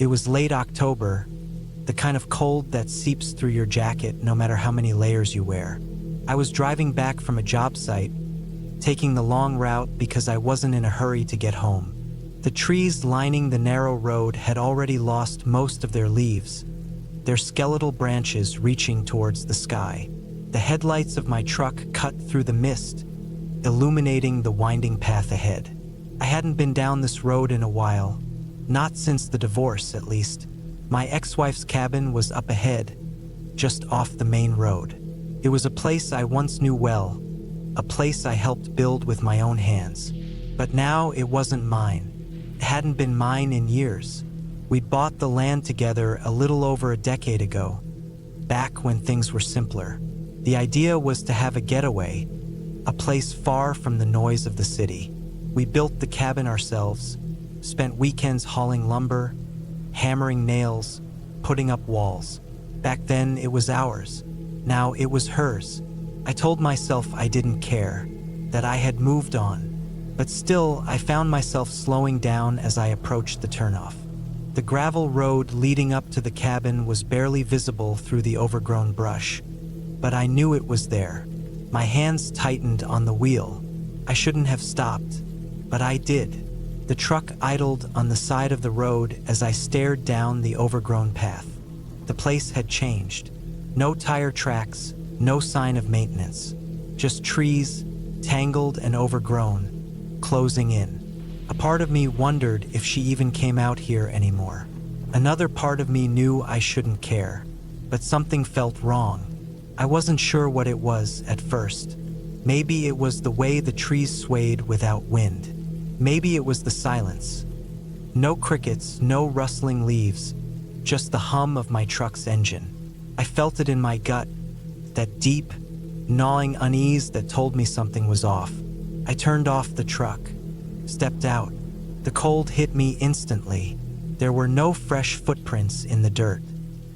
It was late October, the kind of cold that seeps through your jacket no matter how many layers you wear. I was driving back from a job site, taking the long route because I wasn't in a hurry to get home. The trees lining the narrow road had already lost most of their leaves, their skeletal branches reaching towards the sky. The headlights of my truck cut through the mist, illuminating the winding path ahead. I hadn't been down this road in a while, not since the divorce at least. My ex-wife's cabin was up ahead, just off the main road. It was a place I once knew well, a place I helped build with my own hands. But now it wasn't mine. It hadn't been mine in years. We'd bought the land together a little over a decade ago, back when things were simpler. The idea was to have a getaway, a place far from the noise of the city. We built the cabin ourselves, spent weekends hauling lumber, hammering nails, putting up walls. Back then it was ours. Now it was hers. I told myself I didn't care, that I had moved on. But still, I found myself slowing down as I approached the turnoff. The gravel road leading up to the cabin was barely visible through the overgrown brush, but I knew it was there. My hands tightened on the wheel. I shouldn't have stopped, but I did. The truck idled on the side of the road as I stared down the overgrown path. The place had changed. No tire tracks, no sign of maintenance. Just trees, tangled and overgrown, closing in. A part of me wondered if she even came out here anymore. Another part of me knew I shouldn't care, but something felt wrong. I wasn't sure what it was at first. Maybe it was the way the trees swayed without wind. Maybe it was the silence. No crickets, no rustling leaves, just the hum of my truck's engine. I felt it in my gut, that deep, gnawing unease that told me something was off. I turned off the truck, stepped out. The cold hit me instantly. There were no fresh footprints in the dirt.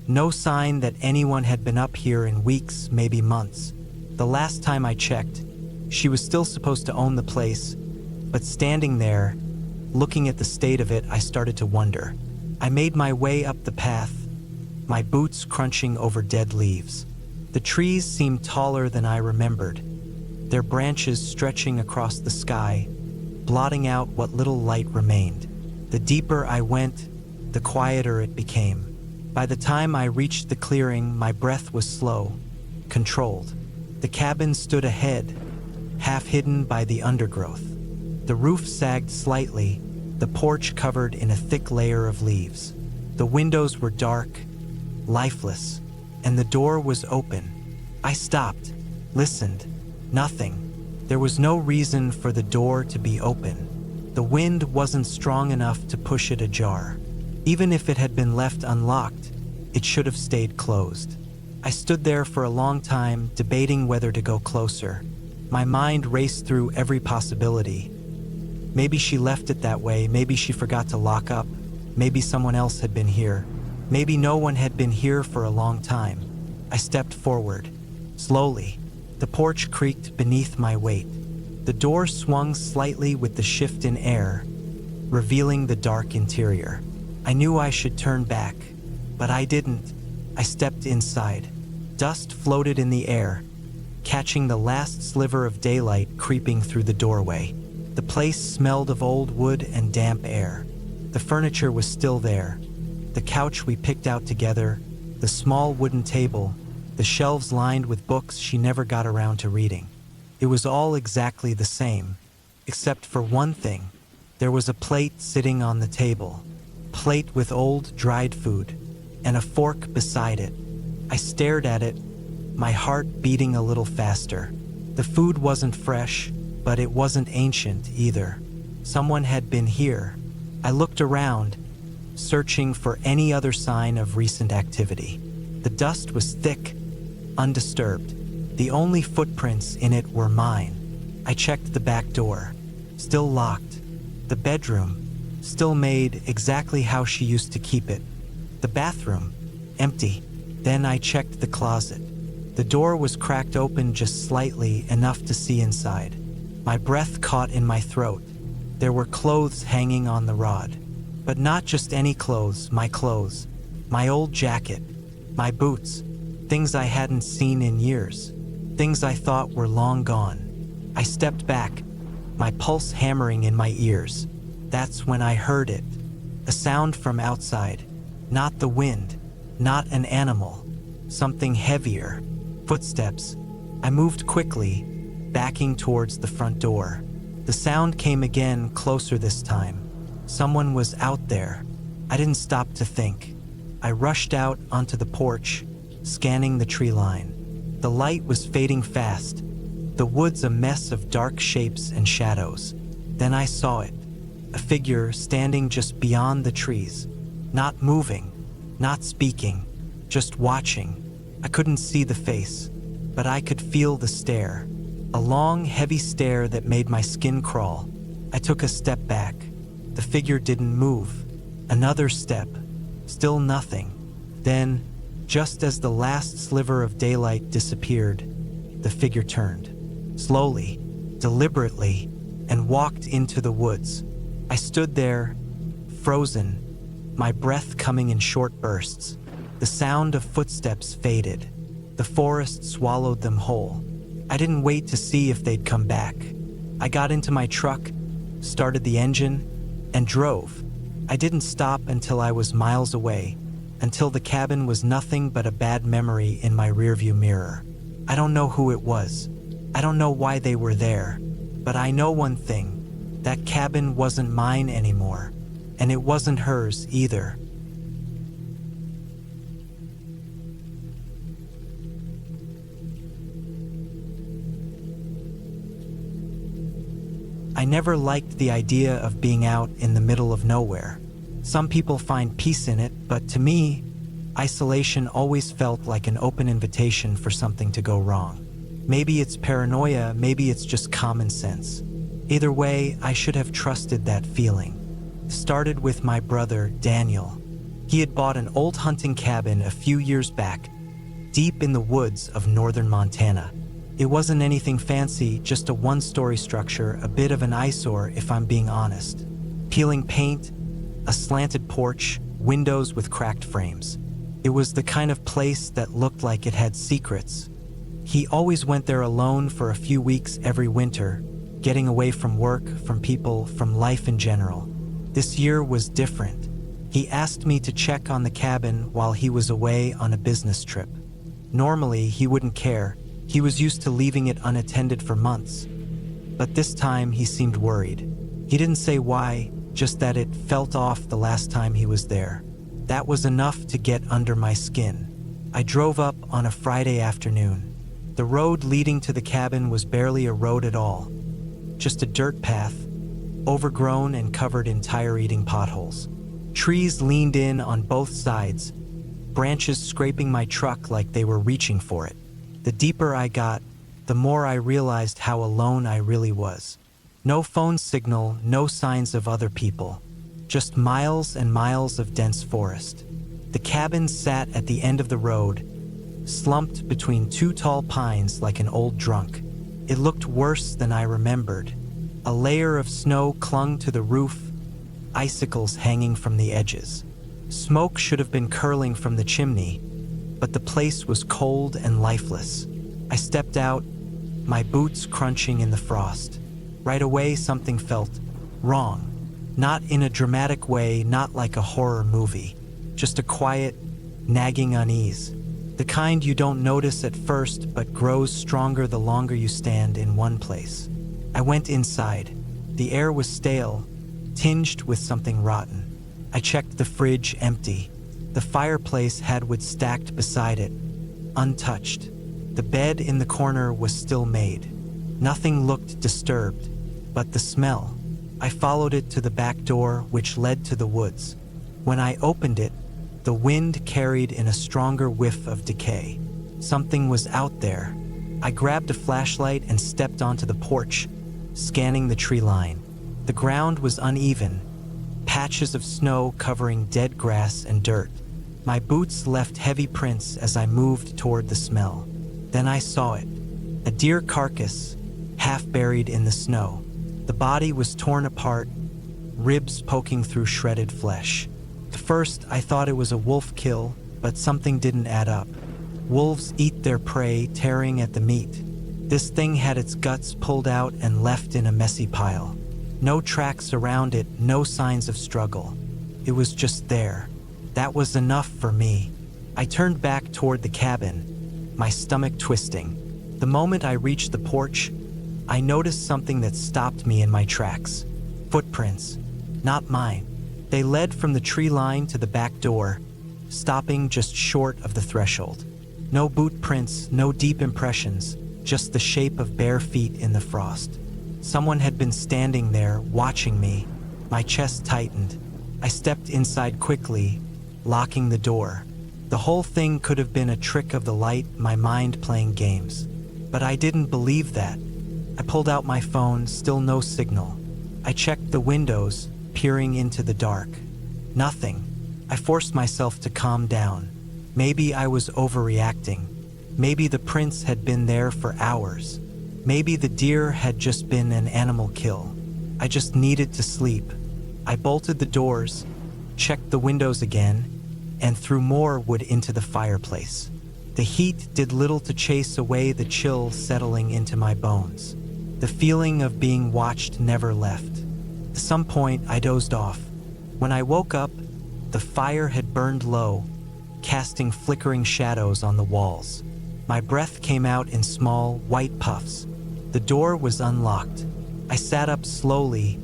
No sign that anyone had been up here in weeks, maybe months. The last time I checked, she was still supposed to own the place, but standing there, looking at the state of it, I started to wonder. I made my way up the path, my boots crunching over dead leaves. The trees seemed taller than I remembered, their branches stretching across the sky, blotting out what little light remained. The deeper I went, the quieter it became. By the time I reached the clearing, my breath was slow, controlled. The cabin stood ahead, half hidden by the undergrowth. The roof sagged slightly, the porch covered in a thick layer of leaves. The windows were dark, lifeless, and the door was open. I stopped, listened. Nothing. There was no reason for the door to be open. The wind wasn't strong enough to push it ajar. Even if it had been left unlocked, it should have stayed closed. I stood there for a long time, debating whether to go closer. My mind raced through every possibility. Maybe she left it that way, maybe she forgot to lock up, maybe someone else had been here, maybe no one had been here for a long time. I stepped forward, slowly. The porch creaked beneath my weight. The door swung slightly with the shift in air, revealing the dark interior. I knew I should turn back, but I didn't. I stepped inside. Dust floated in the air, catching the last sliver of daylight creeping through the doorway. The place smelled of old wood and damp air. The furniture was still there. The couch we picked out together, the small wooden table, the shelves lined with books she never got around to reading. It was all exactly the same, except for one thing. There was a plate sitting on the table, plate with old, dried food, and a fork beside it. I stared at it, my heart beating a little faster. The food wasn't fresh, but it wasn't ancient either. Someone had been here. I looked around, searching for any other sign of recent activity. The dust was thick, undisturbed. The only footprints in it were mine. I checked the back door, still locked. The bedroom, still made exactly how she used to keep it. The bathroom, empty. Then I checked the closet. The door was cracked open just slightly, enough to see inside. My breath caught in my throat. There were clothes hanging on the rod. But not just any clothes, my old jacket, my boots, things I hadn't seen in years, things I thought were long gone. I stepped back, my pulse hammering in my ears. That's when I heard it. A sound from outside. Not the wind, not an animal. Something heavier. Footsteps. I moved quickly, backing towards the front door. The sound came again, closer this time. Someone was out there. I didn't stop to think. I rushed out onto the porch, scanning the tree line. The light was fading fast, the woods a mess of dark shapes and shadows. Then I saw it, a figure standing just beyond the trees, not moving, not speaking, just watching. I couldn't see the face, but I could feel the stare, a long, heavy stare that made my skin crawl. I took a step back. The figure didn't move. Another step, still nothing. Then, just as the last sliver of daylight disappeared, the figure turned, slowly, deliberately, and walked into the woods. I stood there, frozen, my breath coming in short bursts. The sound of footsteps faded. The forest swallowed them whole. I didn't wait to see if they'd come back. I got into my truck, started the engine, and drove. I didn't stop until I was miles away, until the cabin was nothing but a bad memory in my rearview mirror. I don't know who it was. I don't know why they were there, but I know one thing. That cabin wasn't mine anymore, and it wasn't hers either. I never liked the idea of being out in the middle of nowhere. Some people find peace in it, but to me, isolation always felt like an open invitation for something to go wrong. Maybe it's paranoia, maybe it's just common sense. Either way, I should have trusted that feeling. It started with my brother, Daniel. He had bought an old hunting cabin a few years back, deep in the woods of northern Montana. It wasn't anything fancy, just a one-story structure, a bit of an eyesore if I'm being honest. Peeling paint, a slanted porch, windows with cracked frames. It was the kind of place that looked like it had secrets. He always went there alone for a few weeks every winter, getting away from work, from people, from life in general. This year was different. He asked me to check on the cabin while he was away on a business trip. Normally, he wouldn't care. He was used to leaving it unattended for months. But this time, he seemed worried. He didn't say why, just that it felt off the last time he was there. That was enough to get under my skin. I drove up on a Friday afternoon. The road leading to the cabin was barely a road at all, just a dirt path, overgrown and covered in tire-eating potholes. Trees leaned in on both sides, branches scraping my truck like they were reaching for it. The deeper I got, the more I realized how alone I really was. No phone signal, no signs of other people. Just miles and miles of dense forest. The cabin sat at the end of the road, slumped between two tall pines like an old drunk. It looked worse than I remembered. A layer of snow clung to the roof, icicles hanging from the edges. Smoke should have been curling from the chimney, but the place was cold and lifeless. I stepped out, my boots crunching in the frost. Right away, something felt wrong. Not in a dramatic way, not like a horror movie. Just a quiet, nagging unease. The kind you don't notice at first, but grows stronger the longer you stand in one place. I went inside. The air was stale, tinged with something rotten. I checked the fridge, empty. The fireplace had wood stacked beside it, untouched. The bed in the corner was still made. Nothing looked disturbed, but the smell. I followed it to the back door, which led to the woods. When I opened it, the wind carried in a stronger whiff of decay. Something was out there. I grabbed a flashlight and stepped onto the porch, scanning the tree line. The ground was uneven, patches of snow covering dead grass and dirt. My boots left heavy prints as I moved toward the smell. Then I saw it. A deer carcass, half buried in the snow. The body was torn apart, ribs poking through shredded flesh. At first, I thought it was a wolf kill, but something didn't add up. Wolves eat their prey, tearing at the meat. This thing had its guts pulled out and left in a messy pile. No tracks around it, no signs of struggle. It was just there. That was enough for me. I turned back toward the cabin, my stomach twisting. The moment I reached the porch, I noticed something that stopped me in my tracks. Footprints. Not mine. They led from the tree line to the back door, stopping just short of the threshold. No boot prints, no deep impressions, just the shape of bare feet in the frost. Someone had been standing there, watching me. My chest tightened. I stepped inside quickly, locking the door. The whole thing could have been a trick of the light, my mind playing games. But I didn't believe that. I pulled out my phone, still no signal. I checked the windows, peering into the dark. Nothing. I forced myself to calm down. Maybe I was overreacting. Maybe the prints had been there for hours. Maybe the deer had just been an animal kill. I just needed to sleep. I bolted the doors, checked the windows again, and threw more wood into the fireplace. The heat did little to chase away the chill settling into my bones. The feeling of being watched never left. At some point, I dozed off. When I woke up, the fire had burned low, casting flickering shadows on the walls. My breath came out in small, white puffs. The door was unlocked. I sat up slowly,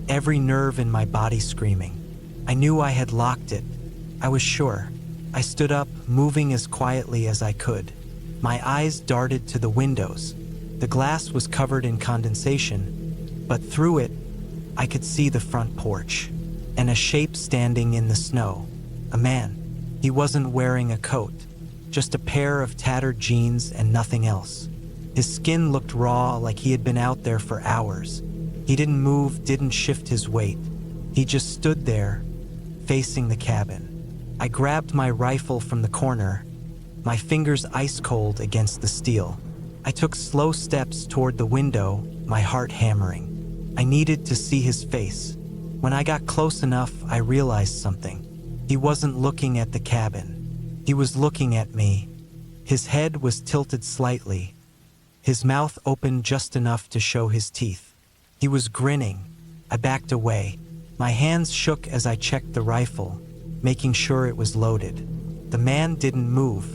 every nerve in my body screaming. I knew I had locked it. I was sure. I stood up, moving as quietly as I could. My eyes darted to the windows. The glass was covered in condensation, but through it, I could see the front porch, and a shape standing in the snow. A man. He wasn't wearing a coat, just a pair of tattered jeans and nothing else. His skin looked raw, like he had been out there for hours. He didn't move, didn't shift his weight. He just stood there, facing the cabin. I grabbed my rifle from the corner, my fingers ice cold against the steel. I took slow steps toward the window, my heart hammering. I needed to see his face. When I got close enough, I realized something. He wasn't looking at the cabin. He was looking at me. His head was tilted slightly, his mouth opened just enough to show his teeth. He was grinning. I backed away. My hands shook as I checked the rifle, making sure it was loaded. The man didn't move.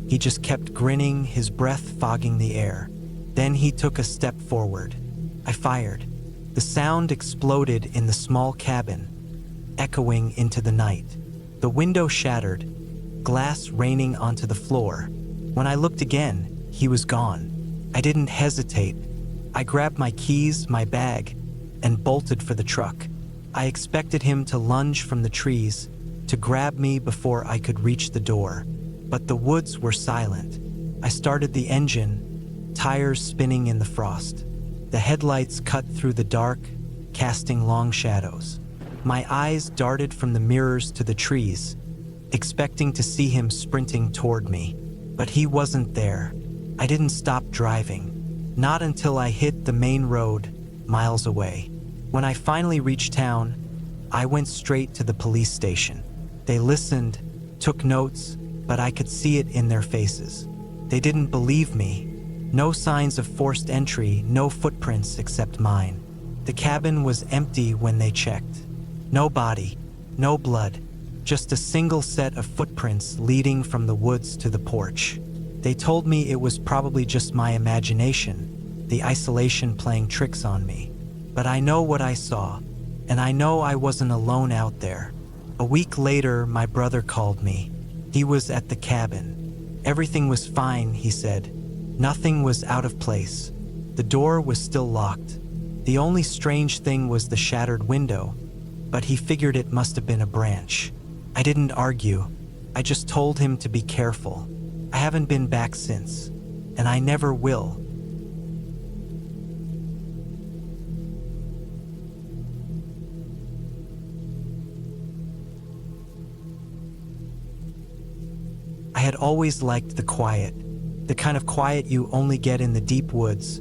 He just kept grinning, his breath fogging the air. Then he took a step forward. I fired. The sound exploded in the small cabin, echoing into the night. The window shattered, glass raining onto the floor. When I looked again, he was gone. I didn't hesitate. I grabbed my keys, my bag, and bolted for the truck. I expected him to lunge from the trees, to grab me before I could reach the door. But the woods were silent. I started the engine, tires spinning in the frost. The headlights cut through the dark, casting long shadows. My eyes darted from the mirrors to the trees, expecting to see him sprinting toward me. But he wasn't there. I didn't stop driving. Not until I hit the main road, miles away. When I finally reached town, I went straight to the police station. They listened, took notes, but I could see it in their faces. They didn't believe me. No signs of forced entry, no footprints except mine. The cabin was empty when they checked. No body, no blood, just a single set of footprints leading from the woods to the porch. They told me it was probably just my imagination, the isolation playing tricks on me. But I know what I saw, and I know I wasn't alone out there. A week later, my brother called me. He was at the cabin. Everything was fine, he said. Nothing was out of place. The door was still locked. The only strange thing was the shattered window, but he figured it must have been a branch. I didn't argue. I just told him to be careful. I haven't been back since, and I never will. I had always liked the quiet, the kind of quiet you only get in the deep woods,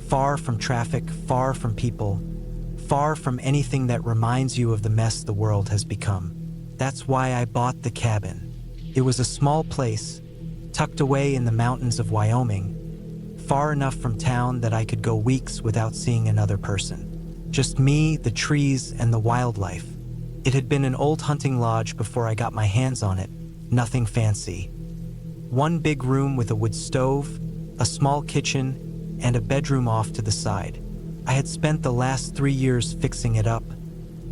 far from traffic, far from people, far from anything that reminds you of the mess the world has become. That's why I bought the cabin. It was a small place, tucked away in the mountains of Wyoming, far enough from town that I could go weeks without seeing another person. Just me, the trees, and the wildlife. It had been an old hunting lodge before I got my hands on it, nothing fancy. One big room with a wood stove, a small kitchen, and a bedroom off to the side. I had spent the last 3 years fixing it up,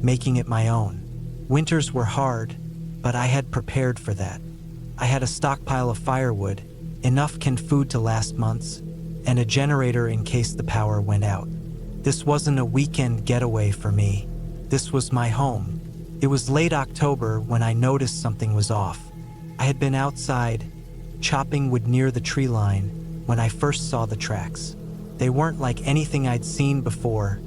making it my own. Winters were hard, but I had prepared for that. I had a stockpile of firewood, enough canned food to last months, and a generator in case the power went out. This wasn't a weekend getaway for me. This was my home. It was late October when I noticed something was off. I had been outside, chopping wood near the tree line, when I first saw the tracks. They weren't like anything I'd seen before.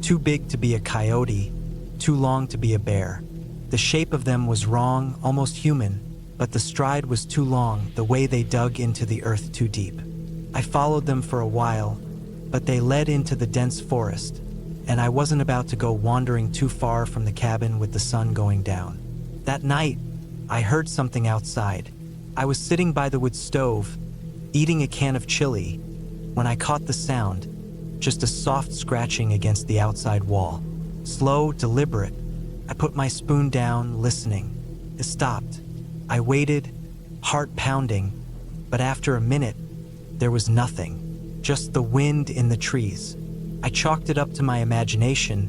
Too big to be a coyote, too long to be a bear. The shape of them was wrong, almost human, but the stride was too long, the way they dug into the earth too deep. I followed them for a while, but they led into the dense forest, and I wasn't about to go wandering too far from the cabin with the sun going down. That night, I heard something outside. I was sitting by the wood stove, eating a can of chili, when I caught the sound, just a soft scratching against the outside wall. Slow, deliberate. I put my spoon down, listening. It stopped. I waited, heart pounding, but after a minute, there was nothing, just the wind in the trees. I chalked it up to my imagination,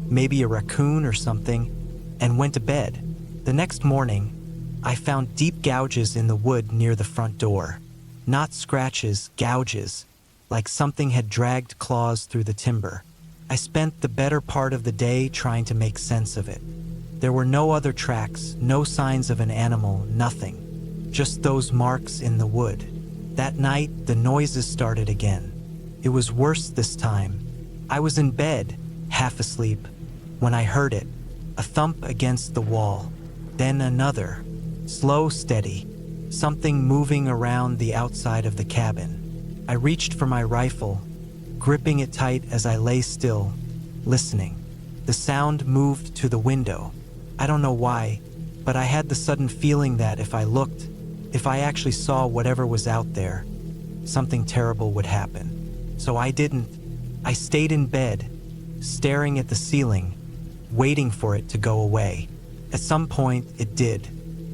maybe a raccoon or something, and went to bed. The next morning, I found deep gouges in the wood near the front door. Not scratches, gouges, like something had dragged claws through the timber. I spent the better part of the day trying to make sense of it. There were no other tracks, no signs of an animal, nothing. Just those marks in the wood. That night, the noises started again. It was worse this time. I was in bed, half asleep, when I heard it. A thump against the wall. Then another. Slow, steady. Something moving around the outside of the cabin. I reached for my rifle, gripping it tight as I lay still, listening. The sound moved to the window. I don't know why, but I had the sudden feeling that if I looked, if I actually saw whatever was out there, something terrible would happen. So I didn't. I stayed in bed, staring at the ceiling, waiting for it to go away. At some point, it did.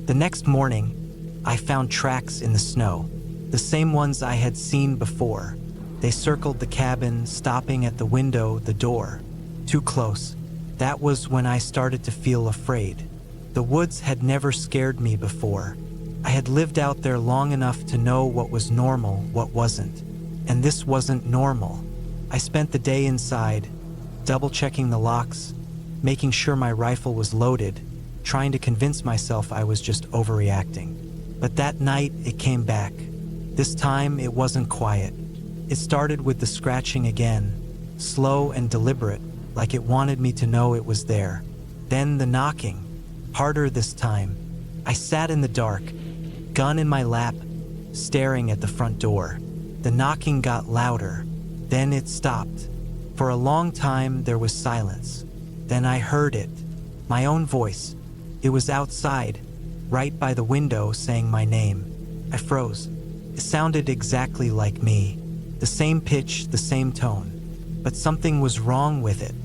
The next morning, I found tracks in the snow, the same ones I had seen before. They circled the cabin, stopping at the window, the door. Too close. That was when I started to feel afraid. The woods had never scared me before. I had lived out there long enough to know what was normal, what wasn't. And this wasn't normal. I spent the day inside, double-checking the locks, making sure my rifle was loaded, trying to convince myself I was just overreacting. But that night, it came back. This time, it wasn't quiet. It started with the scratching again, slow and deliberate, like it wanted me to know it was there. Then the knocking, harder this time. I sat in the dark, gun in my lap, staring at the front door. The knocking got louder. Then it stopped. For a long time, there was silence. Then I heard it, my own voice. It was outside, right by the window, saying my name. I froze. It sounded exactly like me. The same pitch, the same tone. But something was wrong with it.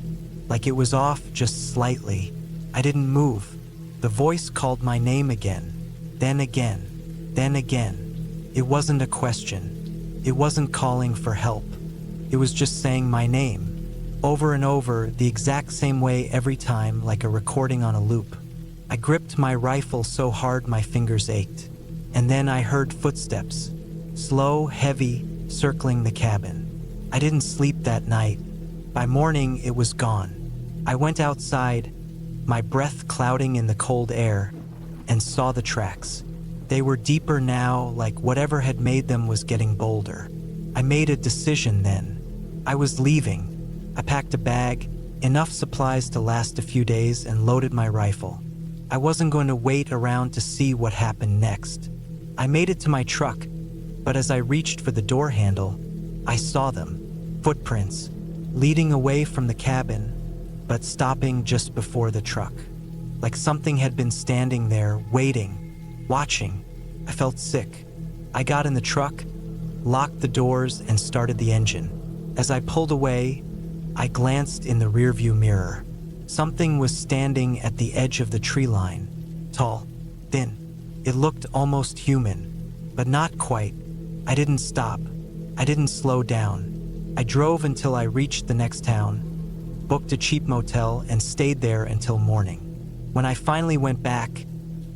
Like it was off just slightly. I didn't move. The voice called my name again. Then again. Then again. It wasn't a question. It wasn't calling for help. It was just saying my name. Over and over, the exact same way every time, like a recording on a loop. I gripped my rifle so hard my fingers ached. And then I heard footsteps. Slow, heavy, circling the cabin. I didn't sleep that night. By morning, it was gone. I went outside, my breath clouding in the cold air, and saw the tracks. They were deeper now, like whatever had made them was getting bolder. I made a decision then. I was leaving. I packed a bag, enough supplies to last a few days, and loaded my rifle. I wasn't going to wait around to see what happened next. I made it to my truck, but as I reached for the door handle, I saw them. Footprints, leading away from the cabin, but stopping just before the truck. Like something had been standing there, waiting, watching. I felt sick. I got in the truck, locked the doors, and started the engine. As I pulled away, I glanced in the rearview mirror. Something was standing at the edge of the tree line. Tall, thin. It looked almost human, but not quite. I didn't stop. I didn't slow down. I drove until I reached the next town, booked a cheap motel, and stayed there until morning. When I finally went back,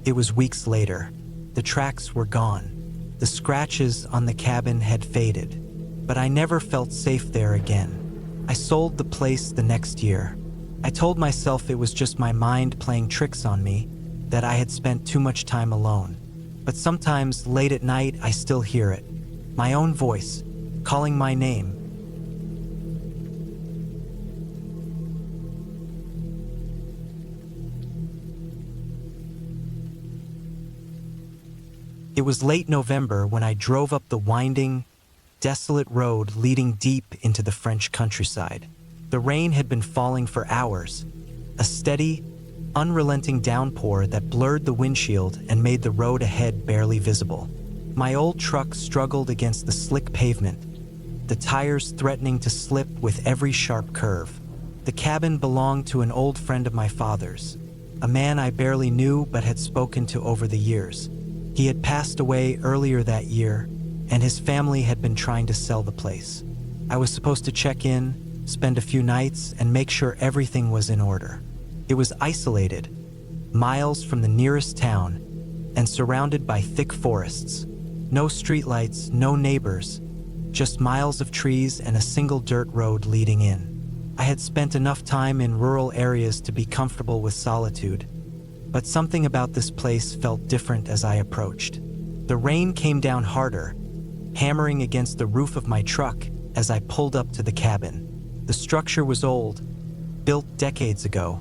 it was weeks later. The tracks were gone. The scratches on the cabin had faded, but I never felt safe there again. I sold the place the next year. I told myself it was just my mind playing tricks on me, that I had spent too much time alone. But sometimes, late at night, I still hear it. My own voice, calling my name. It was late November when I drove up the winding, desolate road leading deep into the French countryside. The rain had been falling for hours, a steady, unrelenting downpour that blurred the windshield and made the road ahead barely visible. My old truck struggled against the slick pavement, the tires threatening to slip with every sharp curve. The cabin belonged to an old friend of my father's, a man I barely knew but had spoken to over the years. He had passed away earlier that year, and his family had been trying to sell the place. I was supposed to check in, spend a few nights, and make sure everything was in order. It was isolated, miles from the nearest town, and surrounded by thick forests. No streetlights, no neighbors, just miles of trees and a single dirt road leading in. I had spent enough time in rural areas to be comfortable with solitude, but something about this place felt different as I approached. The rain came down harder, hammering against the roof of my truck as I pulled up to the cabin. The structure was old, built decades ago,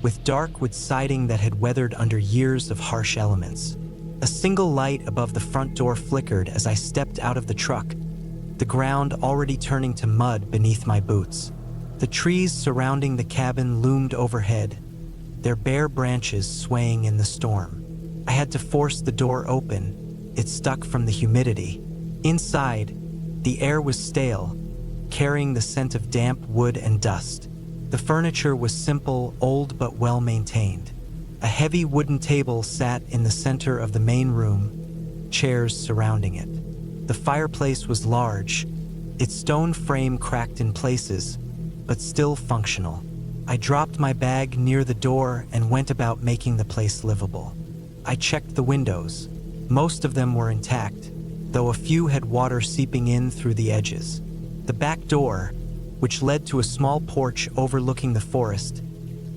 with dark wood siding that had weathered under years of harsh elements. A single light above the front door flickered as I stepped out of the truck, the ground already turning to mud beneath my boots. The trees surrounding the cabin loomed overhead, their bare branches swaying in the storm. I had to force the door open. It stuck from the humidity. Inside, the air was stale, carrying the scent of damp wood and dust. The furniture was simple, old but well-maintained. A heavy wooden table sat in the center of the main room, chairs surrounding it. The fireplace was large, its stone frame cracked in places, but still functional. I dropped my bag near the door and went about making the place livable. I checked the windows. Most of them were intact, though a few had water seeping in through the edges. The back door, which led to a small porch overlooking the forest,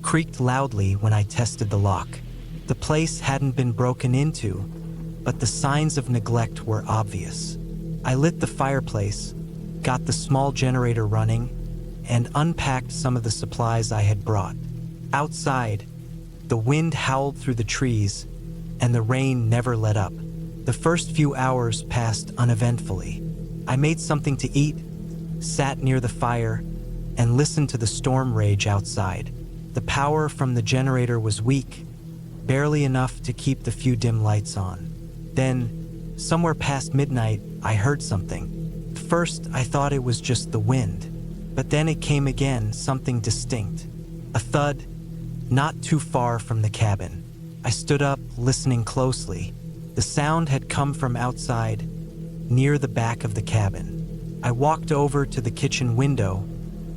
creaked loudly when I tested the lock. The place hadn't been broken into, but the signs of neglect were obvious. I lit the fireplace, got the small generator running, and unpacked some of the supplies I had brought. Outside, the wind howled through the trees, and the rain never let up. The first few hours passed uneventfully. I made something to eat, sat near the fire, and listened to the storm rage outside. The power from the generator was weak, barely enough to keep the few dim lights on. Then, somewhere past midnight, I heard something. At first, I thought it was just the wind. But then it came again, something distinct. A thud, not too far from the cabin. I stood up, listening closely. The sound had come from outside, near the back of the cabin. I walked over to the kitchen window,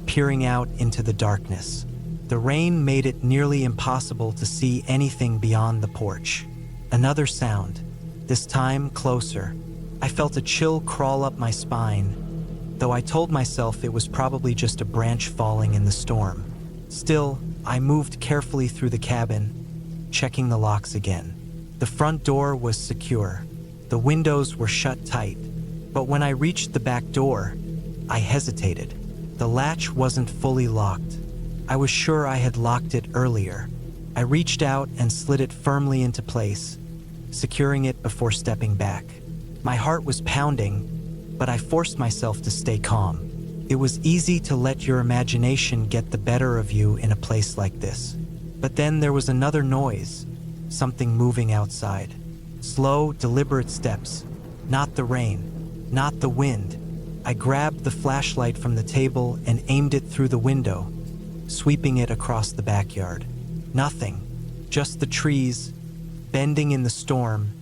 peering out into the darkness. The rain made it nearly impossible to see anything beyond the porch. Another sound, this time closer. I felt a chill crawl up my spine, though I told myself it was probably just a branch falling in the storm. Still, I moved carefully through the cabin, checking the locks again. The front door was secure. The windows were shut tight. But when I reached the back door, I hesitated. The latch wasn't fully locked. I was sure I had locked it earlier. I reached out and slid it firmly into place, securing it before stepping back. My heart was pounding, but I forced myself to stay calm. It was easy to let your imagination get the better of you in a place like this. But then there was another noise, something moving outside. Slow, deliberate steps. Not the rain, not the wind. I grabbed the flashlight from the table and aimed it through the window, sweeping it across the backyard. Nothing, just the trees, bending in the storm,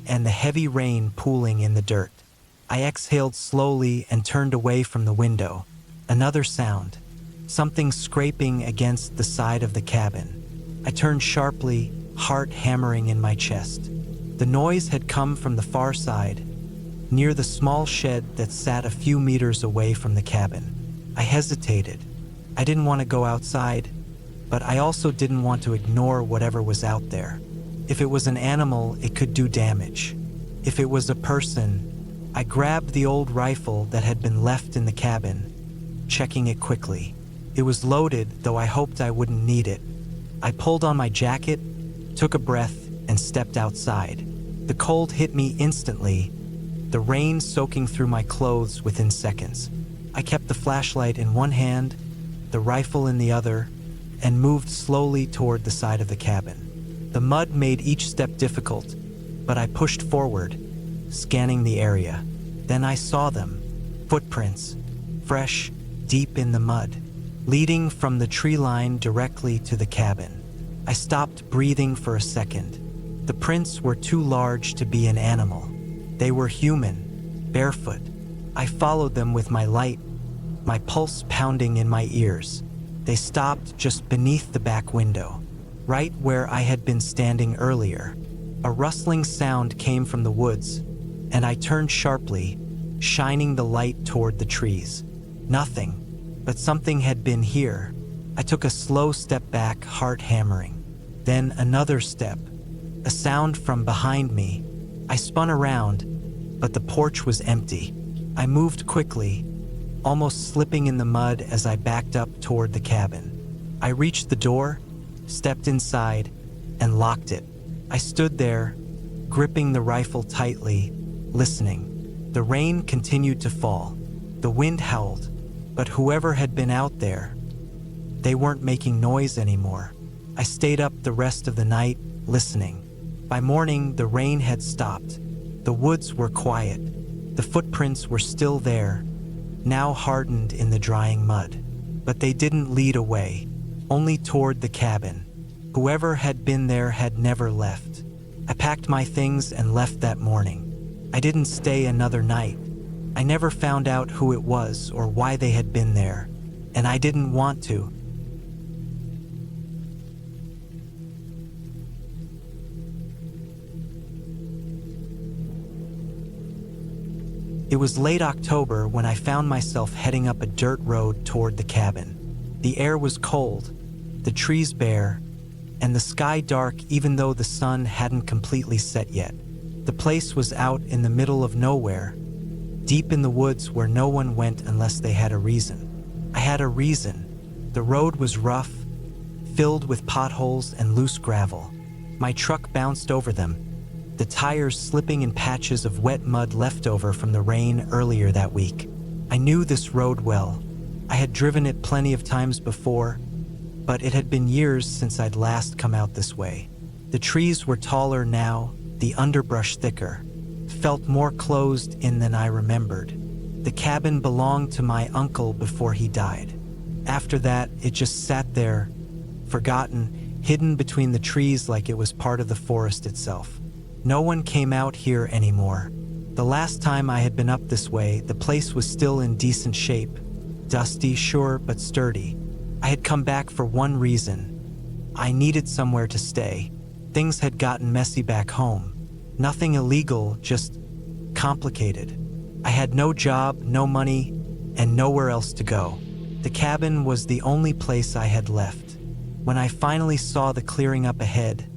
and the heavy rain pooling in the dirt. I exhaled slowly and turned away from the window. Another sound, something scraping against the side of the cabin. I turned sharply, heart hammering in my chest. The noise had come from the far side, near the small shed that sat a few meters away from the cabin. I hesitated. I didn't want to go outside, but I also didn't want to ignore whatever was out there. If it was an animal, it could do damage. If it was a person, I grabbed the old rifle that had been left in the cabin, checking it quickly. It was loaded, though I hoped I wouldn't need it. I pulled on my jacket, took a breath, and stepped outside. The cold hit me instantly, the rain soaking through my clothes within seconds. I kept the flashlight in one hand, the rifle in the other, and moved slowly toward the side of the cabin. The mud made each step difficult, but I pushed forward, scanning the area. Then I saw them. Footprints, fresh, deep in the mud, leading from the tree line directly to the cabin. I stopped breathing for a second. The prints were too large to be an animal. They were human, barefoot. I followed them with my light, my pulse pounding in my ears. They stopped just beneath the back window, right where I had been standing earlier. A rustling sound came from the woods, and I turned sharply, shining the light toward the trees. Nothing, but something had been here. I took a slow step back, heart hammering. Then another step, a sound from behind me. I spun around, but the porch was empty. I moved quickly, almost slipping in the mud as I backed up toward the cabin. I reached the door, stepped inside, and locked it. I stood there, gripping the rifle tightly, listening. The rain continued to fall. The wind howled, but whoever had been out there, they weren't making noise anymore. I stayed up the rest of the night, listening. By morning, the rain had stopped. The woods were quiet. The footprints were still there, now hardened in the drying mud. But they didn't lead away, only toward the cabin. Whoever had been there had never left. I packed my things and left that morning. I didn't stay another night. I never found out who it was or why they had been there, and I didn't want to. It was late October when I found myself heading up a dirt road toward the cabin. The air was cold, the trees bare, and the sky dark even though the sun hadn't completely set yet. The place was out in the middle of nowhere, deep in the woods where no one went unless they had a reason. I had a reason. The road was rough, filled with potholes and loose gravel. My truck bounced over them, the tires slipping in patches of wet mud left over from the rain earlier that week. I knew this road well. I had driven it plenty of times before, but it had been years since I'd last come out this way. The trees were taller now, the underbrush thicker. Felt more closed in than I remembered. The cabin belonged to my uncle before he died. After that, it just sat there, forgotten, hidden between the trees like it was part of the forest itself. No one came out here anymore. The last time I had been up this way, the place was still in decent shape. Dusty, sure, but sturdy. I had come back for one reason. I needed somewhere to stay. Things had gotten messy back home. Nothing illegal, just complicated. I had no job, no money, and nowhere else to go. The cabin was the only place I had left. When I finally saw the clearing up ahead,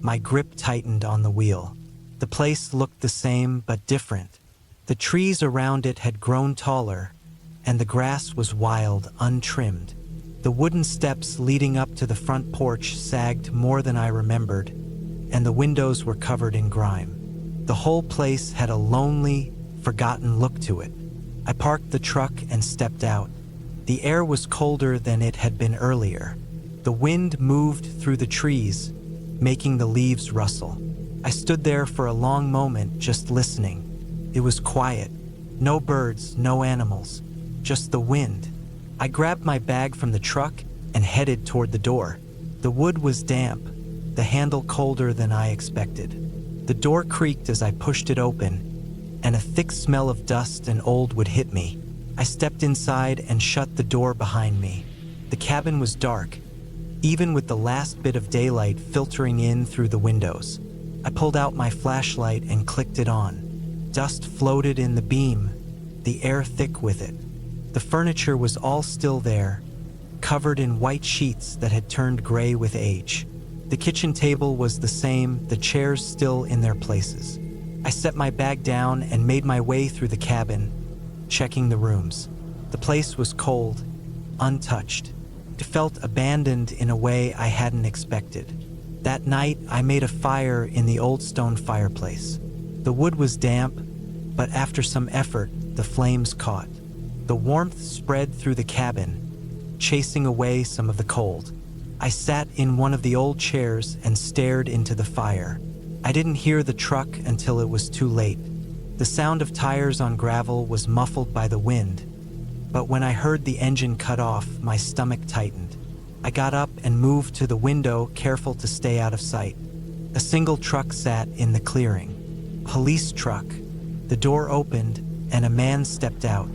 my grip tightened on the wheel. The place looked the same but different. The trees around it had grown taller, and the grass was wild, untrimmed. The wooden steps leading up to the front porch sagged more than I remembered, and the windows were covered in grime. The whole place had a lonely, forgotten look to it. I parked the truck and stepped out. The air was colder than it had been earlier. The wind moved through the trees, making the leaves rustle. I stood there for a long moment, just listening. It was quiet. No birds, no animals, just the wind. I grabbed my bag from the truck and headed toward the door. The wood was damp, the handle colder than I expected. The door creaked as I pushed it open, and a thick smell of dust and old wood hit me. I stepped inside and shut the door behind me. The cabin was dark, even with the last bit of daylight filtering in through the windows. I pulled out my flashlight and clicked it on. Dust floated in the beam, the air thick with it. The furniture was all still there, covered in white sheets that had turned gray with age. The kitchen table was the same, the chairs still in their places. I set my bag down and made my way through the cabin, checking the rooms. The place was cold, untouched. It felt abandoned in a way I hadn't expected. That night, I made a fire in the old stone fireplace. The wood was damp, but after some effort, the flames caught. The warmth spread through the cabin, chasing away some of the cold. I sat in one of the old chairs and stared into the fire. I didn't hear the truck until it was too late. The sound of tires on gravel was muffled by the wind, but when I heard the engine cut off, my stomach tightened. I got up and moved to the window, careful to stay out of sight. A single truck sat in the clearing. Police truck. The door opened, and a man stepped out.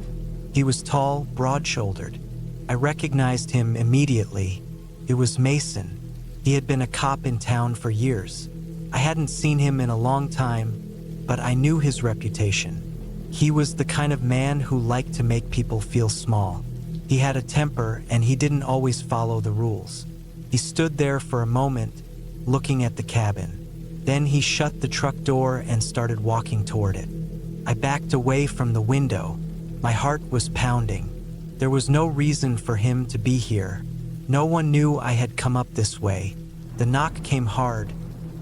He was tall, broad-shouldered. I recognized him immediately. It was Mason. He had been a cop in town for years. I hadn't seen him in a long time, but I knew his reputation. He was the kind of man who liked to make people feel small. He had a temper, and he didn't always follow the rules. He stood there for a moment, looking at the cabin. Then he shut the truck door and started walking toward it. I backed away from the window. My heart was pounding. There was no reason for him to be here. No one knew I had come up this way. The knock came hard,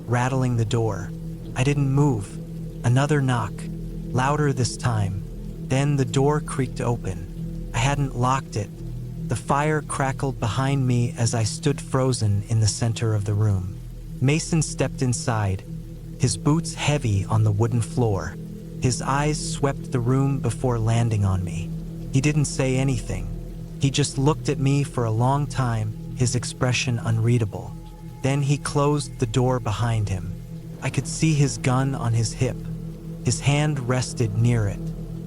rattling the door. I didn't move. Another knock, louder this time. Then the door creaked open. I hadn't locked it. The fire crackled behind me as I stood frozen in the center of the room. Mason stepped inside, his boots heavy on the wooden floor. His eyes swept the room before landing on me. He didn't say anything. He just looked at me for a long time, his expression unreadable. Then he closed the door behind him. I could see his gun on his hip. His hand rested near it.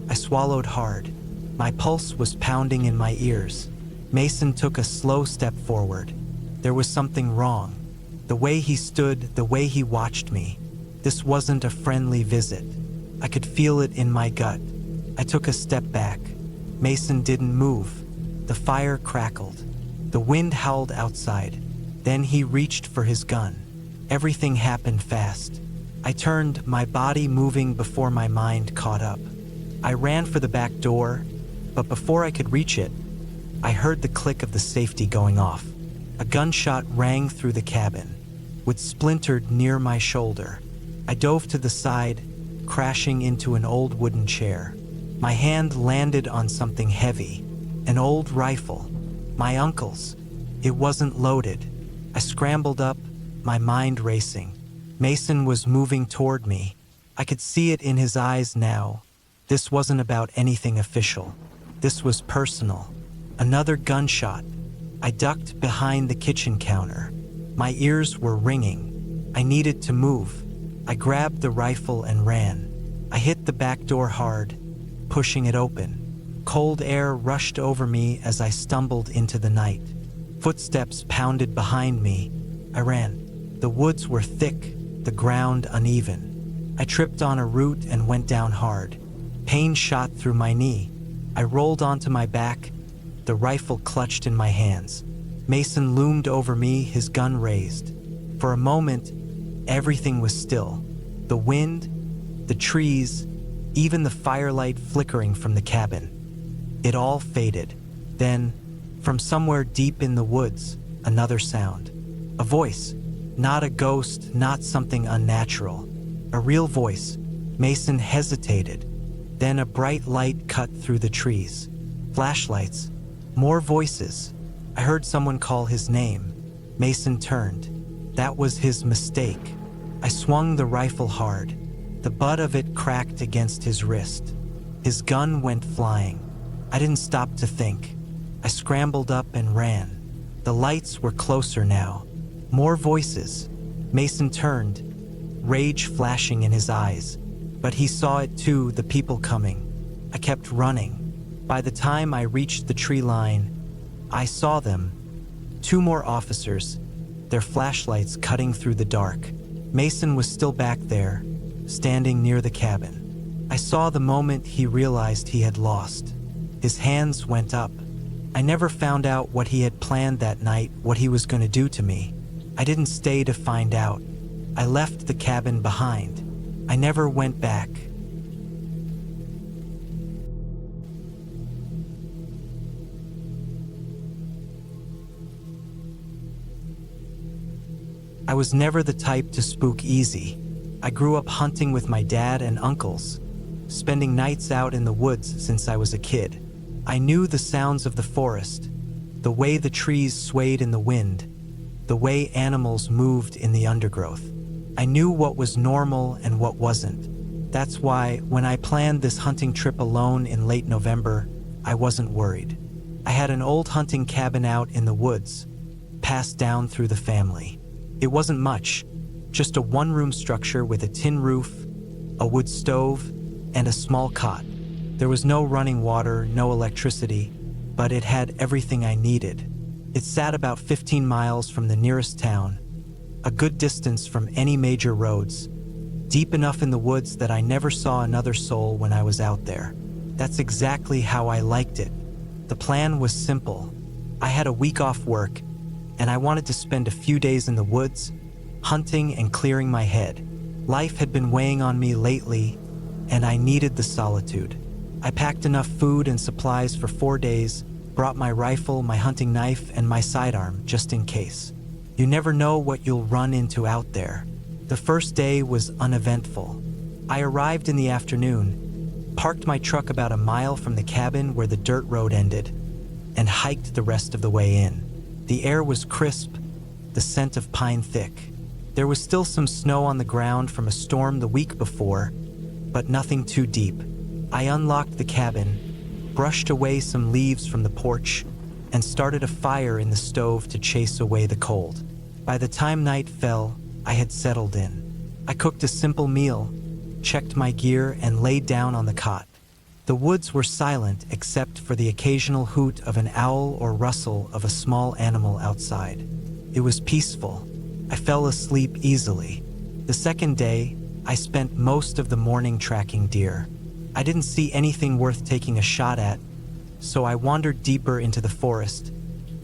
I swallowed hard. My pulse was pounding in my ears. Mason took a slow step forward. There was something wrong. The way he stood, the way he watched me. This wasn't a friendly visit. I could feel it in my gut. I took a step back. Mason didn't move. The fire crackled. The wind howled outside. Then he reached for his gun. Everything happened fast. I turned, my body moving before my mind caught up. I ran for the back door, but before I could reach it, I heard the click of the safety going off. A gunshot rang through the cabin, which splintered near my shoulder. I dove to the side, crashing into an old wooden chair. My hand landed on something heavy, an old rifle, my uncle's. It wasn't loaded. I scrambled up, my mind racing. Mason was moving toward me. I could see it in his eyes now. This wasn't about anything official. This was personal. Another gunshot. I ducked behind the kitchen counter. My ears were ringing. I needed to move. I grabbed the rifle and ran. I hit the back door hard, pushing it open. Cold air rushed over me as I stumbled into the night. Footsteps pounded behind me. I ran. The woods were thick, the ground uneven. I tripped on a root and went down hard. Pain shot through my knee. I rolled onto my back, the rifle clutched in my hands. Mason loomed over me, his gun raised. For a moment, everything was still. The wind, the trees, even the firelight flickering from the cabin. It all faded. Then, from somewhere deep in the woods, another sound. A voice. Not a ghost, not something unnatural. A real voice. Mason hesitated. Then a bright light cut through the trees. Flashlights. More voices. I heard someone call his name. Mason turned. That was his mistake. I swung the rifle hard. The butt of it cracked against his wrist. His gun went flying. I didn't stop to think. I scrambled up and ran. The lights were closer now. More voices. Mason turned, rage flashing in his eyes. But he saw it too, the people coming. I kept running. By the time I reached the tree line, I saw them. 2 more officers, their flashlights cutting through the dark. Mason was still back there, standing near the cabin. I saw the moment he realized he had lost. His hands went up. I never found out what he had planned that night, what he was going to do to me. I didn't stay to find out. I left the cabin behind. I never went back. I was never the type to spook easy. I grew up hunting with my dad and uncles, spending nights out in the woods since I was a kid. I knew the sounds of the forest, the way the trees swayed in the wind, the way animals moved in the undergrowth. I knew what was normal and what wasn't. That's why, when I planned this hunting trip alone in late November, I wasn't worried. I had an old hunting cabin out in the woods, passed down through the family. It wasn't much, just a 1-room structure with a tin roof, a wood stove, and a small cot. There was no running water, no electricity, but it had everything I needed. It sat about 15 miles from the nearest town, a good distance from any major roads, deep enough in the woods that I never saw another soul when I was out there. That's exactly how I liked it. The plan was simple. I had a week off work, and I wanted to spend a few days in the woods, hunting and clearing my head. Life had been weighing on me lately, and I needed the solitude. I packed enough food and supplies for 4 days, brought my rifle, my hunting knife, and my sidearm, just in case. You never know what you'll run into out there. The first day was uneventful. I arrived in the afternoon, parked my truck about a mile from the cabin where the dirt road ended, and hiked the rest of the way in. The air was crisp, the scent of pine thick. There was still some snow on the ground from a storm the week before, but nothing too deep. I unlocked the cabin, brushed away some leaves from the porch, and started a fire in the stove to chase away the cold. By the time night fell, I had settled in. I cooked a simple meal, checked my gear, and laid down on the cot. The woods were silent except for the occasional hoot of an owl or rustle of a small animal outside. It was peaceful. I fell asleep easily. The second day, I spent most of the morning tracking deer. I didn't see anything worth taking a shot at, so I wandered deeper into the forest,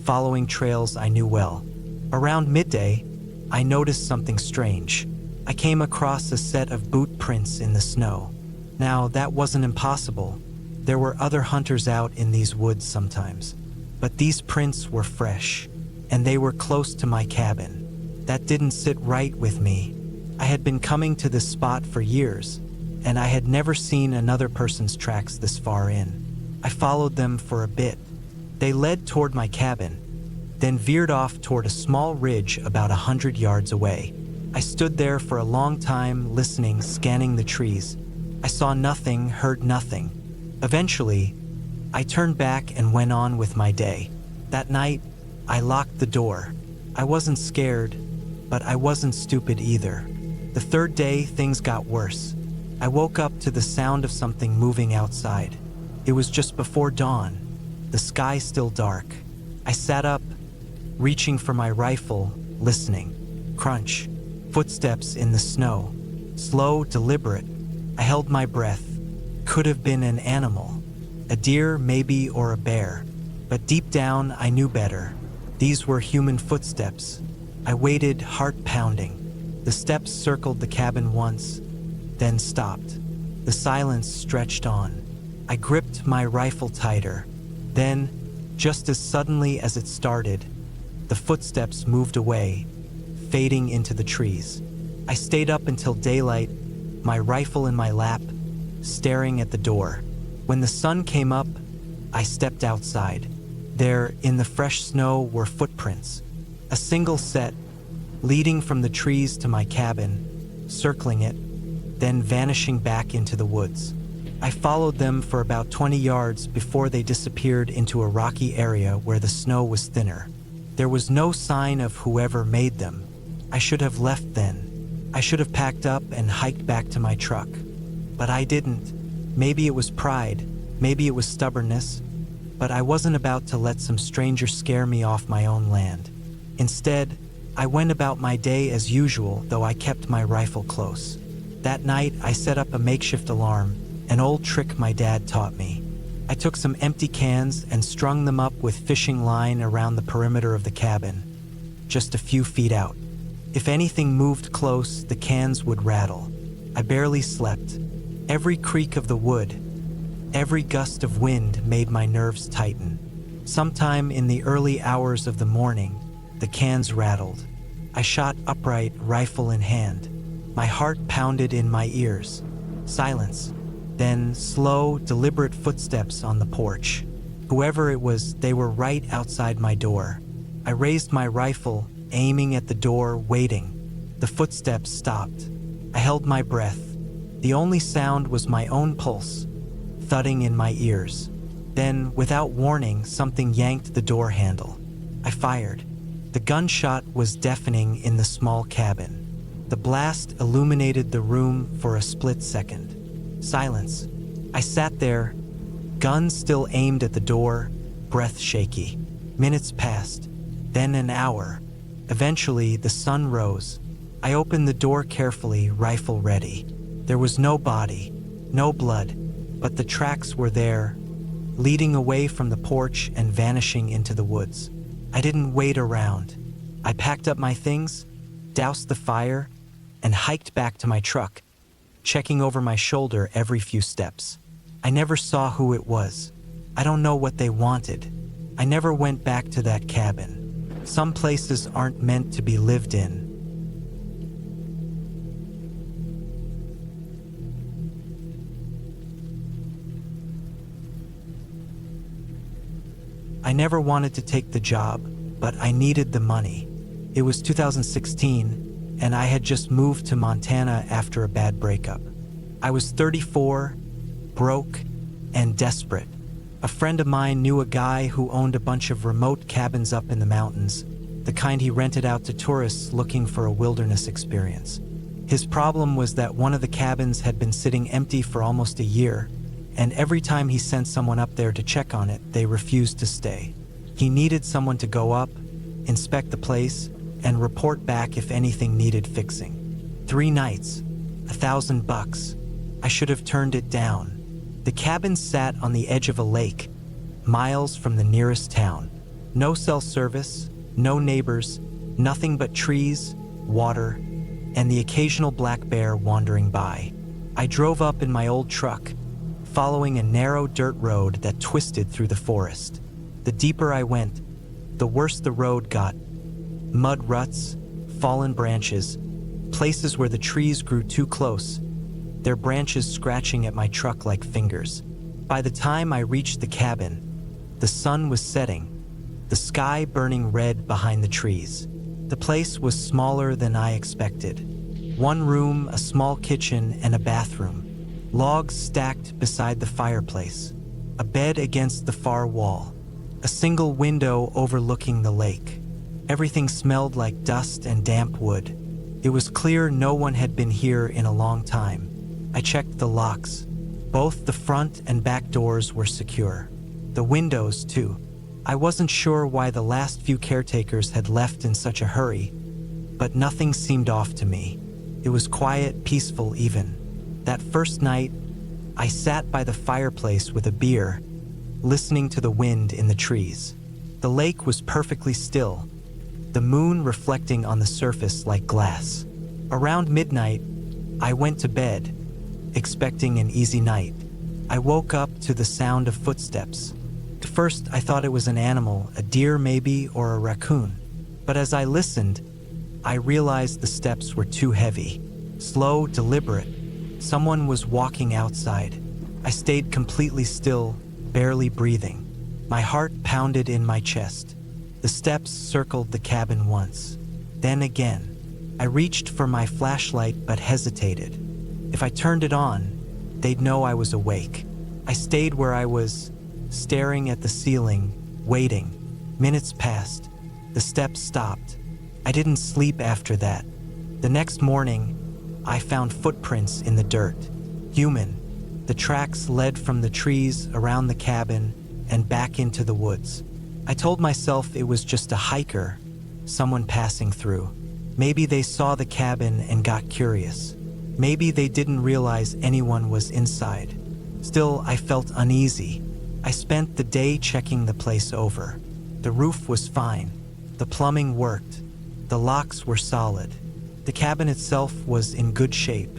following trails I knew well. Around midday, I noticed something strange. I came across a set of boot prints in the snow. Now, that wasn't impossible. There were other hunters out in these woods sometimes. But these prints were fresh, and they were close to my cabin. That didn't sit right with me. I had been coming to this spot for years, and I had never seen another person's tracks this far in. I followed them for a bit. They led toward my cabin, then veered off toward a small ridge about 100 yards away. I stood there for a long time, listening, scanning the trees. I saw nothing, heard nothing. Eventually, I turned back and went on with my day. That night, I locked the door. I wasn't scared, but I wasn't stupid either. The third day, things got worse. I woke up to the sound of something moving outside. It was just before dawn, the sky still dark. I sat up, reaching for my rifle, listening. Crunch, footsteps in the snow. Slow, deliberate. I held my breath. Could have been an animal. A deer, maybe, or a bear. But deep down, I knew better. These were human footsteps. I waited, heart pounding. The steps circled the cabin once, then stopped. The silence stretched on. I gripped my rifle tighter. Then, just as suddenly as it started, the footsteps moved away, fading into the trees. I stayed up until daylight, my rifle in my lap, staring at the door. When the sun came up, I stepped outside. There, in the fresh snow, were footprints. A single set, leading from the trees to my cabin, circling it, then vanishing back into the woods. I followed them for about 20 yards before they disappeared into a rocky area where the snow was thinner. There was no sign of whoever made them. I should have left then. I should have packed up and hiked back to my truck. But I didn't. Maybe it was pride, maybe it was stubbornness, but I wasn't about to let some stranger scare me off my own land. Instead, I went about my day as usual, though I kept my rifle close. That night, I set up a makeshift alarm, an old trick my dad taught me. I took some empty cans and strung them up with fishing line around the perimeter of the cabin, just a few feet out. If anything moved close, the cans would rattle. I barely slept. Every creak of the wood, every gust of wind made my nerves tighten. Sometime in the early hours of the morning, the cans rattled. I shot upright, rifle in hand. My heart pounded in my ears. Silence. Then slow, deliberate footsteps on the porch. Whoever it was, they were right outside my door. I raised my rifle, aiming at the door, waiting. The footsteps stopped. I held my breath. The only sound was my own pulse, thudding in my ears. Then, without warning, something yanked the door handle. I fired. The gunshot was deafening in the small cabin. The blast illuminated the room for a split second. Silence. I sat there, gun still aimed at the door, breath shaky. Minutes passed, then an hour. Eventually, the sun rose. I opened the door carefully, rifle ready. There was no body, no blood, but the tracks were there, leading away from the porch and vanishing into the woods. I didn't wait around. I packed up my things, doused the fire, and hiked back to my truck, checking over my shoulder every few steps. I never saw who it was. I don't know what they wanted. I never went back to that cabin. Some places aren't meant to be lived in. I never wanted to take the job, but I needed the money. It was 2016, and I had just moved to Montana after a bad breakup. I was 34, broke, and desperate. A friend of mine knew a guy who owned a bunch of remote cabins up in the mountains, the kind he rented out to tourists looking for a wilderness experience. His problem was that one of the cabins had been sitting empty for almost a year, and every time he sent someone up there to check on it, they refused to stay. He needed someone to go up, inspect the place, and report back if anything needed fixing. 3 nights, $1,000. I should have turned it down. The cabin sat on the edge of a lake, miles from the nearest town. No cell service, no neighbors, nothing but trees, water, and the occasional black bear wandering by. I drove up in my old truck, following a narrow dirt road that twisted through the forest. The deeper I went, the worse the road got. Mud ruts, fallen branches, places where the trees grew too close, their branches scratching at my truck like fingers. By the time I reached the cabin, the sun was setting, the sky burning red behind the trees. The place was smaller than I expected. 1 room, a small kitchen, and a bathroom. Logs stacked beside the fireplace. A bed against the far wall. A single window overlooking the lake. Everything smelled like dust and damp wood. It was clear no one had been here in a long time. I checked the locks. Both the front and back doors were secure. The windows, too. I wasn't sure why the last few caretakers had left in such a hurry, but nothing seemed off to me. It was quiet, peaceful even. That first night, I sat by the fireplace with a beer, listening to the wind in the trees. The lake was perfectly still, the moon reflecting on the surface like glass. Around midnight, I went to bed, expecting an easy night. I woke up to the sound of footsteps. At first, I thought it was an animal, a deer maybe, or a raccoon. But as I listened, I realized the steps were too heavy. Slow, deliberate, Someone was walking outside. I stayed completely still, barely breathing. My heart pounded in my chest. The steps circled the cabin once, then again. I reached for my flashlight but hesitated. If I turned it on, they'd know I was awake. I stayed where I was, staring at the ceiling, waiting. Minutes passed. The steps stopped. I didn't sleep after that. The next morning, I found footprints in the dirt. Human. The tracks led from the trees around the cabin and back into the woods. I told myself it was just a hiker, someone passing through. Maybe they saw the cabin and got curious. Maybe they didn't realize anyone was inside. Still, I felt uneasy. I spent the day checking the place over. The roof was fine. The plumbing worked. The locks were solid. The cabin itself was in good shape.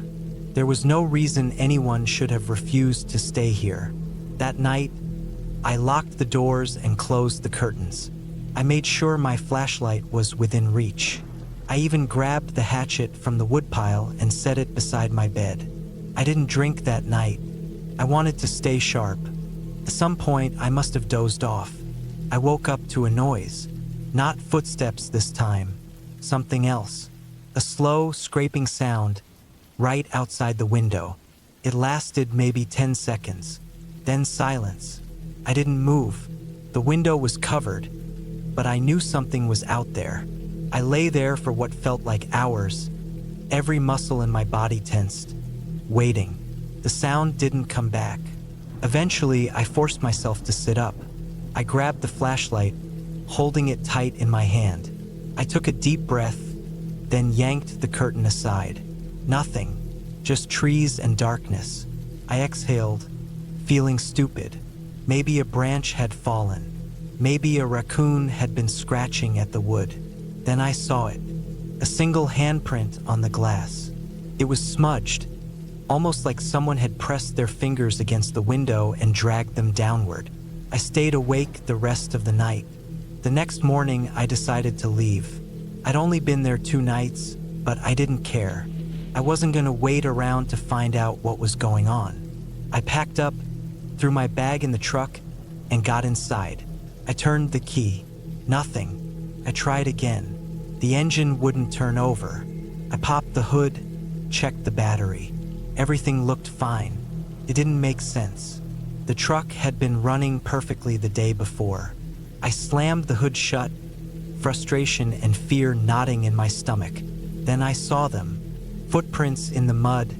There was no reason anyone should have refused to stay here. That night, I locked the doors and closed the curtains. I made sure my flashlight was within reach. I even grabbed the hatchet from the woodpile and set it beside my bed. I didn't drink that night. I wanted to stay sharp. At some point, I must have dozed off. I woke up to a noise. Not footsteps this time. Something else. A slow, scraping sound right outside the window. It lasted maybe 10 seconds. Then silence. I didn't move. The window was covered, but I knew something was out there. I lay there for what felt like hours. Every muscle in my body tensed, waiting. The sound didn't come back. Eventually, I forced myself to sit up. I grabbed the flashlight, holding it tight in my hand. I took a deep breath, then yanked the curtain aside. Nothing, just trees and darkness. I exhaled, feeling stupid. Maybe a branch had fallen. Maybe a raccoon had been scratching at the wood. Then I saw it. A single handprint on the glass. It was smudged, almost like someone had pressed their fingers against the window and dragged them downward. I stayed awake the rest of the night. The next morning, I decided to leave. I'd only been there 2 nights, but I didn't care. I wasn't going to wait around to find out what was going on. I packed up, threw my bag in the truck, and got inside. I turned the key. Nothing. I tried again. The engine wouldn't turn over. I popped the hood, checked the battery. Everything looked fine. It didn't make sense. The truck had been running perfectly the day before. I slammed the hood shut, frustration and fear knotting in my stomach. Then I saw them. Footprints in the mud,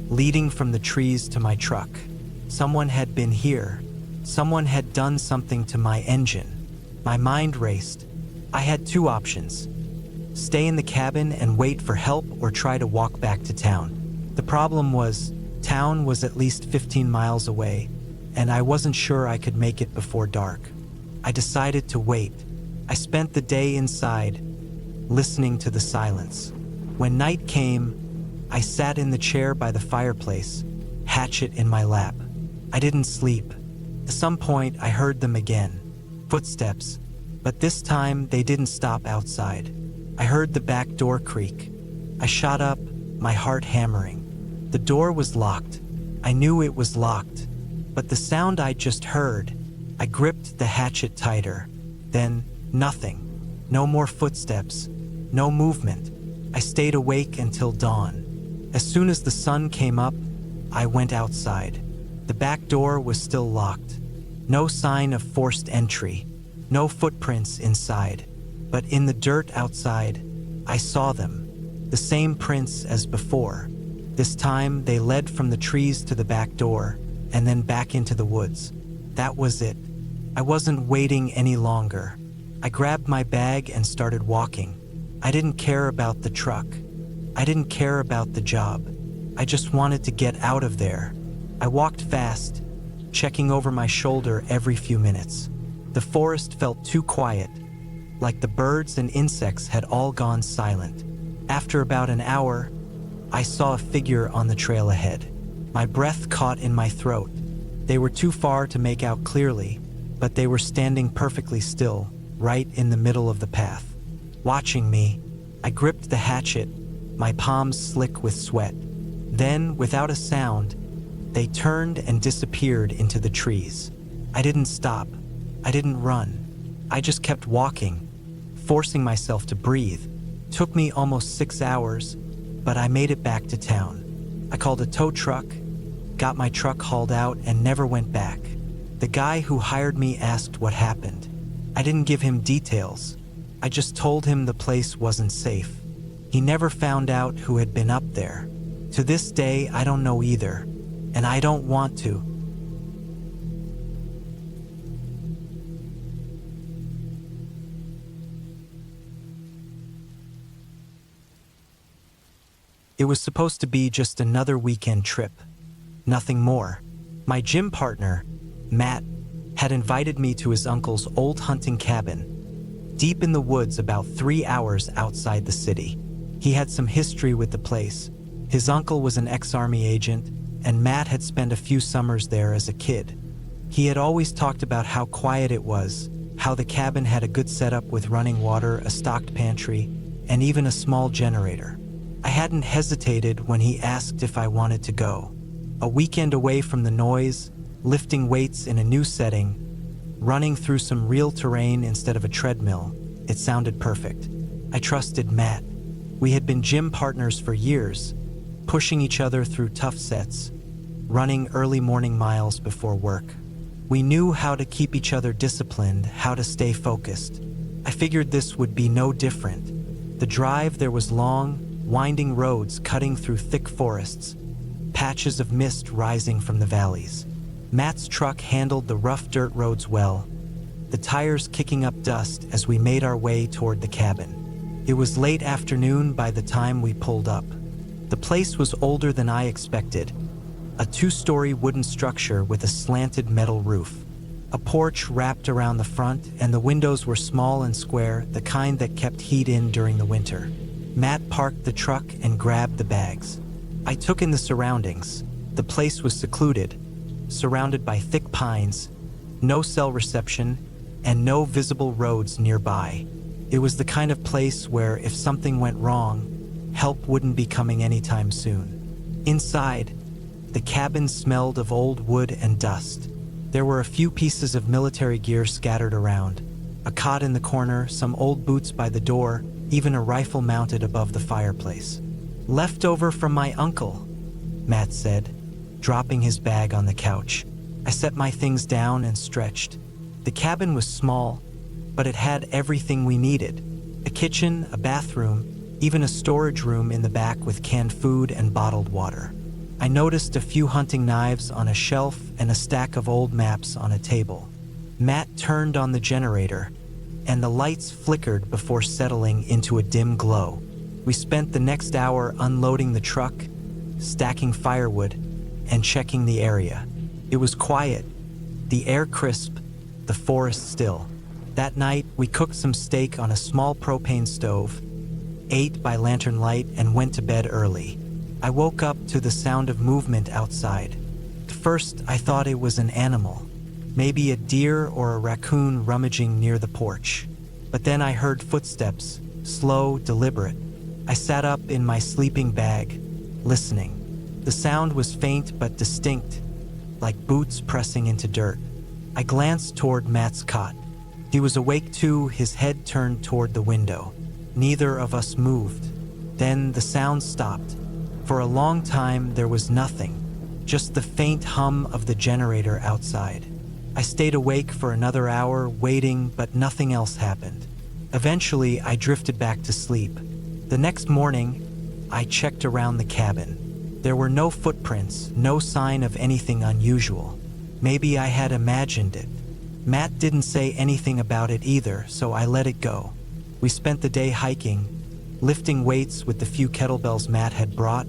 leading from the trees to my truck. Someone had been here. Someone had done something to my engine. My mind raced. I had 2 options. Stay in the cabin and wait for help or try to walk back to town. The problem was, town was at least 15 miles away, and I wasn't sure I could make it before dark. I decided to wait. I spent the day inside, listening to the silence. When night came, I sat in the chair by the fireplace, hatchet in my lap. I didn't sleep. At some point, I heard them again. Footsteps. But this time, they didn't stop outside. I heard the back door creak. I shot up, my heart hammering. The door was locked. I knew it was locked. But the sound I just heard, I gripped the hatchet tighter. Then, nothing. No more footsteps. No movement. I stayed awake until dawn. As soon as the sun came up, I went outside. The back door was still locked. No sign of forced entry. No footprints inside. But in the dirt outside, I saw them. The same prints as before. This time, they led from the trees to the back door, and then back into the woods. That was it. I wasn't waiting any longer. I grabbed my bag and started walking. I didn't care about the truck. I didn't care about the job. I just wanted to get out of there. I walked fast, checking over my shoulder every few minutes. The forest felt too quiet, like the birds and insects had all gone silent. After about an hour, I saw a figure on the trail ahead. My breath caught in my throat. They were too far to make out clearly, but they were standing perfectly still, right in the middle of the path. Watching me, I gripped the hatchet, my palms slick with sweat. Then, without a sound, they turned and disappeared into the trees. I didn't stop. I didn't run. I just kept walking, forcing myself to breathe. Took me almost 6 hours, but I made it back to town. I called a tow truck, got my truck hauled out, and never went back. The guy who hired me asked what happened. I didn't give him details. I just told him the place wasn't safe. He never found out who had been up there. To this day, I don't know either, and I don't want to. It was supposed to be just another weekend trip, nothing more. My gym partner, Matt, had invited me to his uncle's old hunting cabin, deep in the woods about 3 hours outside the city. He had some history with the place. His uncle was an ex-army agent, and Matt had spent a few summers there as a kid. He had always talked about how quiet it was, how the cabin had a good setup with running water, a stocked pantry, and even a small generator. I hadn't hesitated when he asked if I wanted to go. A weekend away from the noise, lifting weights in a new setting, running through some real terrain instead of a treadmill, it sounded perfect. I trusted Matt. We had been gym partners for years, pushing each other through tough sets, running early morning miles before work. We knew how to keep each other disciplined, how to stay focused. I figured this would be no different. The drive there was long, winding roads cutting through thick forests, patches of mist rising from the valleys. Matt's truck handled the rough dirt roads well, the tires kicking up dust as we made our way toward the cabin. It was late afternoon by the time we pulled up. The place was older than I expected, a 2-story wooden structure with a slanted metal roof. A porch wrapped around the front, and the windows were small and square, the kind that kept heat in during the winter. Matt parked the truck and grabbed the bags. I took in the surroundings. The place was secluded, surrounded by thick pines, no cell reception, and no visible roads nearby. It was the kind of place where if something went wrong, help wouldn't be coming anytime soon. Inside, the cabin smelled of old wood and dust. There were a few pieces of military gear scattered around, a cot in the corner, some old boots by the door, even a rifle mounted above the fireplace. "Leftover from my uncle," Matt said, dropping his bag on the couch. I set my things down and stretched. The cabin was small, but it had everything we needed. A kitchen, a bathroom, even a storage room in the back with canned food and bottled water. I noticed a few hunting knives on a shelf and a stack of old maps on a table. Matt turned on the generator, and the lights flickered before settling into a dim glow. We spent the next hour unloading the truck, stacking firewood, and checking the area. It was quiet, the air crisp, the forest still. That night, we cooked some steak on a small propane stove, ate by lantern light, and went to bed early. I woke up to the sound of movement outside. At first, I thought it was an animal, maybe a deer or a raccoon rummaging near the porch. But then I heard footsteps, slow, deliberate. I sat up in my sleeping bag, listening. The sound was faint but distinct, like boots pressing into dirt. I glanced toward Matt's cot. He was awake too, his head turned toward the window. Neither of us moved. Then the sound stopped. For a long time, there was nothing, just the faint hum of the generator outside. I stayed awake for another hour, waiting, but nothing else happened. Eventually, I drifted back to sleep. The next morning, I checked around the cabin. There were no footprints, no sign of anything unusual. Maybe I had imagined it. Matt didn't say anything about it either, so I let it go. We spent the day hiking, lifting weights with the few kettlebells Matt had brought,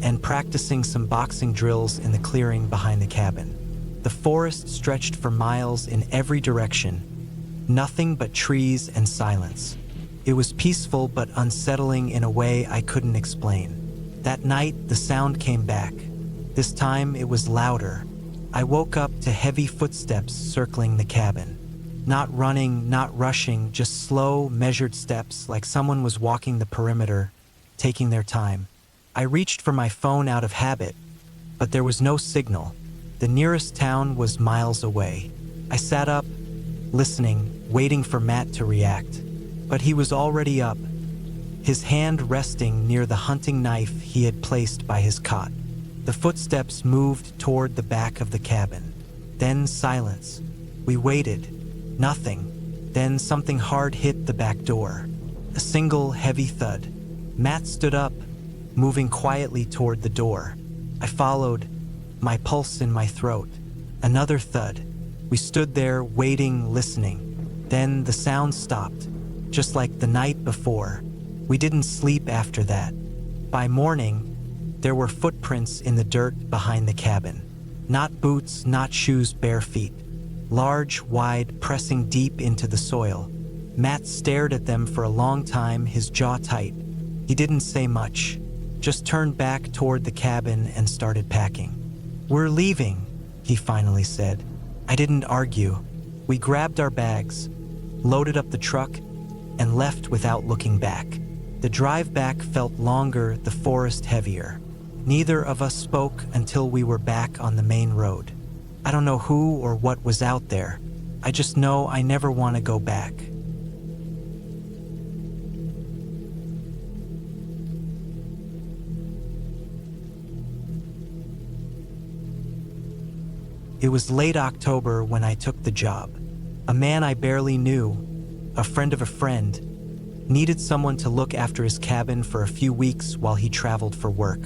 and practicing some boxing drills in the clearing behind the cabin. The forest stretched for miles in every direction, nothing but trees and silence. It was peaceful but unsettling in a way I couldn't explain. That night, the sound came back. This time, it was louder. I woke up to heavy footsteps circling the cabin. Not running, not rushing, just slow, measured steps like someone was walking the perimeter, taking their time. I reached for my phone out of habit, but there was no signal. The nearest town was miles away. I sat up, listening, waiting for Matt to react. But he was already up, his hand resting near the hunting knife he had placed by his cot. The footsteps moved toward the back of the cabin. Then silence. We waited. Nothing. Then something hard hit the back door. A single heavy thud. Matt stood up, moving quietly toward the door. I followed, my pulse in my throat. Another thud. We stood there, waiting, listening. Then the sound stopped, just like the night before. We didn't sleep after that. By morning, there were footprints in the dirt behind the cabin. Not boots, not shoes, bare feet. Large, wide, pressing deep into the soil. Matt stared at them for a long time, his jaw tight. He didn't say much, just turned back toward the cabin and started packing. "We're leaving," he finally said. I didn't argue. We grabbed our bags, loaded up the truck, and left without looking back. The drive back felt longer, the forest heavier. Neither of us spoke until we were back on the main road. I don't know who or what was out there. I just know I never want to go back. It was late October when I took the job. A man I barely knew, a friend of a friend, needed someone to look after his cabin for a few weeks while he traveled for work.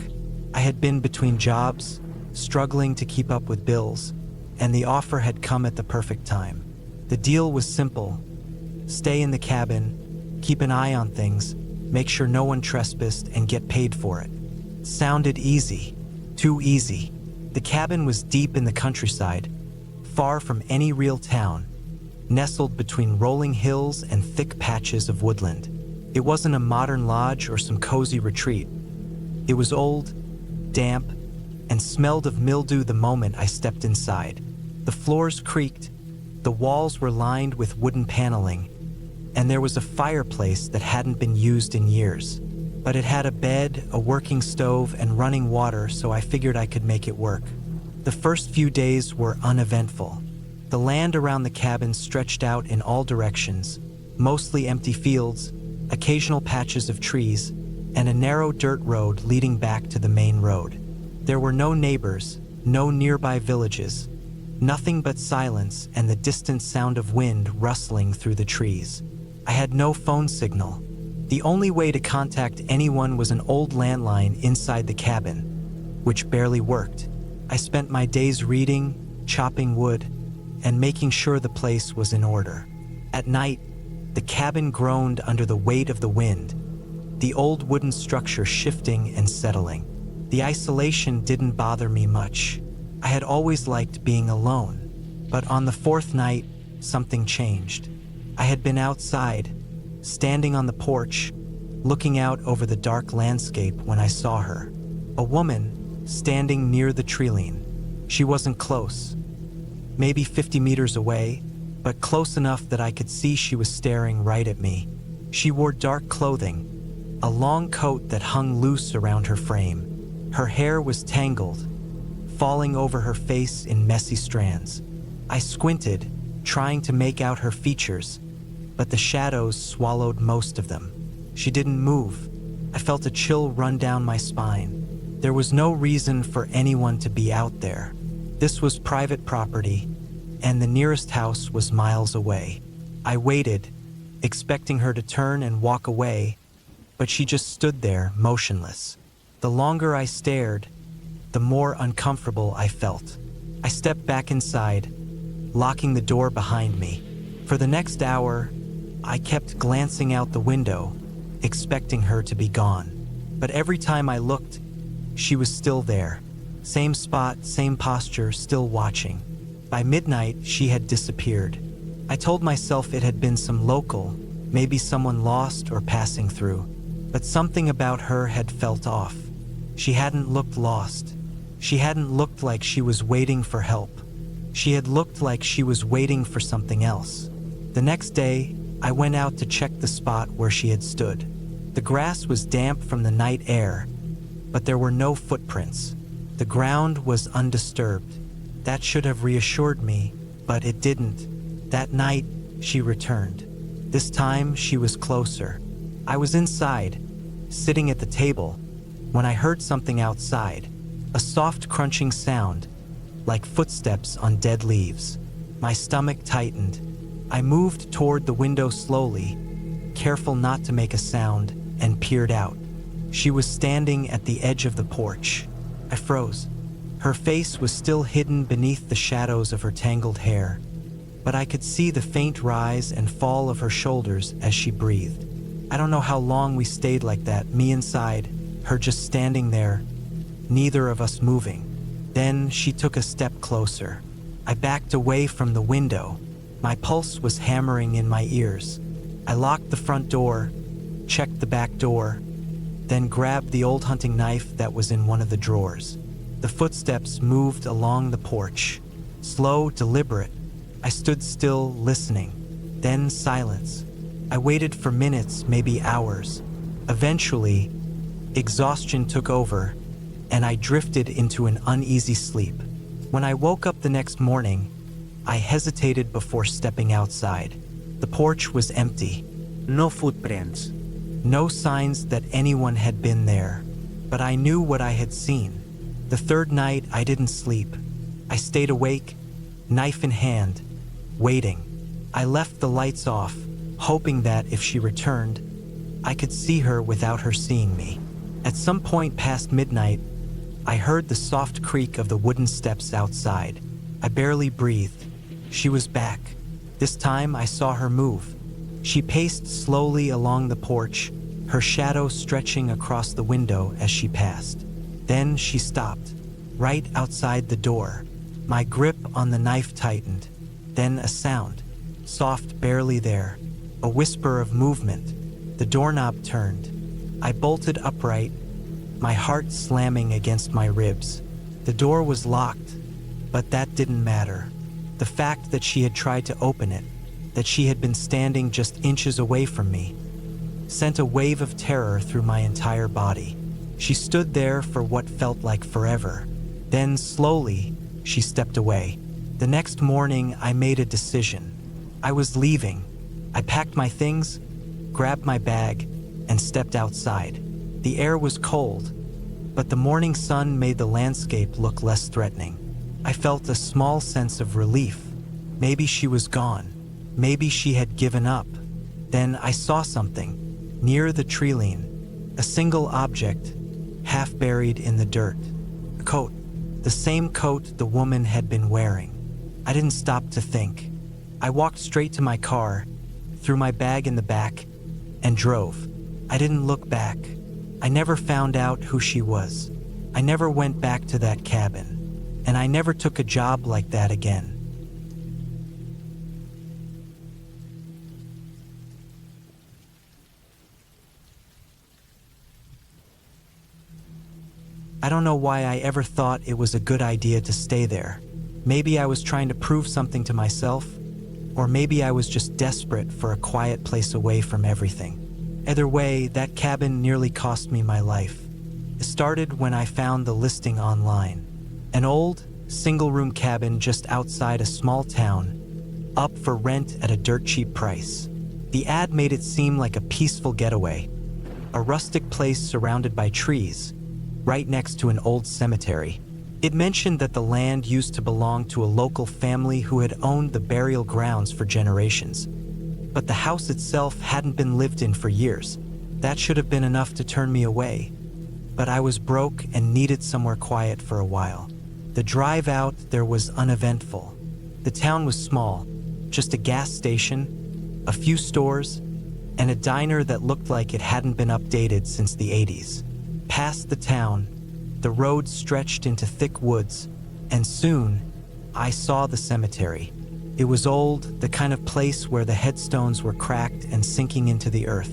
I had been between jobs, struggling to keep up with bills, and the offer had come at the perfect time. The deal was simple. Stay in the cabin, keep an eye on things, make sure no one trespassed, and get paid for it. Sounded easy. Too easy. The cabin was deep in the countryside, far from any real town, nestled between rolling hills and thick patches of woodland. It wasn't a modern lodge or some cozy retreat. It was old, damp, and smelled of mildew the moment I stepped inside. The floors creaked, the walls were lined with wooden paneling, and there was a fireplace that hadn't been used in years. But it had a bed, a working stove, and running water, so I figured I could make it work. The first few days were uneventful. The land around the cabin stretched out in all directions, mostly empty fields, occasional patches of trees, and a narrow dirt road leading back to the main road. There were no neighbors, no nearby villages, nothing but silence and the distant sound of wind rustling through the trees. I had no phone signal. The only way to contact anyone was an old landline inside the cabin, which barely worked. I spent my days reading, chopping wood, and making sure the place was in order. At night, the cabin groaned under the weight of the wind, the old wooden structure shifting and settling. The isolation didn't bother me much. I had always liked being alone. But on the fourth night, something changed. I had been outside, standing on the porch, looking out over the dark landscape when I saw her. A woman standing near the tree-line. She wasn't close, maybe 50 meters away, but close enough that I could see she was staring right at me. She wore dark clothing, a long coat that hung loose around her frame. Her hair was tangled, falling over her face in messy strands. I squinted, trying to make out her features, but the shadows swallowed most of them. She didn't move. I felt a chill run down my spine. There was no reason for anyone to be out there. This was private property, and the nearest house was miles away. I waited, expecting her to turn and walk away, but she just stood there, motionless. The longer I stared, the more uncomfortable I felt. I stepped back inside, locking the door behind me. For the next hour, I kept glancing out the window, expecting her to be gone. But every time I looked, she was still there. Same spot, same posture, still watching. By midnight, she had disappeared. I told myself it had been some local, maybe someone lost or passing through. But something about her had felt off. She hadn't looked lost. She hadn't looked like she was waiting for help. She had looked like she was waiting for something else. The next day, I went out to check the spot where she had stood. The grass was damp from the night air, but there were no footprints. The ground was undisturbed. That should have reassured me, but it didn't. That night, she returned. This time, she was closer. I was inside, sitting at the table, when I heard something outside. A soft crunching sound, like footsteps on dead leaves. My stomach tightened. I moved toward the window slowly, careful not to make a sound, and peered out. She was standing at the edge of the porch. I froze. Her face was still hidden beneath the shadows of her tangled hair, but I could see the faint rise and fall of her shoulders as she breathed. I don't know how long we stayed like that, me inside, her just standing there, neither of us moving. Then she took a step closer. I backed away from the window. My pulse was hammering in my ears. I locked the front door, checked the back door, then grabbed the old hunting knife that was in one of the drawers. The footsteps moved along the porch. Slow, deliberate. I stood still, listening. Then silence. I waited for minutes, maybe hours. Eventually, exhaustion took over, and I drifted into an uneasy sleep. When I woke up the next morning, I hesitated before stepping outside. The porch was empty. No footprints. No signs that anyone had been there, but I knew what I had seen. The third night, I didn't sleep. I stayed awake, knife in hand, waiting. I left the lights off, hoping that if she returned, I could see her without her seeing me. At some point past midnight, I heard the soft creak of the wooden steps outside. I barely breathed. She was back. This time I saw her move. She paced slowly along the porch, her shadow stretching across the window as she passed. Then she stopped, right outside the door. My grip on the knife tightened. Then a sound, soft, barely there, a whisper of movement. The doorknob turned. I bolted upright, my heart slamming against my ribs. The door was locked, but that didn't matter. The fact that she had tried to open it, that she had been standing just inches away from me, sent a wave of terror through my entire body. She stood there for what felt like forever. Then, slowly, she stepped away. The next morning, I made a decision. I was leaving. I packed my things, grabbed my bag, and stepped outside. The air was cold, but the morning sun made the landscape look less threatening. I felt a small sense of relief. Maybe she was gone. Maybe she had given up. Then I saw something, near the treeline, a single object, half buried in the dirt. A coat, the same coat the woman had been wearing. I didn't stop to think. I walked straight to my car, threw my bag in the back, and drove. I didn't look back. I never found out who she was. I never went back to that cabin, and I never took a job like that again. I don't know why I ever thought it was a good idea to stay there. Maybe I was trying to prove something to myself, or maybe I was just desperate for a quiet place away from everything. Either way, that cabin nearly cost me my life. It started when I found the listing online. An old, single-room cabin just outside a small town, up for rent at a dirt-cheap price. The ad made it seem like a peaceful getaway, a rustic place surrounded by trees, right next to an old cemetery. It mentioned that the land used to belong to a local family who had owned the burial grounds for generations. But the house itself hadn't been lived in for years. That should have been enough to turn me away. But I was broke and needed somewhere quiet for a while. The drive out there was uneventful. The town was small, just a gas station, a few stores, and a diner that looked like it hadn't been updated since the 80s. Past the town, the road stretched into thick woods, and soon, I saw the cemetery. It was old, the kind of place where the headstones were cracked and sinking into the earth.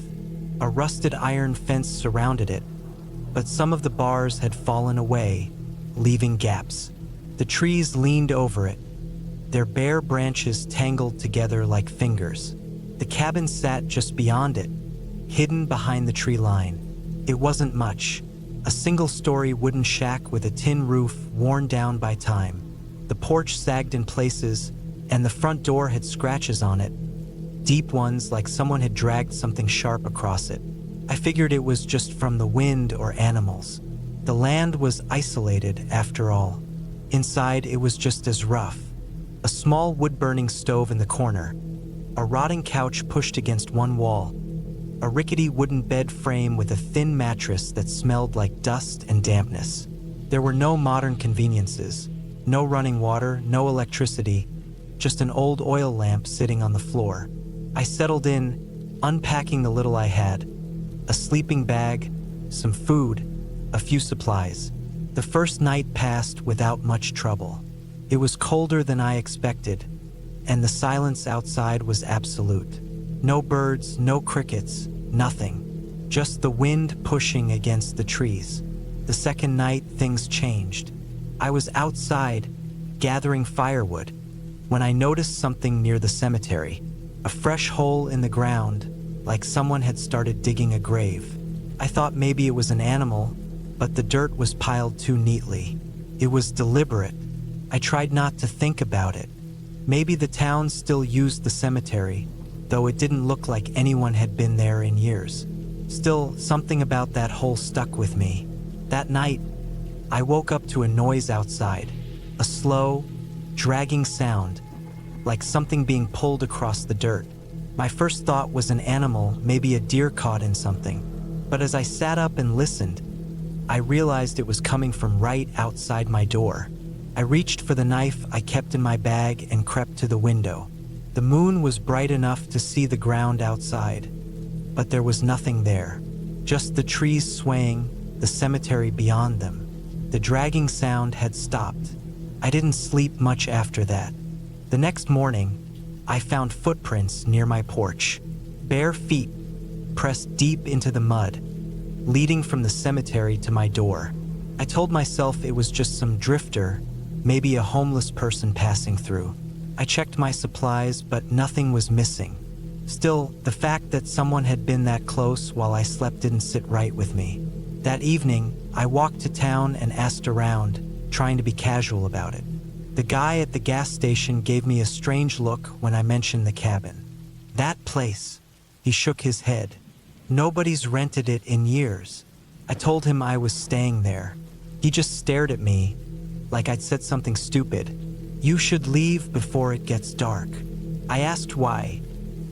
A rusted iron fence surrounded it, but some of the bars had fallen away, leaving gaps. The trees leaned over it, their bare branches tangled together like fingers. The cabin sat just beyond it, hidden behind the tree line. It wasn't much, A single-story wooden shack with a tin roof worn down by time. The porch sagged in places, and the front door had scratches on it, deep ones like someone had dragged something sharp across it. I figured it was just from the wind or animals. The land was isolated, after all. Inside, it was just as rough. A small wood-burning stove in the corner, a rotting couch pushed against one wall, a rickety wooden bed frame with a thin mattress that smelled like dust and dampness. There were no modern conveniences, no running water, no electricity, just an old oil lamp sitting on the floor. I settled in, unpacking the little I had, a sleeping bag, some food, a few supplies. The first night passed without much trouble. It was colder than I expected, and the silence outside was absolute. No birds, no crickets, nothing. Just the wind pushing against the trees. The second night, things changed. I was outside, gathering firewood, when I noticed something near the cemetery. A fresh hole in the ground, like someone had started digging a grave. I thought maybe it was an animal, but the dirt was piled too neatly. It was deliberate. I tried not to think about it. Maybe the town still used the cemetery, though it didn't look like anyone had been there in years. Still, something about that hole stuck with me. That night, I woke up to a noise outside, a slow, dragging sound, like something being pulled across the dirt. My first thought was an animal, maybe a deer caught in something. But as I sat up and listened, I realized it was coming from right outside my door. I reached for the knife I kept in my bag and crept to the window. The moon was bright enough to see the ground outside, but there was nothing there. Just the trees swaying, the cemetery beyond them. The dragging sound had stopped. I didn't sleep much after that. The next morning, I found footprints near my porch. Bare feet pressed deep into the mud, leading from the cemetery to my door. I told myself it was just some drifter, maybe a homeless person passing through. I checked my supplies, but nothing was missing. Still, the fact that someone had been that close while I slept didn't sit right with me. That evening, I walked to town and asked around, trying to be casual about it. The guy at the gas station gave me a strange look when I mentioned the cabin. That place. He shook his head. Nobody's rented it in years. I told him I was staying there. He just stared at me, like I'd said something stupid. You should leave before it gets dark. I asked why,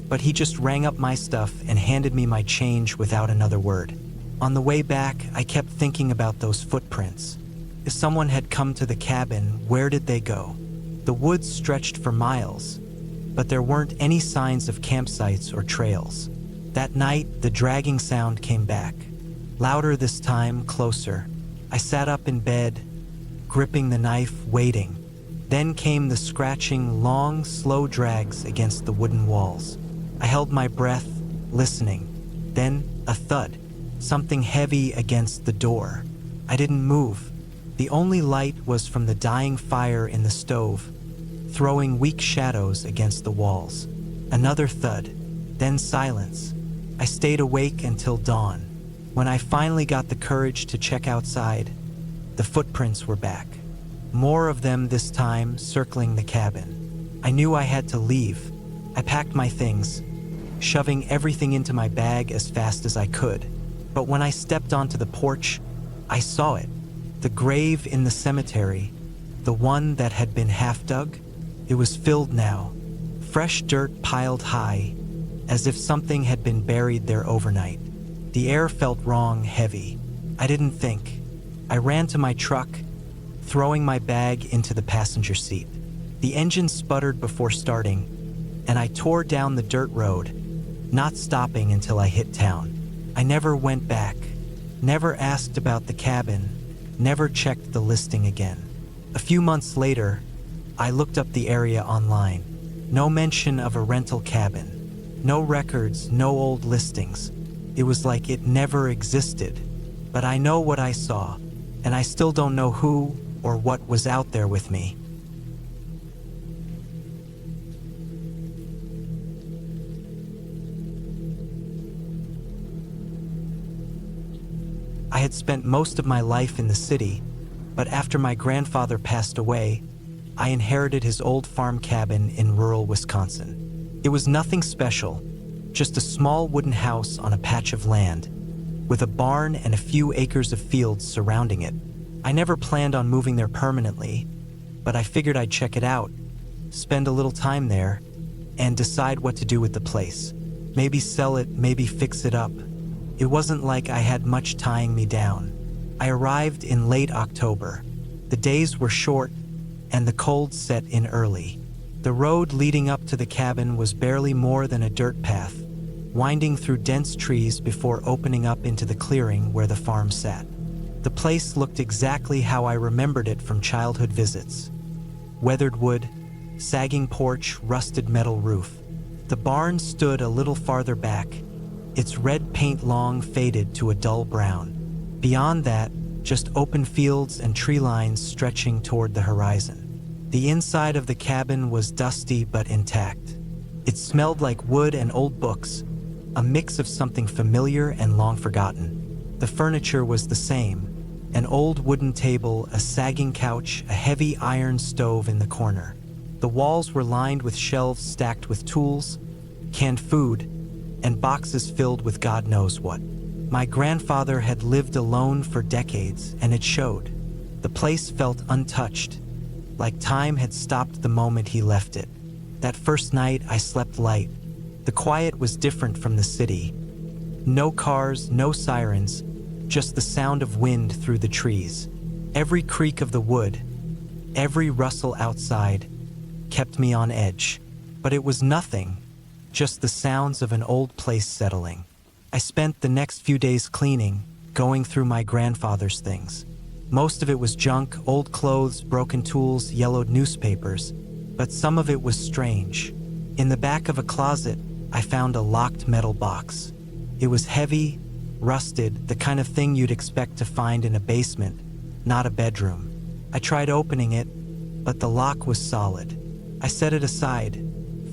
but he just rang up my stuff and handed me my change without another word. On the way back, I kept thinking about those footprints. If someone had come to the cabin, where did they go? The woods stretched for miles, but there weren't any signs of campsites or trails. That night, the dragging sound came back. Louder this time, closer. I sat up in bed, gripping the knife, waiting. Then came the scratching, long, slow drags against the wooden walls. I held my breath, listening. Then, a thud. Something heavy against the door. I didn't move. The only light was from the dying fire in the stove, throwing weak shadows against the walls. Another thud, then silence. I stayed awake until dawn. When I finally got the courage to check outside, the footprints were back. More of them this time, circling the cabin. I knew I had to leave. I packed my things, shoving everything into my bag as fast as I could. But when I stepped onto the porch, I saw it. The grave in the cemetery, the one that had been half dug, it was filled now. Fresh dirt piled high, as if something had been buried there overnight. The air felt wrong, heavy. I didn't think. I ran to my truck, throwing my bag into the passenger seat. The engine sputtered before starting, and I tore down the dirt road, not stopping until I hit town. I never went back, never asked about the cabin, never checked the listing again. A few months later, I looked up the area online. No mention of a rental cabin, no records, no old listings. It was like it never existed. But I know what I saw, and I still don't know who or what was out there with me. I had spent most of my life in the city, but after my grandfather passed away, I inherited his old farm cabin in rural Wisconsin. It was nothing special, just a small wooden house on a patch of land, with a barn and a few acres of fields surrounding it. I never planned on moving there permanently, but I figured I'd check it out, spend a little time there, and decide what to do with the place. Maybe sell it, maybe fix it up. It wasn't like I had much tying me down. I arrived in late October. The days were short, and the cold set in early. The road leading up to the cabin was barely more than a dirt path, winding through dense trees before opening up into the clearing where the farm sat. The place looked exactly how I remembered it from childhood visits. Weathered wood, sagging porch, rusted metal roof. The barn stood a little farther back, its red paint long faded to a dull brown. Beyond that, just open fields and tree lines stretching toward the horizon. The inside of the cabin was dusty but intact. It smelled like wood and old books, a mix of something familiar and long forgotten. The furniture was the same, an old wooden table, a sagging couch, a heavy iron stove in the corner. The walls were lined with shelves stacked with tools, canned food, and boxes filled with God knows what. My grandfather had lived alone for decades, and it showed. The place felt untouched, like time had stopped the moment he left it. That first night, I slept light. The quiet was different from the city. No cars, no sirens, just the sound of wind through the trees. Every creak of the wood, every rustle outside, kept me on edge. But it was nothing, just the sounds of an old place settling. I spent the next few days cleaning, going through my grandfather's things. Most of it was junk, old clothes, broken tools, yellowed newspapers, but some of it was strange. In the back of a closet, I found a locked metal box. It was heavy, rusted, the kind of thing you'd expect to find in a basement, not a bedroom. I tried opening it, but the lock was solid. I set it aside,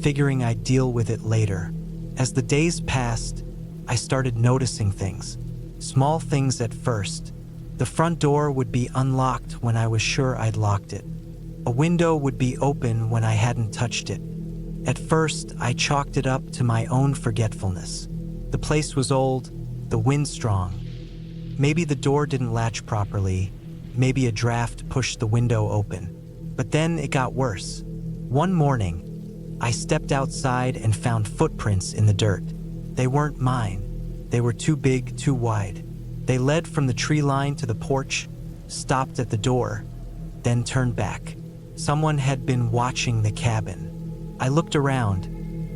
figuring I'd deal with it later. As the days passed, I started noticing things. Small things at first. The front door would be unlocked when I was sure I'd locked it. A window would be open when I hadn't touched it. At first, I chalked it up to my own forgetfulness. The place was old, the wind strong. Maybe the door didn't latch properly. Maybe a draft pushed the window open. But then it got worse. One morning, I stepped outside and found footprints in the dirt. They weren't mine. They were too big, too wide. They led from the tree line to the porch, stopped at the door, then turned back. Someone had been watching the cabin. I looked around,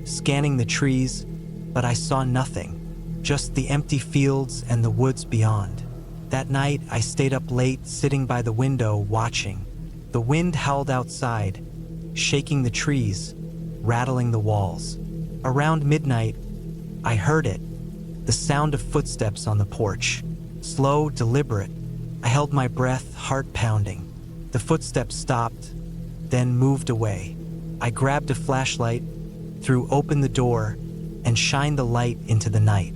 scanning the trees, but I saw nothing, just the empty fields and the woods beyond. That night, I stayed up late, sitting by the window, watching. The wind howled outside, shaking the trees, rattling the walls. Around midnight, I heard it, the sound of footsteps on the porch. Slow, deliberate. I held my breath, heart pounding. The footsteps stopped, then moved away. I grabbed a flashlight, threw open the door, and shined the light into the night.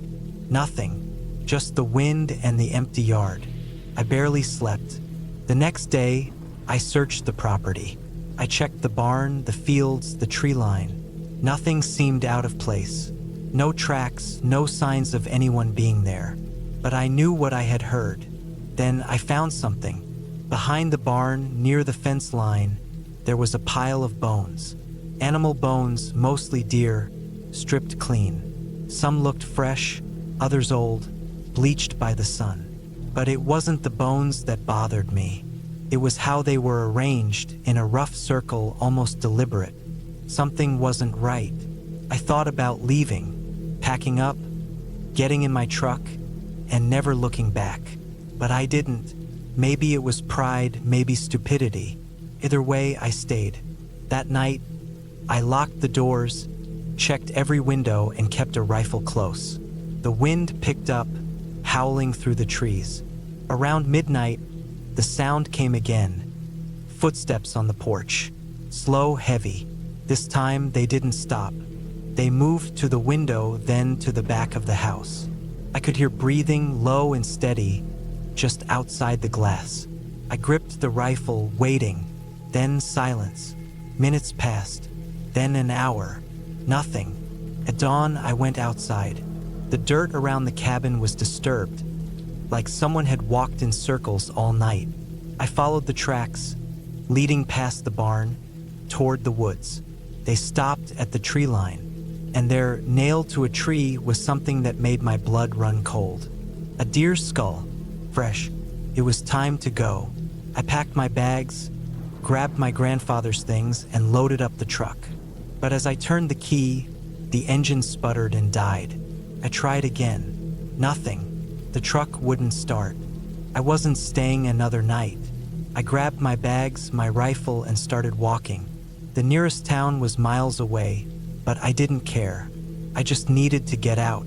Nothing, just the wind and the empty yard. I barely slept. The next day, I searched the property. I checked the barn, the fields, the tree line. Nothing seemed out of place. No tracks, no signs of anyone being there. But I knew what I had heard. Then I found something. Behind the barn, near the fence line, there was a pile of bones. Animal bones, mostly deer, stripped clean. Some looked fresh, others old, bleached by the sun. But it wasn't the bones that bothered me. It was how they were arranged in a rough circle, almost deliberate. Something wasn't right. I thought about leaving, packing up, getting in my truck, and never looking back. But I didn't. Maybe it was pride, maybe stupidity. Either way, I stayed. That night, I locked the doors, checked every window, and kept a rifle close. The wind picked up, howling through the trees. Around midnight, the sound came again. Footsteps on the porch. Slow, heavy. This time, they didn't stop. They moved to the window, then to the back of the house. I could hear breathing, low and steady, just outside the glass. I gripped the rifle, waiting, then silence. Minutes passed, then an hour. Nothing. At dawn, I went outside. The dirt around the cabin was disturbed, like someone had walked in circles all night. I followed the tracks, leading past the barn, toward the woods. They stopped at the tree line, and there, nailed to a tree, was something that made my blood run cold. A deer's skull, fresh. It was time to go. I packed my bags, grabbed my grandfather's things, and loaded up the truck. But as I turned the key, the engine sputtered and died. I tried again. Nothing. The truck wouldn't start. I wasn't staying another night. I grabbed my bags, my rifle, and started walking. The nearest town was miles away, but I didn't care. I just needed to get out.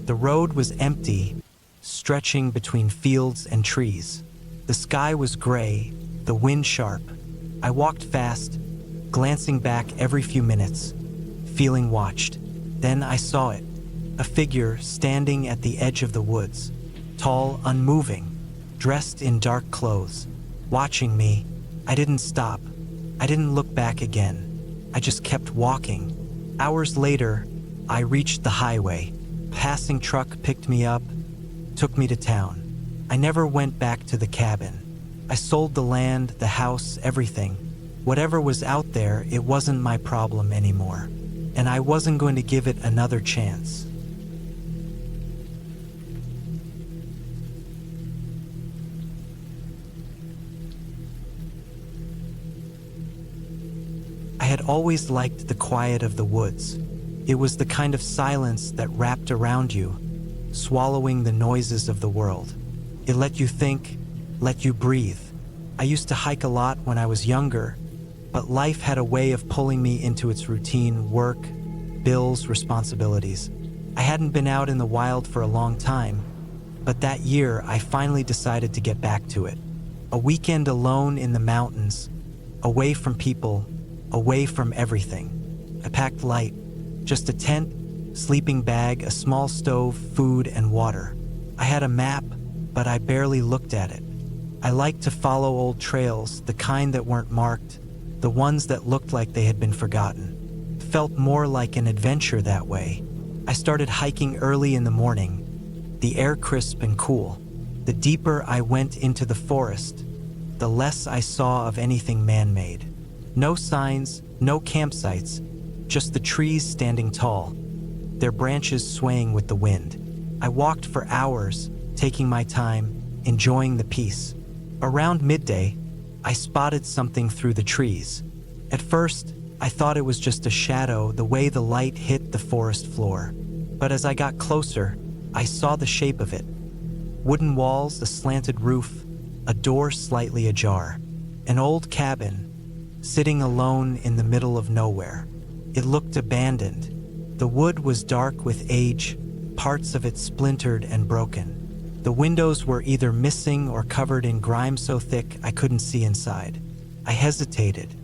The road was empty, stretching between fields and trees. The sky was gray, the wind sharp. I walked fast, glancing back every few minutes, feeling watched. Then I saw it, a figure standing at the edge of the woods, tall, unmoving, dressed in dark clothes, watching me. I didn't stop. I didn't look back again. I just kept walking. Hours later, I reached the highway. A passing truck picked me up, took me to town. I never went back to the cabin. I sold the land, the house, everything. Whatever was out there, it wasn't my problem anymore. And I wasn't going to give it another chance. I had always liked the quiet of the woods. It was the kind of silence that wrapped around you, swallowing the noises of the world. It let you think, let you breathe. I used to hike a lot when I was younger, but life had a way of pulling me into its routine: work, bills, responsibilities. I hadn't been out in the wild for a long time, but that year I finally decided to get back to it. A weekend alone in the mountains, away from people, away from everything. I packed light, just a tent, sleeping bag, a small stove, food, and water. I had a map, but I barely looked at it. I liked to follow old trails, the kind that weren't marked, the ones that looked like they had been forgotten. It felt more like an adventure that way. I started hiking early in the morning, the air crisp and cool. The deeper I went into the forest, the less I saw of anything man-made. No signs, no campsites, just the trees standing tall, their branches swaying with the wind. I walked for hours, taking my time, enjoying the peace. Around midday, I spotted something through the trees. At first, I thought it was just a shadow, the way the light hit the forest floor. But as I got closer, I saw the shape of it. Wooden walls, a slanted roof, a door slightly ajar. An old cabin, sitting alone in the middle of nowhere. It looked abandoned. The wood was dark with age, parts of it splintered and broken. The windows were either missing or covered in grime so thick I couldn't see inside. I hesitated.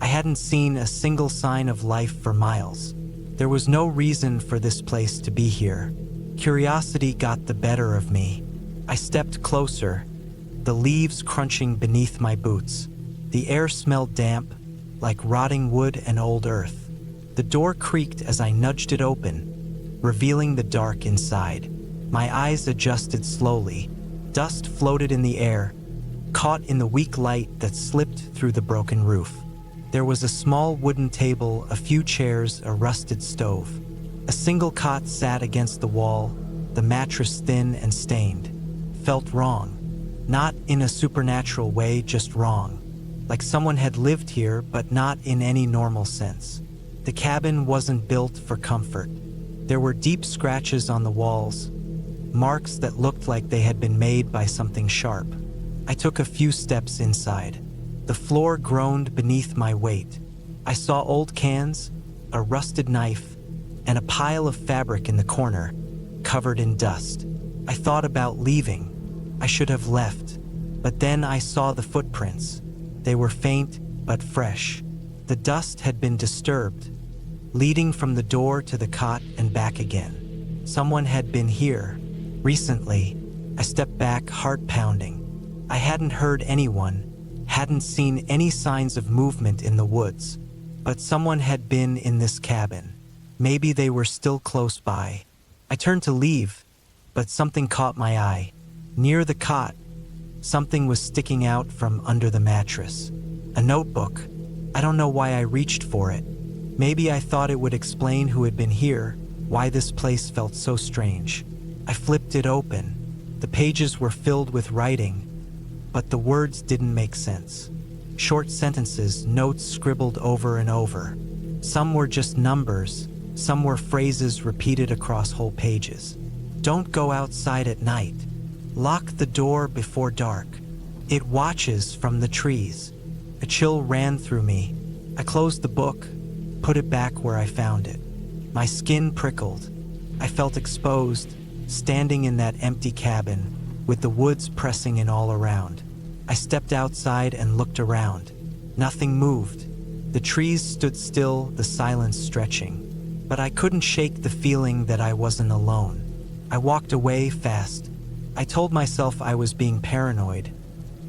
I hadn't seen a single sign of life for miles. There was no reason for this place to be here. Curiosity got the better of me. I stepped closer, the leaves crunching beneath my boots. The air smelled damp, like rotting wood and old earth. The door creaked as I nudged it open, revealing the dark inside. My eyes adjusted slowly. Dust floated in the air, caught in the weak light that slipped through the broken roof. There was a small wooden table, a few chairs, a rusted stove. A single cot sat against the wall, the mattress thin and stained. Felt wrong. Not in a supernatural way, just wrong. Like someone had lived here, but not in any normal sense. The cabin wasn't built for comfort. There were deep scratches on the walls, marks that looked like they had been made by something sharp. I took a few steps inside. The floor groaned beneath my weight. I saw old cans, a rusted knife, and a pile of fabric in the corner, covered in dust. I thought about leaving. I should have left. But then I saw the footprints. They were faint, but fresh. The dust had been disturbed, leading from the door to the cot and back again. Someone had been here, recently, I stepped back, heart pounding. I hadn't heard anyone, hadn't seen any signs of movement in the woods, but someone had been in this cabin. Maybe they were still close by. I turned to leave, but something caught my eye. Near the cot, something was sticking out from under the mattress. A notebook. I don't know why I reached for it. Maybe I thought it would explain who had been here, why this place felt so strange. I flipped it open. The pages were filled with writing, but the words didn't make sense. Short sentences, notes scribbled over and over. Some were just numbers, some were phrases repeated across whole pages. Don't go outside at night. Lock the door before dark. It watches from the trees. A chill ran through me. I closed the book, put it back where I found it. My skin prickled. I felt exposed, standing in that empty cabin, with the woods pressing in all around. I stepped outside and looked around. Nothing moved. The trees stood still, the silence stretching. But I couldn't shake the feeling that I wasn't alone. I walked away fast. I told myself I was being paranoid,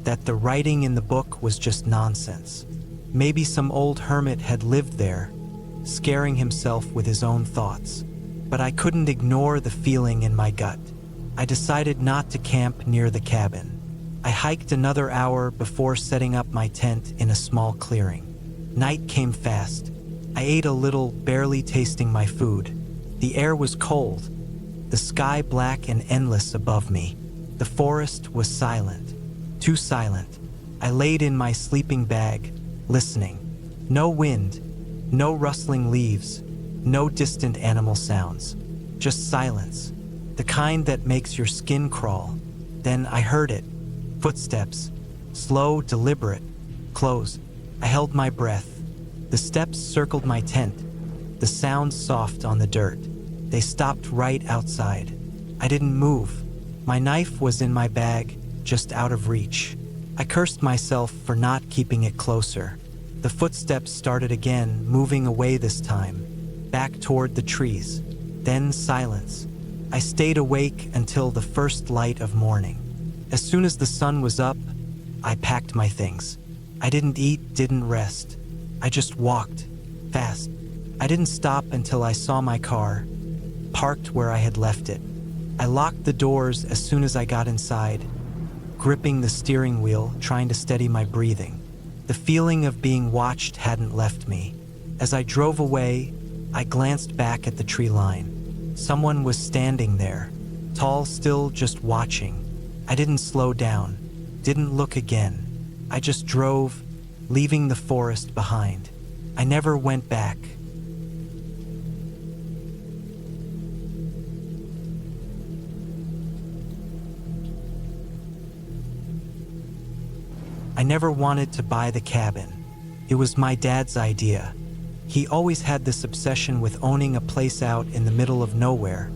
that the writing in the book was just nonsense. Maybe some old hermit had lived there, scaring himself with his own thoughts. But I couldn't ignore the feeling in my gut. I decided not to camp near the cabin. I hiked another hour before setting up my tent in a small clearing. Night came fast. I ate a little, barely tasting my food. The air was cold, the sky black and endless above me. The forest was silent, too silent. I laid in my sleeping bag, listening. No wind, no rustling leaves, no distant animal sounds. Just silence, the kind that makes your skin crawl. Then I heard it. Footsteps, slow, deliberate, close. I held my breath. The steps circled my tent, the sounds soft on the dirt. They stopped right outside. I didn't move. My knife was in my bag, just out of reach. I cursed myself for not keeping it closer. The footsteps started again, moving away this time, back toward the trees. Then silence. I stayed awake until the first light of morning. As soon as the sun was up, I packed my things. I didn't eat, didn't rest. I just walked, fast. I didn't stop until I saw my car, parked where I had left it. I locked the doors as soon as I got inside, gripping the steering wheel, trying to steady my breathing. The feeling of being watched hadn't left me. As I drove away, I glanced back at the tree line. Someone was standing there, tall, still, just watching. I didn't slow down, didn't look again. I just drove, leaving the forest behind. I never went back. I never wanted to buy the cabin. It was my dad's idea. He always had this obsession with owning a place out in the middle of nowhere,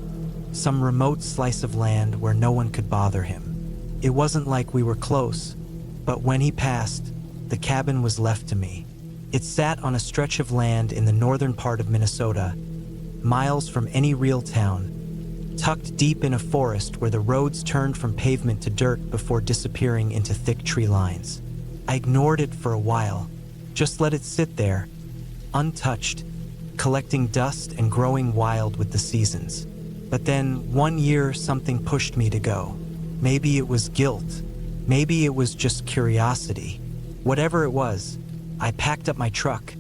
some remote slice of land where no one could bother him. It wasn't like we were close, but when he passed, the cabin was left to me. It sat on a stretch of land in the northern part of Minnesota, miles from any real town, tucked deep in a forest where the roads turned from pavement to dirt before disappearing into thick tree lines. I ignored it for a while, just let it sit there, untouched, collecting dust and growing wild with the seasons. But then, one year, something pushed me to go. Maybe it was guilt. Maybe it was just curiosity. Whatever it was, I packed up my truck,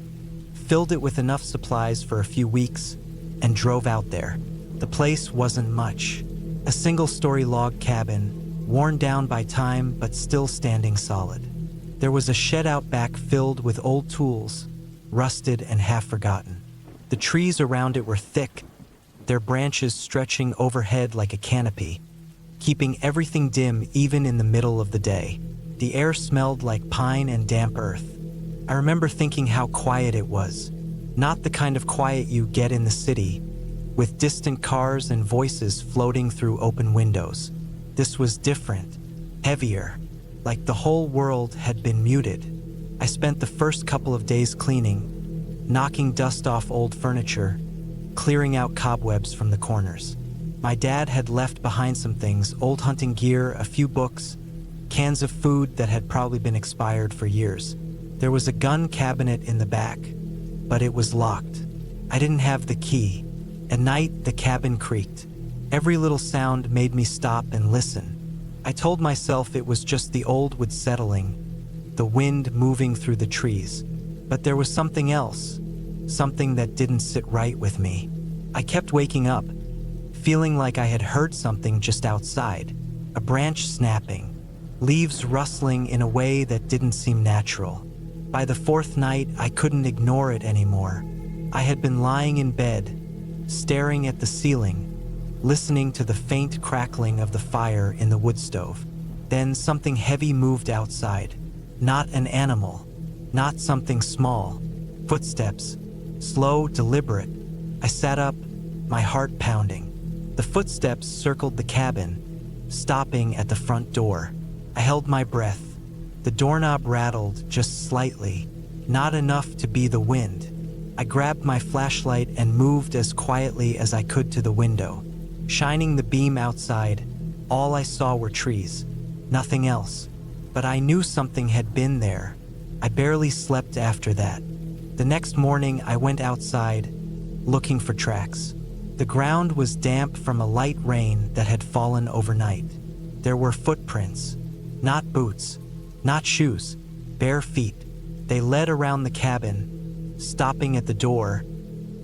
filled it with enough supplies for a few weeks, and drove out there. The place wasn't much. A single-story log cabin, worn down by time but still standing solid. There was a shed out back filled with old tools, rusted and half-forgotten. The trees around it were thick, their branches stretching overhead like a canopy, keeping everything dim even in the middle of the day. The air smelled like pine and damp earth. I remember thinking how quiet it was. Not the kind of quiet you get in the city, with distant cars and voices floating through open windows. This was different, heavier, like the whole world had been muted. I spent the first couple of days cleaning, knocking dust off old furniture, clearing out cobwebs from the corners. My dad had left behind some things, old hunting gear, a few books, cans of food that had probably been expired for years. There was a gun cabinet in the back, but it was locked. I didn't have the key. At night, the cabin creaked. Every little sound made me stop and listen. I told myself it was just the old wood settling, the wind moving through the trees. But there was something else, something that didn't sit right with me. I kept waking up, feeling like I had heard something just outside, a branch snapping, leaves rustling in a way that didn't seem natural. By the fourth night, I couldn't ignore it anymore. I had been lying in bed, staring at the ceiling, listening to the faint crackling of the fire in the wood stove. Then something heavy moved outside. Not an animal, not something small. Footsteps, slow, deliberate. I sat up, my heart pounding. The footsteps circled the cabin, stopping at the front door. I held my breath. The doorknob rattled just slightly, not enough to be the wind. I grabbed my flashlight and moved as quietly as I could to the window. Shining the beam outside, all I saw were trees, nothing else. But I knew something had been there. I barely slept after that. The next morning, I went outside, looking for tracks. The ground was damp from a light rain that had fallen overnight. There were footprints, not boots, not shoes, bare feet. They led around the cabin, stopping at the door,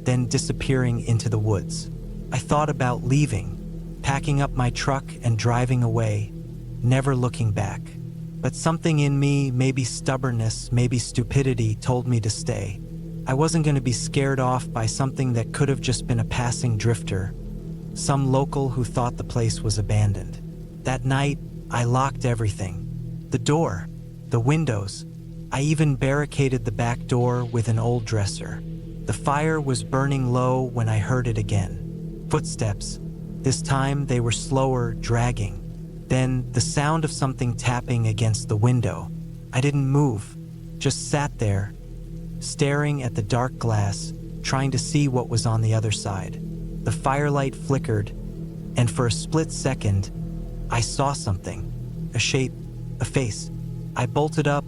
then disappearing into the woods. I thought about leaving, packing up my truck and driving away, never looking back. But something in me, maybe stubbornness, maybe stupidity, told me to stay. I wasn't going to be scared off by something that could have just been a passing drifter, some local who thought the place was abandoned. That night, I locked everything. The door, the windows. I even barricaded the back door with an old dresser. The fire was burning low when I heard it again. Footsteps. This time they were slower, dragging. Then the sound of something tapping against the window. I didn't move, just sat there, staring at the dark glass, trying to see what was on the other side. The firelight flickered, and for a split second, I saw something. A shape, a face. I bolted up,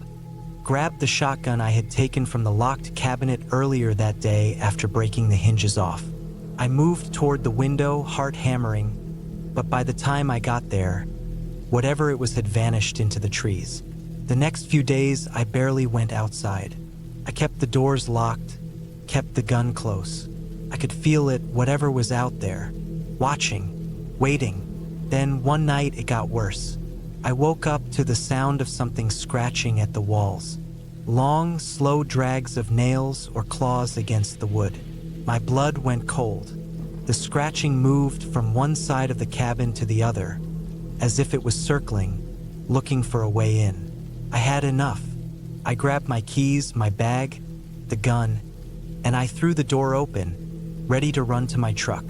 grabbed the shotgun I had taken from the locked cabinet earlier that day after breaking the hinges off. I moved toward the window, heart hammering, but by the time I got there, whatever it was had vanished into the trees. The next few days, I barely went outside. I kept the doors locked, kept the gun close. I could feel it, whatever was out there, watching, waiting. Then one night it got worse. I woke up to the sound of something scratching at the walls. Long, slow drags of nails or claws against the wood. My blood went cold. The scratching moved from one side of the cabin to the other, as if it was circling, looking for a way in. I had enough. I grabbed my keys, my bag, the gun, and I threw the door open, ready to run to my truck.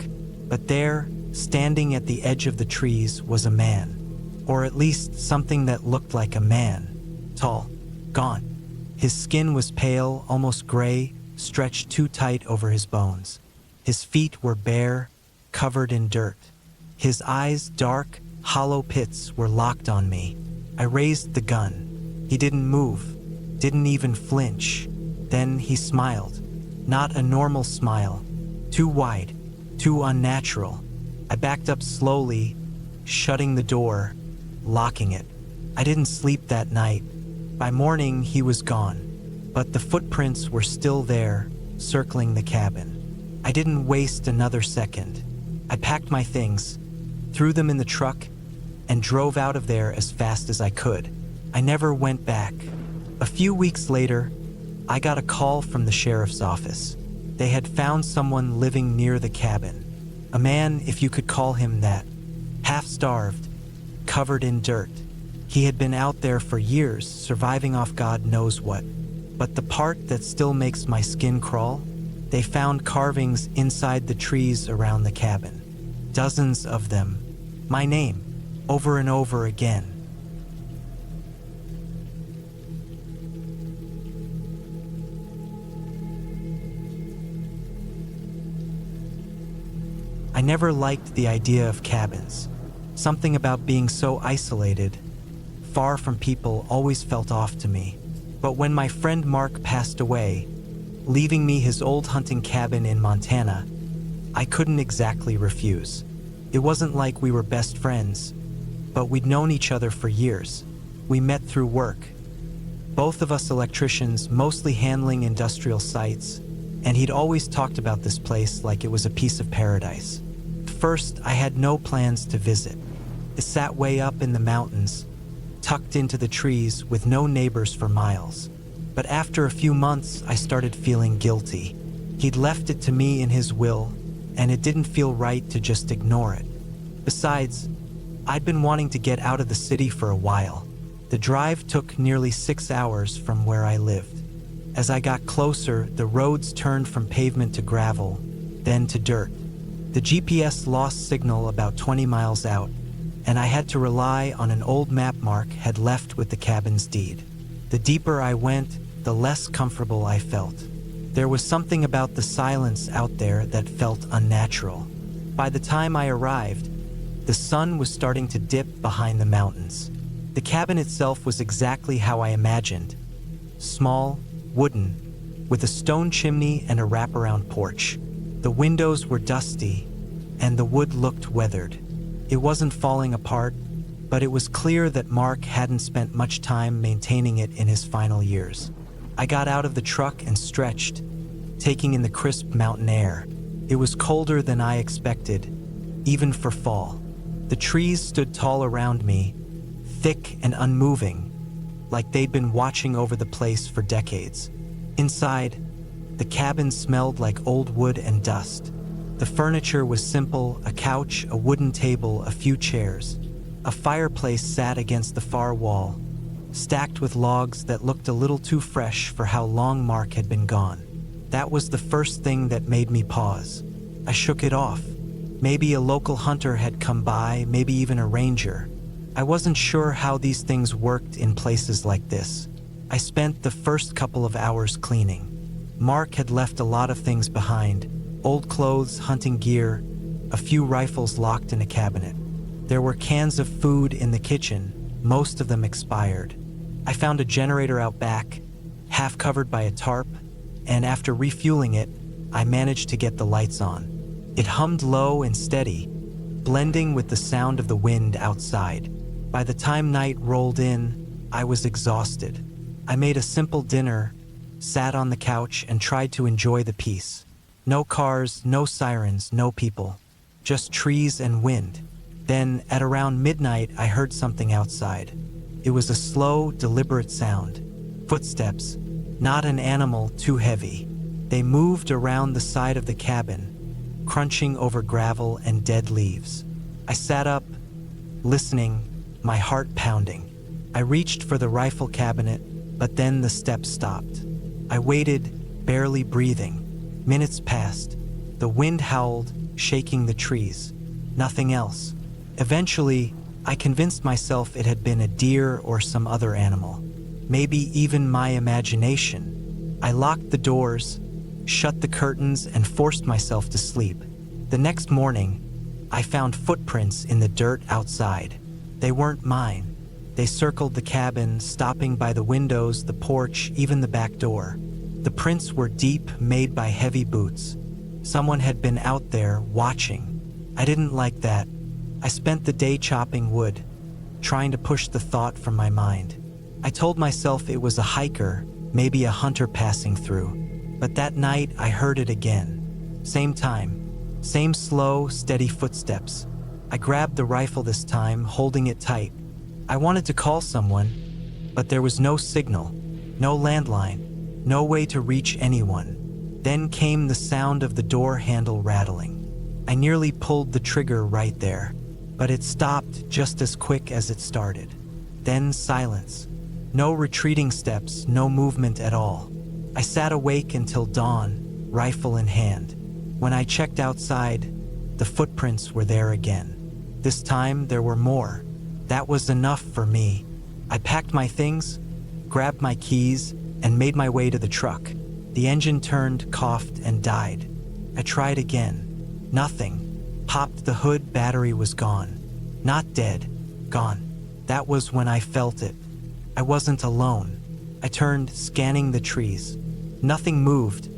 But there, standing at the edge of the trees, was a man. Or at least something that looked like a man. Tall, gaunt. His skin was pale, almost gray, stretched too tight over his bones. His feet were bare, covered in dirt. His eyes, dark, hollow pits, were locked on me. I raised the gun. He didn't move, didn't even flinch. Then he smiled. Not a normal smile. Too wide, too unnatural. I backed up slowly, shutting the door, locking it. I didn't sleep that night. By morning, he was gone, but the footprints were still there, circling the cabin. I didn't waste another second. I packed my things, threw them in the truck, and drove out of there as fast as I could. I never went back. A few weeks later, I got a call from the sheriff's office. They had found someone living near the cabin. A man, if you could call him that, half-starved, covered in dirt. He had been out there for years, surviving off God knows what. But the part that still makes my skin crawl, they found carvings inside the trees around the cabin. Dozens of them. My name, over and over again. I never liked the idea of cabins. Something about being so isolated, far from people, always felt off to me. But when my friend Mark passed away, leaving me his old hunting cabin in Montana, I couldn't exactly refuse. It wasn't like we were best friends, but we'd known each other for years. We met through work. Both of us electricians, mostly handling industrial sites, and he'd always talked about this place like it was a piece of paradise. At first, I had no plans to visit. It sat way up in the mountains, tucked into the trees with no neighbors for miles. But after a few months, I started feeling guilty. He'd left it to me in his will, and it didn't feel right to just ignore it. Besides, I'd been wanting to get out of the city for a while. The drive took nearly 6 hours from where I lived. As I got closer, the roads turned from pavement to gravel, then to dirt. The GPS lost signal about 20 miles out, and I had to rely on an old map Mark had left with the cabin's deed. The deeper I went, the less comfortable I felt. There was something about the silence out there that felt unnatural. By the time I arrived, the sun was starting to dip behind the mountains. The cabin itself was exactly how I imagined. Small, wooden, with a stone chimney and a wraparound porch. The windows were dusty, and the wood looked weathered. It wasn't falling apart, but it was clear that Mark hadn't spent much time maintaining it in his final years. I got out of the truck and stretched, taking in the crisp mountain air. It was colder than I expected, even for fall. The trees stood tall around me, thick and unmoving, like they'd been watching over the place for decades. Inside, the cabin smelled like old wood and dust. The furniture was simple: a couch, a wooden table, a few chairs. A fireplace sat against the far wall, stacked with logs that looked a little too fresh for how long Mark had been gone. That was the first thing that made me pause. I shook it off. Maybe a local hunter had come by, maybe even a ranger. I wasn't sure how these things worked in places like this. I spent the first couple of hours cleaning. Mark had left a lot of things behind: old clothes, hunting gear, a few rifles locked in a cabinet. There were cans of food in the kitchen, most of them expired. I found a generator out back, half covered by a tarp, and after refueling it, I managed to get the lights on. It hummed low and steady, blending with the sound of the wind outside. By the time night rolled in, I was exhausted. I made a simple dinner, sat on the couch, and tried to enjoy the peace. No cars, no sirens, no people, just trees and wind. Then, at around midnight, I heard something outside. It was a slow, deliberate sound. Footsteps, not an animal too heavy. They moved around the side of the cabin, crunching over gravel and dead leaves. I sat up, listening, my heart pounding. I reached for the rifle cabinet, but then the steps stopped. I waited, barely breathing. Minutes passed. The wind howled, shaking the trees. Nothing else. Eventually, I convinced myself it had been a deer or some other animal. Maybe even my imagination. I locked the doors, shut the curtains, and forced myself to sleep. The next morning, I found footprints in the dirt outside. They weren't mine. They circled the cabin, stopping by the windows, the porch, even the back door. The prints were deep, made by heavy boots. Someone had been out there, watching. I didn't like that. I spent the day chopping wood, trying to push the thought from my mind. I told myself it was a hiker, maybe a hunter passing through. But that night, I heard it again. Same time, same slow, steady footsteps. I grabbed the rifle this time, holding it tight. I wanted to call someone, but there was no signal, no landline, no way to reach anyone. Then came the sound of the door handle rattling. I nearly pulled the trigger right there, but it stopped just as quick as it started. Then silence. No retreating steps, no movement at all. I sat awake until dawn, rifle in hand. When I checked outside, the footprints were there again. This time, there were more. That was enough for me. I packed my things, grabbed my keys, and made my way to the truck. The engine turned, coughed, and died. I tried again. Nothing. Popped the hood, battery was gone. Not dead, gone. That was when I felt it. I wasn't alone. I turned, scanning the trees. Nothing moved,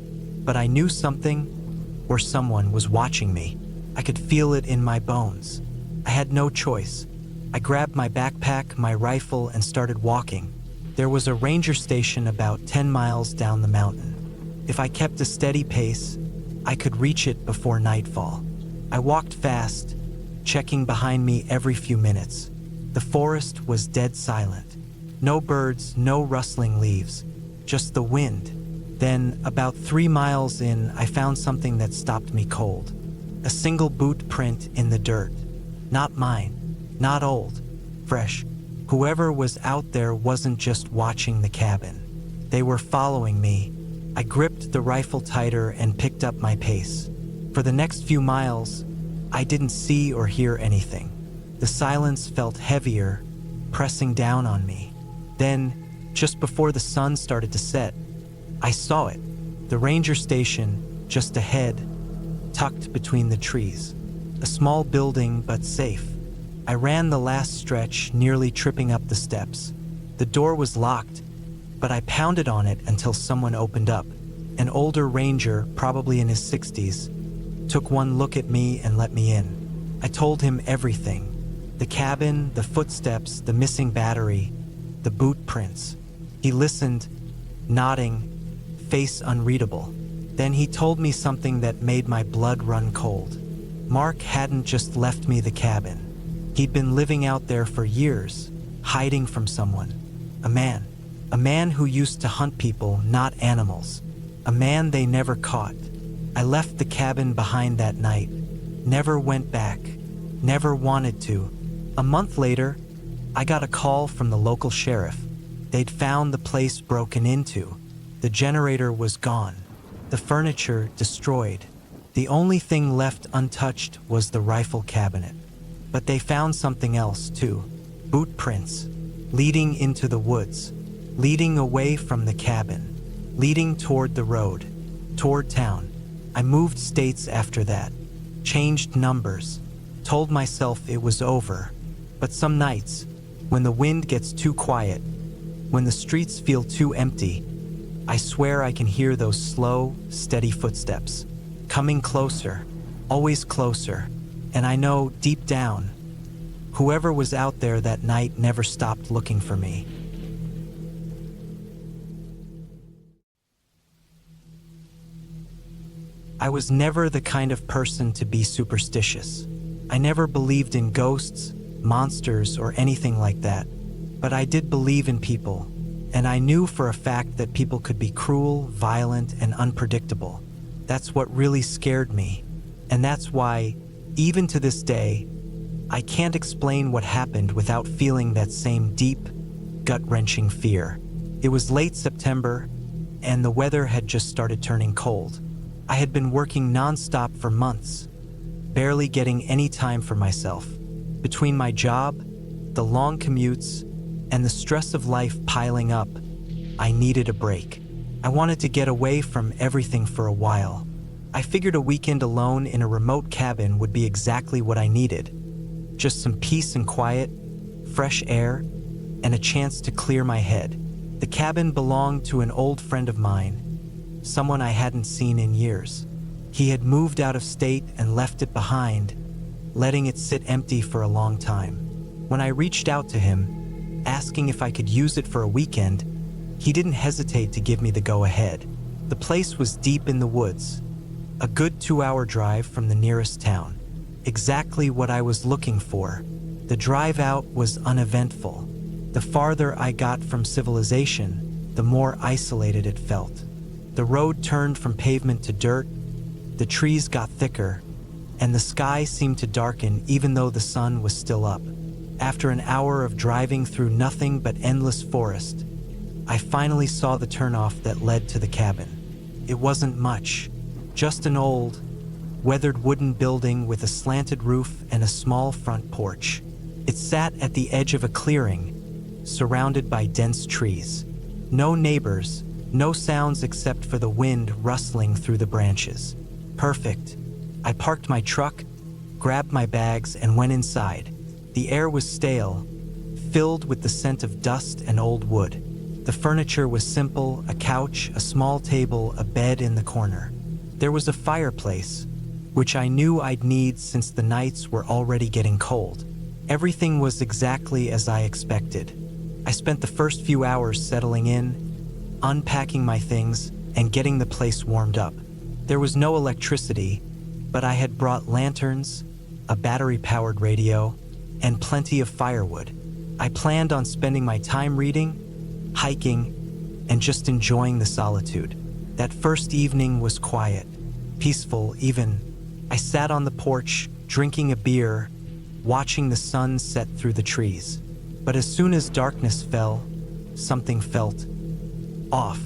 but I knew something or someone was watching me. I could feel it in my bones. I had no choice. I grabbed my backpack, my rifle, and started walking. There was a ranger station about 10 miles down the mountain. If I kept a steady pace, I could reach it before nightfall. I walked fast, checking behind me every few minutes. The forest was dead silent. No birds, no rustling leaves, just the wind. Then, about 3 miles in, I found something that stopped me cold. A single boot print in the dirt. Not mine, not old, fresh. Whoever was out there wasn't just watching the cabin. They were following me. I gripped the rifle tighter and picked up my pace. For the next few miles, I didn't see or hear anything. The silence felt heavier, pressing down on me. Then, just before the sun started to set, I saw it. The ranger station, just ahead, tucked between the trees. A small building, but safe. I ran the last stretch, nearly tripping up the steps. The door was locked, but I pounded on it until someone opened up. An older ranger, probably in his 60s, took one look at me and let me in. I told him everything. The cabin, the footsteps, the missing battery, the boot prints. He listened, nodding, face unreadable. Then he told me something that made my blood run cold. Mark hadn't just left me the cabin. He'd been living out there for years, hiding from someone. A man who used to hunt people, not animals. A man they never caught. I left the cabin behind that night. Never went back. Never wanted to. A month later, I got a call from the local sheriff. They'd found the place broken into. The generator was gone. The furniture destroyed. The only thing left untouched was the rifle cabinet. But they found something else, too. Boot prints, leading into the woods, leading away from the cabin, leading toward the road, toward town. I moved states after that, changed numbers, told myself it was over. But some nights, when the wind gets too quiet, when the streets feel too empty, I swear I can hear those slow, steady footsteps, coming closer, always closer. And I know, deep down, whoever was out there that night never stopped looking for me. I was never the kind of person to be superstitious. I never believed in ghosts, monsters, or anything like that. But I did believe in people, and I knew for a fact that people could be cruel, violent, and unpredictable. That's what really scared me, and that's why, even to this day, I can't explain what happened without feeling that same deep, gut-wrenching fear. It was late September, and the weather had just started turning cold. I had been working non-stop for months, barely getting any time for myself. Between my job, the long commutes, and the stress of life piling up, I needed a break. I wanted to get away from everything for a while. I figured a weekend alone in a remote cabin would be exactly what I needed. Just some peace and quiet, fresh air, and a chance to clear my head. The cabin belonged to an old friend of mine, someone I hadn't seen in years. He had moved out of state and left it behind, letting it sit empty for a long time. When I reached out to him, asking if I could use it for a weekend, he didn't hesitate to give me the go-ahead. The place was deep in the woods, a good 2-hour drive from the nearest town. Exactly what I was looking for. The drive out was uneventful. The farther I got from civilization, the more isolated it felt. The road turned from pavement to dirt, the trees got thicker, and the sky seemed to darken even though the sun was still up. After an hour of driving through nothing but endless forest, I finally saw the turnoff that led to the cabin. It wasn't much, just an old, weathered wooden building with a slanted roof and a small front porch. It sat at the edge of a clearing, surrounded by dense trees. No neighbors, no sounds except for the wind rustling through the branches. Perfect. I parked my truck, grabbed my bags, and went inside. The air was stale, filled with the scent of dust and old wood. The furniture was simple: a couch, a small table, a bed in the corner. There was a fireplace, which I knew I'd need since the nights were already getting cold. Everything was exactly as I expected. I spent the first few hours settling in, unpacking my things, and getting the place warmed up. There was no electricity, but I had brought lanterns, a battery-powered radio, and plenty of firewood. I planned on spending my time reading, hiking, and just enjoying the solitude. That first evening was quiet, peaceful even. I sat on the porch, drinking a beer, watching the sun set through the trees. But as soon as darkness fell, something felt off.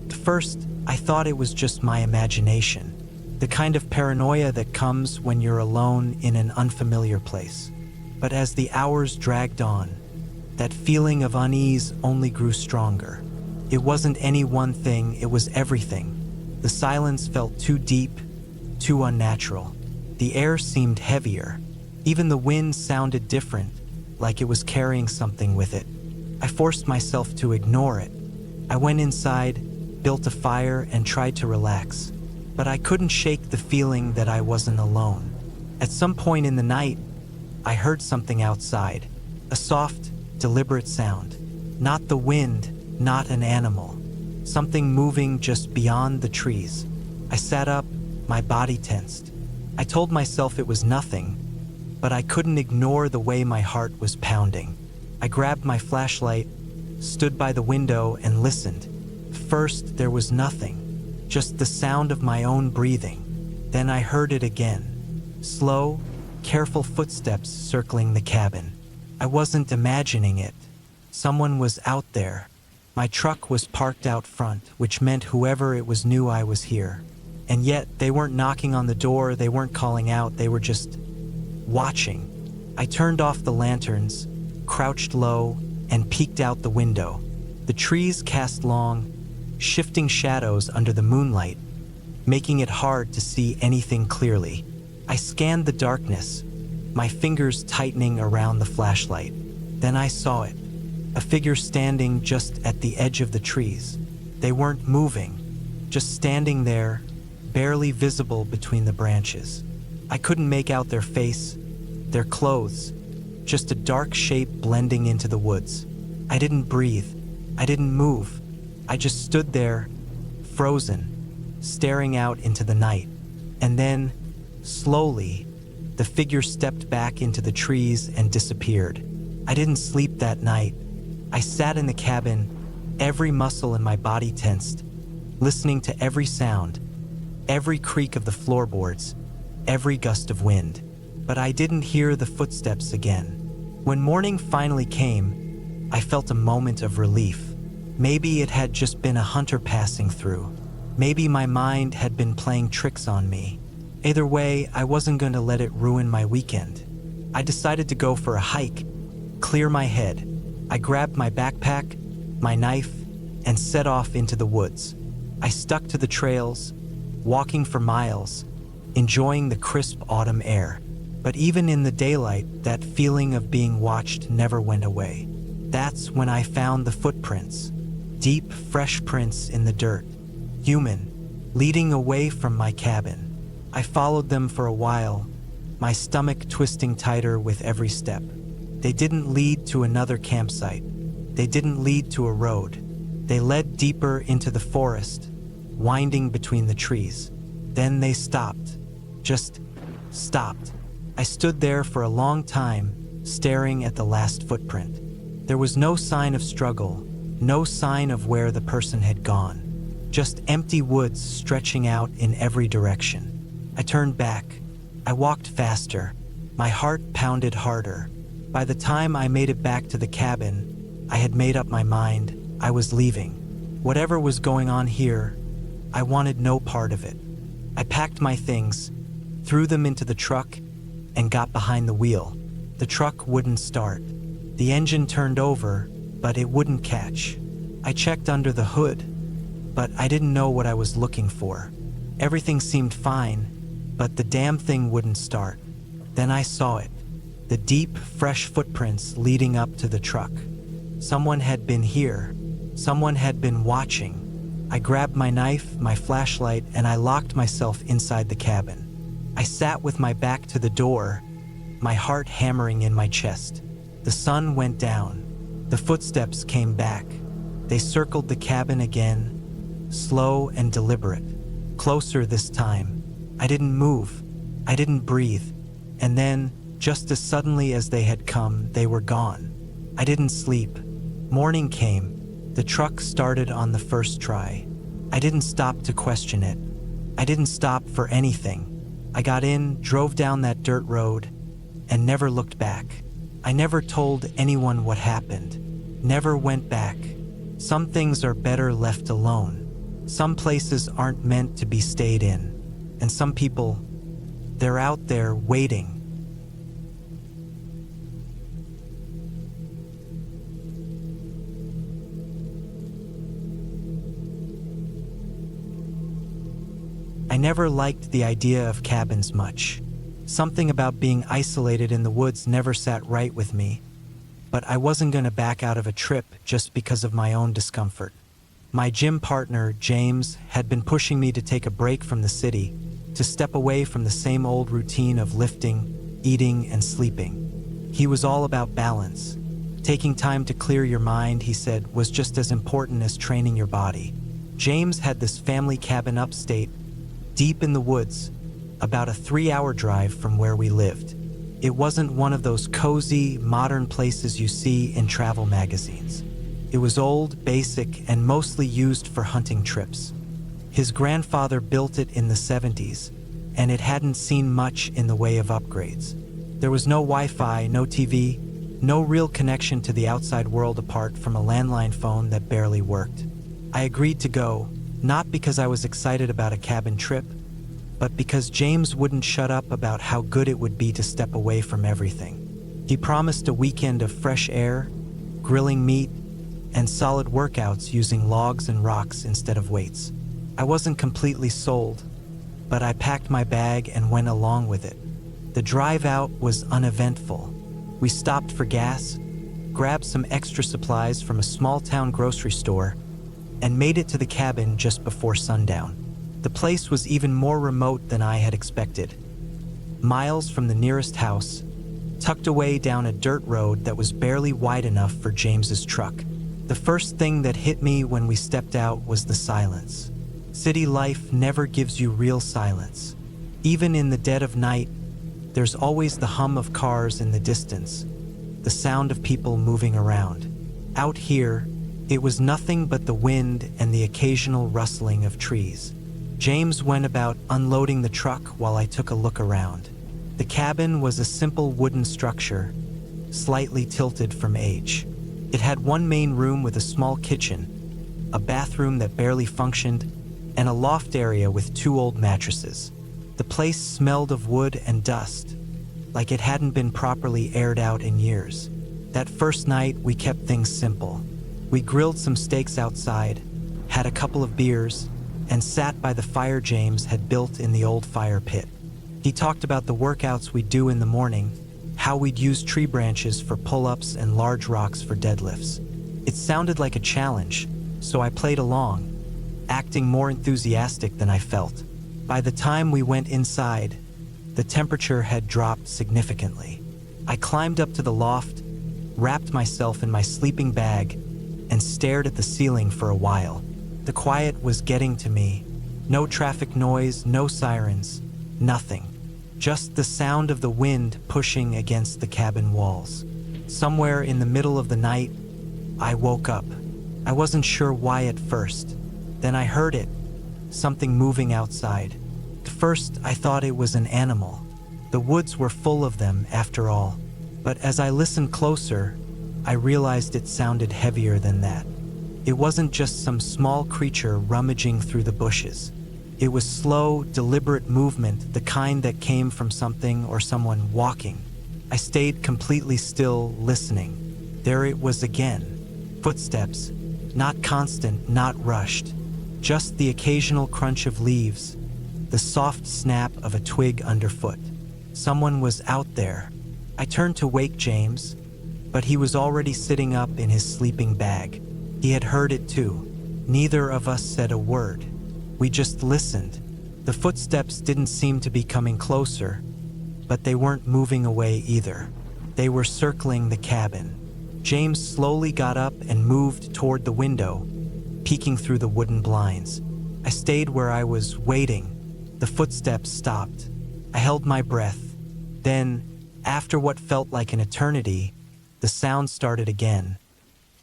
At first, I thought it was just my imagination, the kind of paranoia that comes when you're alone in an unfamiliar place. But as the hours dragged on, that feeling of unease only grew stronger. It wasn't any one thing, it was everything. The silence felt too deep, too unnatural. The air seemed heavier. Even the wind sounded different, like it was carrying something with it. I forced myself to ignore it. I went inside, built a fire, and tried to relax. But I couldn't shake the feeling that I wasn't alone. At some point in the night, I heard something outside. A soft, deliberate sound. Not the wind, not an animal. Something moving just beyond the trees. I sat up, my body tensed. I told myself it was nothing, but I couldn't ignore the way my heart was pounding. I grabbed my flashlight, stood by the window, and listened. First, there was nothing, just the sound of my own breathing. Then I heard it again. Slow, careful footsteps circling the cabin. I wasn't imagining it. Someone was out there. My truck was parked out front, which meant whoever it was knew I was here. And yet, they weren't knocking on the door, they weren't calling out, they were just watching. I turned off the lanterns, crouched low, and peeked out the window. The trees cast long, shifting shadows under the moonlight, making it hard to see anything clearly. I scanned the darkness, my fingers tightening around the flashlight. Then I saw it, a figure standing just at the edge of the trees. They weren't moving, just standing there, barely visible between the branches. I couldn't make out their face, their clothes, just a dark shape blending into the woods. I didn't breathe. I didn't move. I just stood there, frozen, staring out into the night. And then, slowly, the figure stepped back into the trees and disappeared. I didn't sleep that night. I sat in the cabin, every muscle in my body tensed, listening to every sound, every creak of the floorboards, every gust of wind. But I didn't hear the footsteps again. When morning finally came, I felt a moment of relief. Maybe it had just been a hunter passing through. Maybe my mind had been playing tricks on me. Either way, I wasn't going to let it ruin my weekend. I decided to go for a hike, clear my head. I grabbed my backpack, my knife, and set off into the woods. I stuck to the trails, walking for miles, enjoying the crisp autumn air. But even in the daylight, that feeling of being watched never went away. That's when I found the footprints. Deep, fresh prints in the dirt. Human, leading away from my cabin. I followed them for a while, my stomach twisting tighter with every step. They didn't lead to another campsite. They didn't lead to a road. They led deeper into the forest, winding between the trees. Then they stopped. Just stopped. I stood there for a long time, staring at the last footprint. There was no sign of struggle, no sign of where the person had gone. Just empty woods stretching out in every direction. I turned back. I walked faster. My heart pounded harder. By the time I made it back to the cabin, I had made up my mind. I was leaving. Whatever was going on here, I wanted no part of it. I packed my things, threw them into the truck, and got behind the wheel. The truck wouldn't start. The engine turned over, but it wouldn't catch. I checked under the hood, but I didn't know what I was looking for. Everything seemed fine, but the damn thing wouldn't start. Then I saw it. The deep, fresh footprints leading up to the truck. Someone had been here. Someone had been watching. I grabbed my knife, my flashlight, and I locked myself inside the cabin. I sat with my back to the door, my heart hammering in my chest. The sun went down. The footsteps came back. They circled the cabin again, slow and deliberate. Closer this time. I didn't move. I didn't breathe. And then, just as suddenly as they had come, they were gone. I didn't sleep. Morning came. The truck started on the first try. I didn't stop to question it. I didn't stop for anything. I got in, drove down that dirt road, and never looked back. I never told anyone what happened. Never went back. Some things are better left alone. Some places aren't meant to be stayed in. And some people, they're out there waiting. I never liked the idea of cabins much. Something about being isolated in the woods never sat right with me, but I wasn't going to back out of a trip just because of my own discomfort. My gym partner, James, had been pushing me to take a break from the city, to step away from the same old routine of lifting, eating, and sleeping. He was all about balance. Taking time to clear your mind, he said, was just as important as training your body. James had this family cabin upstate, deep in the woods, about a 3-hour drive from where we lived. It wasn't one of those cozy, modern places you see in travel magazines. It was old, basic, and mostly used for hunting trips. His grandfather built it in the 70s, and it hadn't seen much in the way of upgrades. There was no Wi-Fi, no TV, no real connection to the outside world apart from a landline phone that barely worked. I agreed to go, not because I was excited about a cabin trip, but because James wouldn't shut up about how good it would be to step away from everything. He promised a weekend of fresh air, grilling meat, and solid workouts using logs and rocks instead of weights. I wasn't completely sold, but I packed my bag and went along with it. The drive out was uneventful. We stopped for gas, grabbed some extra supplies from a small-town grocery store, and made it to the cabin just before sundown. The place was even more remote than I had expected. Miles from the nearest house, tucked away down a dirt road that was barely wide enough for James's truck. The first thing that hit me when we stepped out was the silence. City life never gives you real silence. Even in the dead of night, there's always the hum of cars in the distance, the sound of people moving around. Out here, it was nothing but the wind and the occasional rustling of trees. James went about unloading the truck while I took a look around. The cabin was a simple wooden structure, slightly tilted from age. It had one main room with a small kitchen, a bathroom that barely functioned, and a loft area with 2 old mattresses. The place smelled of wood and dust, like it hadn't been properly aired out in years. That first night, we kept things simple. We grilled some steaks outside, had a couple of beers, and sat by the fire James had built in the old fire pit. He talked about the workouts we'd do in the morning, how we'd use tree branches for pull-ups and large rocks for deadlifts. It sounded like a challenge, so I played along, acting more enthusiastic than I felt. By the time we went inside, the temperature had dropped significantly. I climbed up to the loft, wrapped myself in my sleeping bag, and stared at the ceiling for a while. The quiet was getting to me. No traffic noise, no sirens, nothing. Just the sound of the wind pushing against the cabin walls. Somewhere in the middle of the night, I woke up. I wasn't sure why at first. Then I heard it, something moving outside. At first, I thought it was an animal. The woods were full of them, after all. But as I listened closer, I realized it sounded heavier than that. It wasn't just some small creature rummaging through the bushes. It was slow, deliberate movement, the kind that came from something or someone walking. I stayed completely still, listening. There it was again. Footsteps, not constant, not rushed. Just the occasional crunch of leaves, the soft snap of a twig underfoot. Someone was out there. I turned to wake James, but he was already sitting up in his sleeping bag. He had heard it too. Neither of us said a word. We just listened. The footsteps didn't seem to be coming closer, but they weren't moving away either. They were circling the cabin. James slowly got up and moved toward the window, peeking through the wooden blinds. I stayed where I was, waiting. The footsteps stopped. I held my breath. Then, after what felt like an eternity, the sound started again.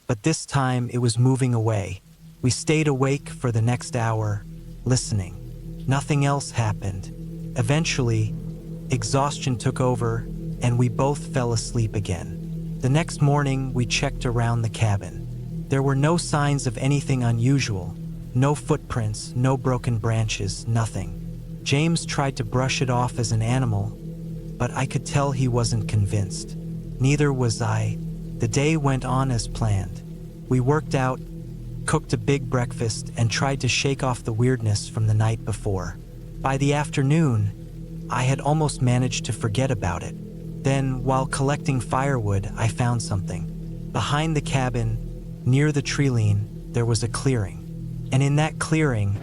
But this time it was moving away. We stayed awake for the next hour, listening. Nothing else happened. Eventually, exhaustion took over, and we both fell asleep again. The next morning, we checked around the cabin. There were no signs of anything unusual. No footprints, no broken branches, nothing. James tried to brush it off as an animal, but I could tell he wasn't convinced. Neither was I. The day went on as planned. We worked out, cooked a big breakfast, and tried to shake off the weirdness from the night before. By the afternoon, I had almost managed to forget about it. Then, while collecting firewood, I found something. Behind the cabin, near the tree-line, there was a clearing. And in that clearing,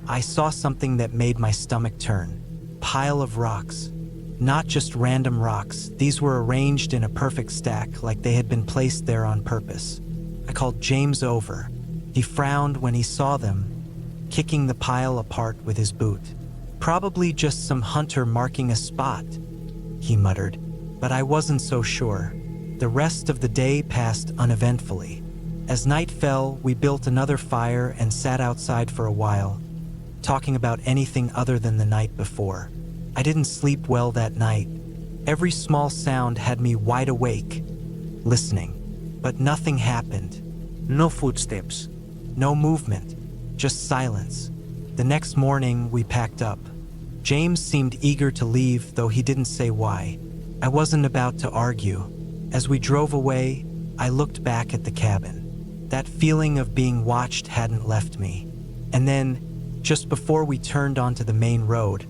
I saw something that made my stomach turn. Pile of rocks. Not just random rocks, these were arranged in a perfect stack like they had been placed there on purpose. I called James over. He frowned when he saw them, kicking the pile apart with his boot. "Probably just some hunter marking a spot," he muttered, but I wasn't so sure. The rest of the day passed uneventfully. As night fell, we built another fire and sat outside for a while, talking about anything other than the night before. I didn't sleep well that night. Every small sound had me wide awake, listening. But nothing happened. No footsteps. No movement. Just silence. The next morning, we packed up. James seemed eager to leave, though he didn't say why. I wasn't about to argue. As we drove away, I looked back at the cabin. That feeling of being watched hadn't left me. And then, just before we turned onto the main road,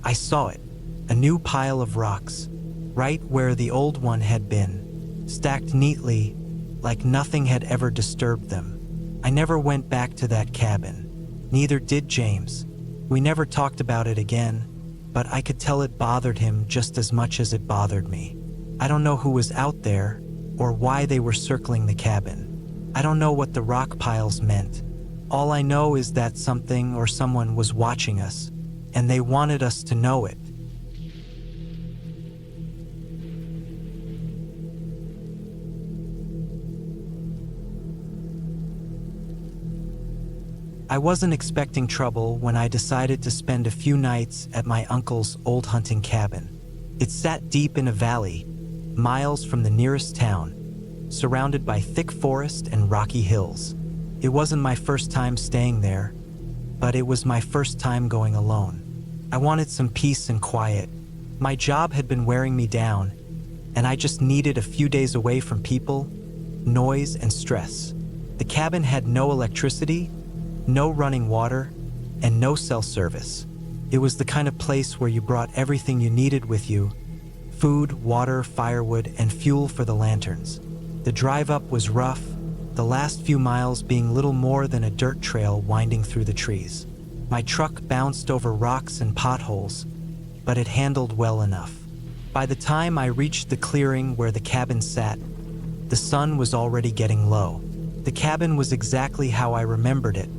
I saw it, a new pile of rocks, right where the old one had been, stacked neatly, like nothing had ever disturbed them. I never went back to that cabin. Neither did James. We never talked about it again, but I could tell it bothered him just as much as it bothered me. I don't know who was out there, or why they were circling the cabin. I don't know what the rock piles meant. All I know is that something or someone was watching us, and they wanted us to know it. I wasn't expecting trouble when I decided to spend a few nights at my uncle's old hunting cabin. It sat deep in a valley, miles from the nearest town, surrounded by thick forest and rocky hills. It wasn't my first time staying there, but it was my first time going alone. I wanted some peace and quiet. My job had been wearing me down, and I just needed a few days away from people, noise, and stress. The cabin had no electricity, no running water, and no cell service. It was the kind of place where you brought everything you needed with you: food, water, firewood, and fuel for the lanterns. The drive up was rough, the last few miles being little more than a dirt trail winding through the trees. My truck bounced over rocks and potholes, but it handled well enough. By the time I reached the clearing where the cabin sat, the sun was already getting low. The cabin was exactly how I remembered it.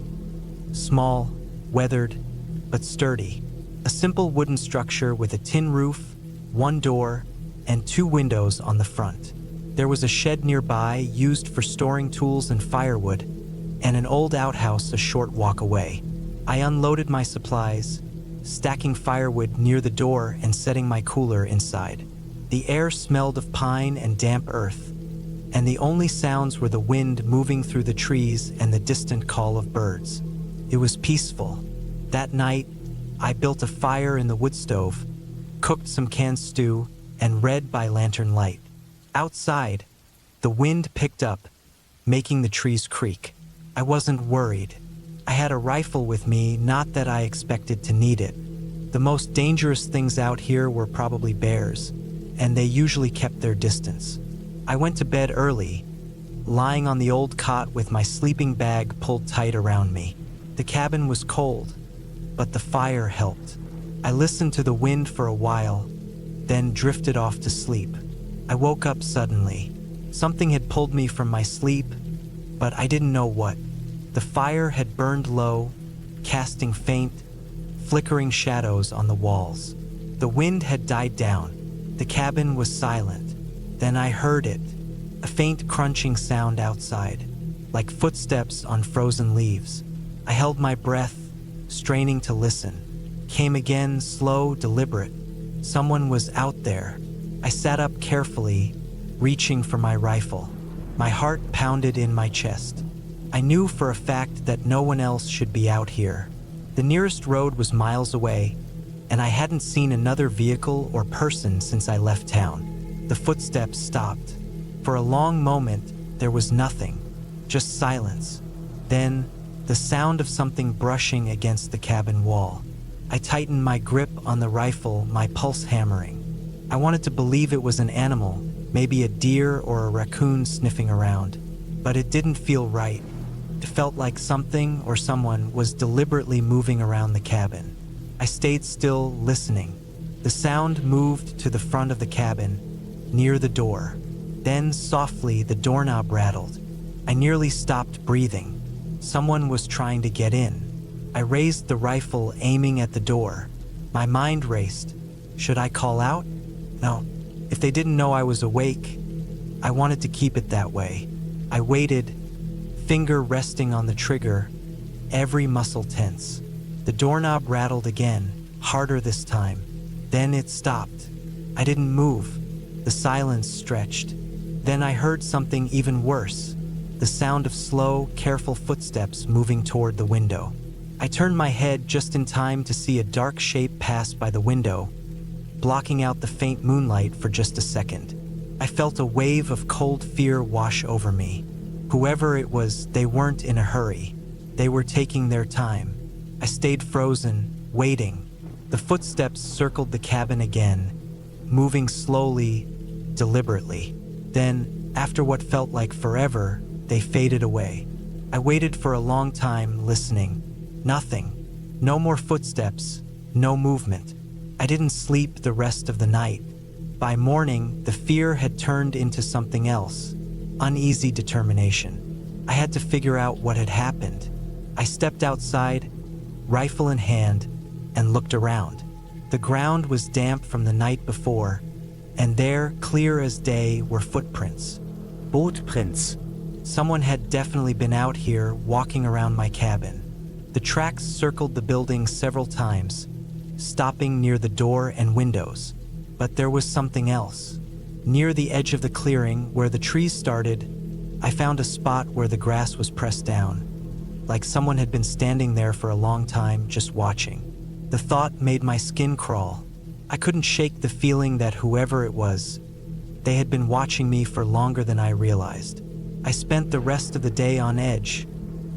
Small, weathered, but sturdy. A simple wooden structure with a tin roof, one door, and 2 windows on the front. There was a shed nearby used for storing tools and firewood, and an old outhouse a short walk away. I unloaded my supplies, stacking firewood near the door and setting my cooler inside. The air smelled of pine and damp earth, and the only sounds were the wind moving through the trees and the distant call of birds. It was peaceful. That night, I built a fire in the wood stove, cooked some canned stew, and read by lantern light. Outside, the wind picked up, making the trees creak. I wasn't worried. I had a rifle with me, not that I expected to need it. The most dangerous things out here were probably bears, and they usually kept their distance. I went to bed early, lying on the old cot with my sleeping bag pulled tight around me. The cabin was cold, but the fire helped. I listened to the wind for a while, then drifted off to sleep. I woke up suddenly. Something had pulled me from my sleep, but I didn't know what. The fire had burned low, casting faint, flickering shadows on the walls. The wind had died down. The cabin was silent. Then I heard it, a faint crunching sound outside, like footsteps on frozen leaves. I held my breath, straining to listen. Came again, slow, deliberate. Someone was out there. I sat up carefully, reaching for my rifle. My heart pounded in my chest. I knew for a fact that no one else should be out here. The nearest road was miles away, and I hadn't seen another vehicle or person since I left town. The footsteps stopped. For a long moment, there was nothing, just silence. Then, the sound of something brushing against the cabin wall. I tightened my grip on the rifle, my pulse hammering. I wanted to believe it was an animal, maybe a deer or a raccoon sniffing around, but it didn't feel right. It felt like something or someone was deliberately moving around the cabin. I stayed still, listening. The sound moved to the front of the cabin, near the door. Then, softly, the doorknob rattled. I nearly stopped breathing. Someone was trying to get in. I raised the rifle, aiming at the door. My mind raced. Should I call out? No. If they didn't know I was awake, I wanted to keep it that way. I waited, finger resting on the trigger, every muscle tense. The doorknob rattled again, harder this time. Then it stopped. I didn't move. The silence stretched. Then I heard something even worse, the sound of slow, careful footsteps moving toward the window. I turned my head just in time to see a dark shape pass by the window, blocking out the faint moonlight for just a second. I felt a wave of cold fear wash over me. Whoever it was, they weren't in a hurry. They were taking their time. I stayed frozen, waiting. The footsteps circled the cabin again, moving slowly, deliberately. Then, after what felt like forever, they faded away. I waited for a long time, listening. Nothing. No more footsteps, no movement. I didn't sleep the rest of the night. By morning, the fear had turned into something else, uneasy determination. I had to figure out what had happened. I stepped outside, rifle in hand, and looked around. The ground was damp from the night before, and there, clear as day, were footprints. Bootprints. Someone had definitely been out here, walking around my cabin. The tracks circled the building several times, stopping near the door and windows. But there was something else. Near the edge of the clearing, where the trees started, I found a spot where the grass was pressed down, like someone had been standing there for a long time, just watching. The thought made my skin crawl. I couldn't shake the feeling that whoever it was, they had been watching me for longer than I realized. I spent the rest of the day on edge,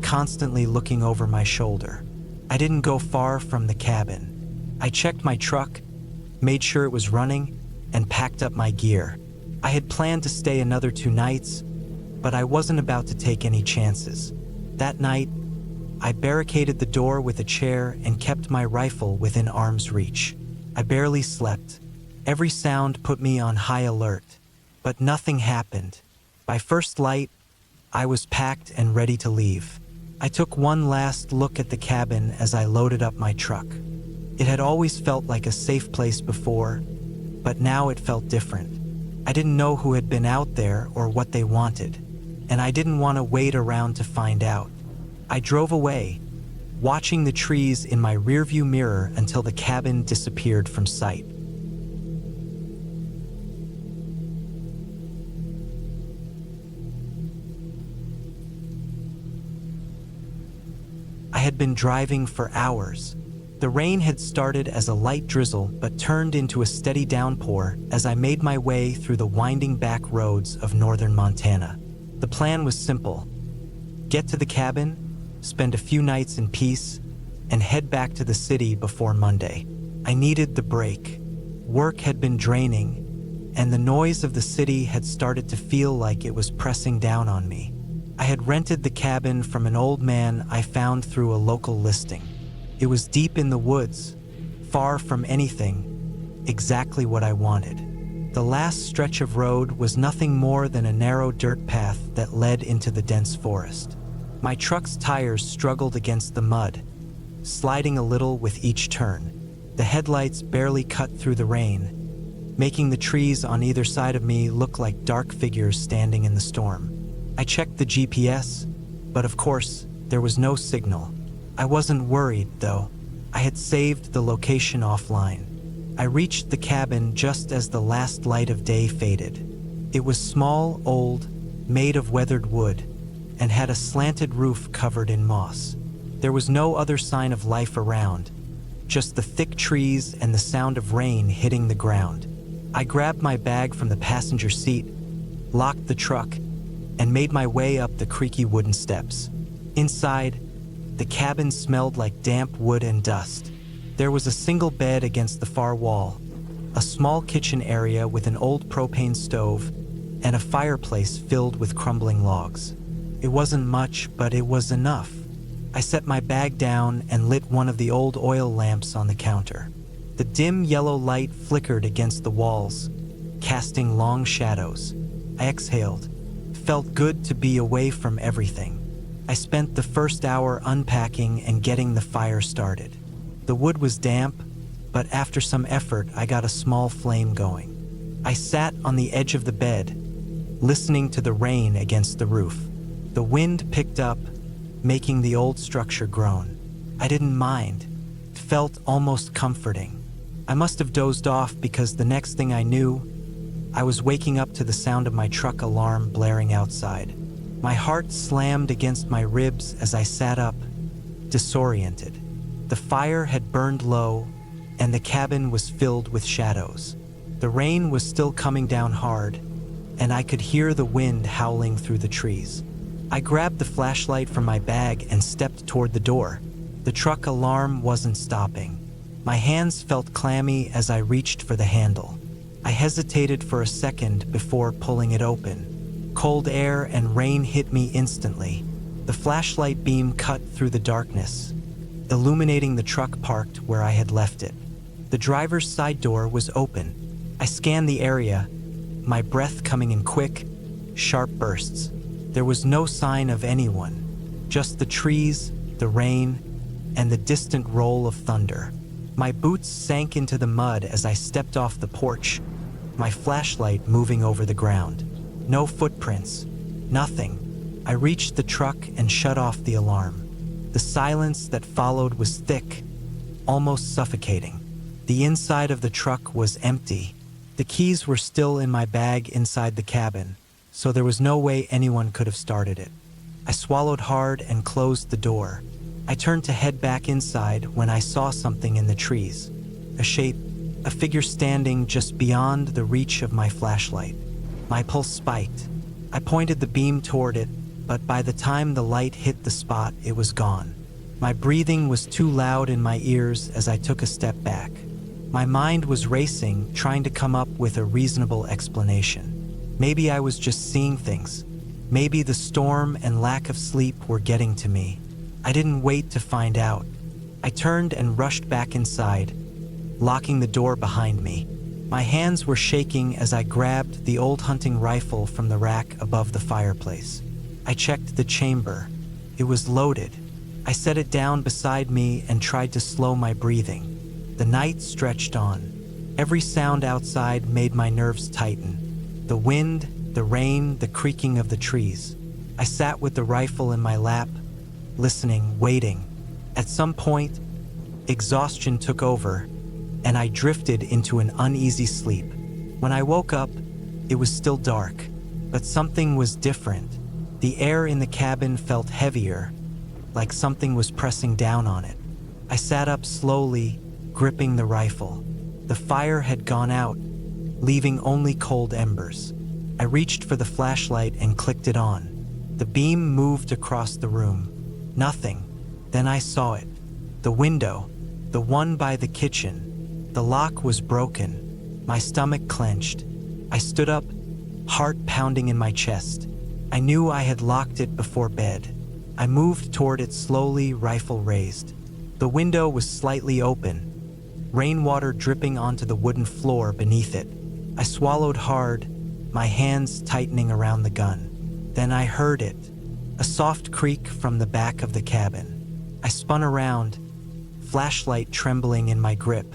constantly looking over my shoulder. I didn't go far from the cabin. I checked my truck, made sure it was running, and packed up my gear. I had planned to stay another 2 nights, but I wasn't about to take any chances. That night, I barricaded the door with a chair and kept my rifle within arm's reach. I barely slept. Every sound put me on high alert, but nothing happened. By first light, I was packed and ready to leave. I took one last look at the cabin as I loaded up my truck. It had always felt like a safe place before, but now it felt different. I didn't know who had been out there or what they wanted, and I didn't want to wait around to find out. I drove away, watching the trees in my rearview mirror until the cabin disappeared from sight. I had been driving for hours. The rain had started as a light drizzle but turned into a steady downpour as I made my way through the winding back roads of northern Montana. The plan was simple: get to the cabin, spend a few nights in peace, and head back to the city before Monday. I needed the break. Work had been draining, and the noise of the city had started to feel like it was pressing down on me. I had rented the cabin from an old man I found through a local listing. It was deep in the woods, far from anything, exactly what I wanted. The last stretch of road was nothing more than a narrow dirt path that led into the dense forest. My truck's tires struggled against the mud, sliding a little with each turn. The headlights barely cut through the rain, making the trees on either side of me look like dark figures standing in the storm. I checked the GPS, but of course, there was no signal. I wasn't worried, though. I had saved the location offline. I reached the cabin just as the last light of day faded. It was small, old, made of weathered wood, and had a slanted roof covered in moss. There was no other sign of life around, just the thick trees and the sound of rain hitting the ground. I grabbed my bag from the passenger seat, locked the truck, and made my way up the creaky wooden steps. Inside, the cabin smelled like damp wood and dust. There was a single bed against the far wall, a small kitchen area with an old propane stove, and a fireplace filled with crumbling logs. It wasn't much, but it was enough. I set my bag down and lit one of the old oil lamps on the counter. The dim yellow light flickered against the walls, casting long shadows. I exhaled. Felt good to be away from everything. I spent the first hour unpacking and getting the fire started. The wood was damp, but after some effort, I got a small flame going. I sat on the edge of the bed, listening to the rain against the roof. The wind picked up, making the old structure groan. I didn't mind. It felt almost comforting. I must have dozed off because the next thing I knew, I was waking up to the sound of my truck alarm blaring outside. My heart slammed against my ribs as I sat up, disoriented. The fire had burned low, and the cabin was filled with shadows. The rain was still coming down hard, and I could hear the wind howling through the trees. I grabbed the flashlight from my bag and stepped toward the door. The truck alarm wasn't stopping. My hands felt clammy as I reached for the handle. I hesitated for a second before pulling it open. Cold air and rain hit me instantly. The flashlight beam cut through the darkness, illuminating the truck parked where I had left it. The driver's side door was open. I scanned the area, my breath coming in quick, sharp bursts. There was no sign of anyone, just the trees, the rain, and the distant roll of thunder. My boots sank into the mud as I stepped off the porch, my flashlight moving over the ground. No footprints, nothing. I reached the truck and shut off the alarm. The silence that followed was thick, almost suffocating. The inside of the truck was empty. The keys were still in my bag inside the cabin, so there was no way anyone could have started it. I swallowed hard and closed the door. I turned to head back inside when I saw something in the trees. A shape, a figure standing just beyond the reach of my flashlight. My pulse spiked. I pointed the beam toward it, but by the time the light hit the spot, it was gone. My breathing was too loud in my ears as I took a step back. My mind was racing, trying to come up with a reasonable explanation. Maybe I was just seeing things. Maybe the storm and lack of sleep were getting to me. I didn't wait to find out. I turned and rushed back inside, locking the door behind me. My hands were shaking as I grabbed the old hunting rifle from the rack above the fireplace. I checked the chamber. It was loaded. I set it down beside me and tried to slow my breathing. The night stretched on. Every sound outside made my nerves tighten. The wind, the rain, the creaking of the trees. I sat with the rifle in my lap, listening, waiting. At some point, exhaustion took over, and I drifted into an uneasy sleep. When I woke up, it was still dark, but something was different. The air in the cabin felt heavier, like something was pressing down on it. I sat up slowly, gripping the rifle. The fire had gone out, leaving only cold embers. I reached for the flashlight and clicked it on. The beam moved across the room. Nothing. Then I saw it. The window, the one by the kitchen. The lock was broken. My stomach clenched. I stood up, heart pounding in my chest. I knew I had locked it before bed. I moved toward it slowly, rifle raised. The window was slightly open, rainwater dripping onto the wooden floor beneath it. I swallowed hard, my hands tightening around the gun. Then I heard it, a soft creak from the back of the cabin. I spun around, flashlight trembling in my grip.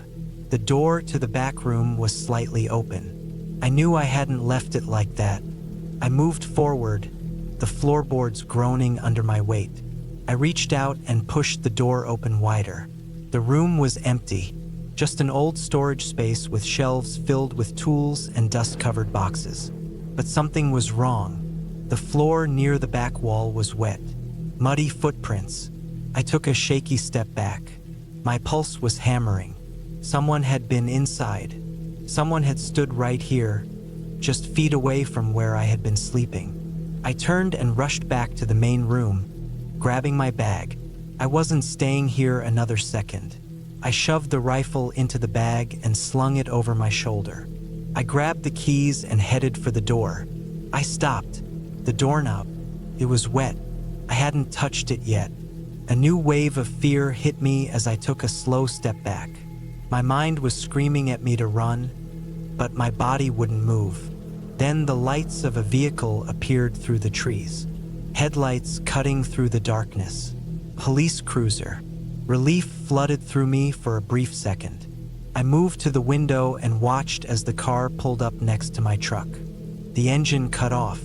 The door to the back room was slightly open. I knew I hadn't left it like that. I moved forward, the floorboards groaning under my weight. I reached out and pushed the door open wider. The room was empty, just an old storage space with shelves filled with tools and dust-covered boxes. But something was wrong. The floor near the back wall was wet. Muddy footprints. I took a shaky step back. My pulse was hammering. Someone had been inside. Someone had stood right here, just feet away from where I had been sleeping. I turned and rushed back to the main room, grabbing my bag. I wasn't staying here another second. I shoved the rifle into the bag and slung it over my shoulder. I grabbed the keys and headed for the door. I stopped. The doorknob. It was wet. I hadn't touched it yet. A new wave of fear hit me as I took a slow step back. My mind was screaming at me to run, but my body wouldn't move. Then the lights of a vehicle appeared through the trees. Headlights cutting through the darkness. Police cruiser. Relief flooded through me for a brief second. I moved to the window and watched as the car pulled up next to my truck. The engine cut off.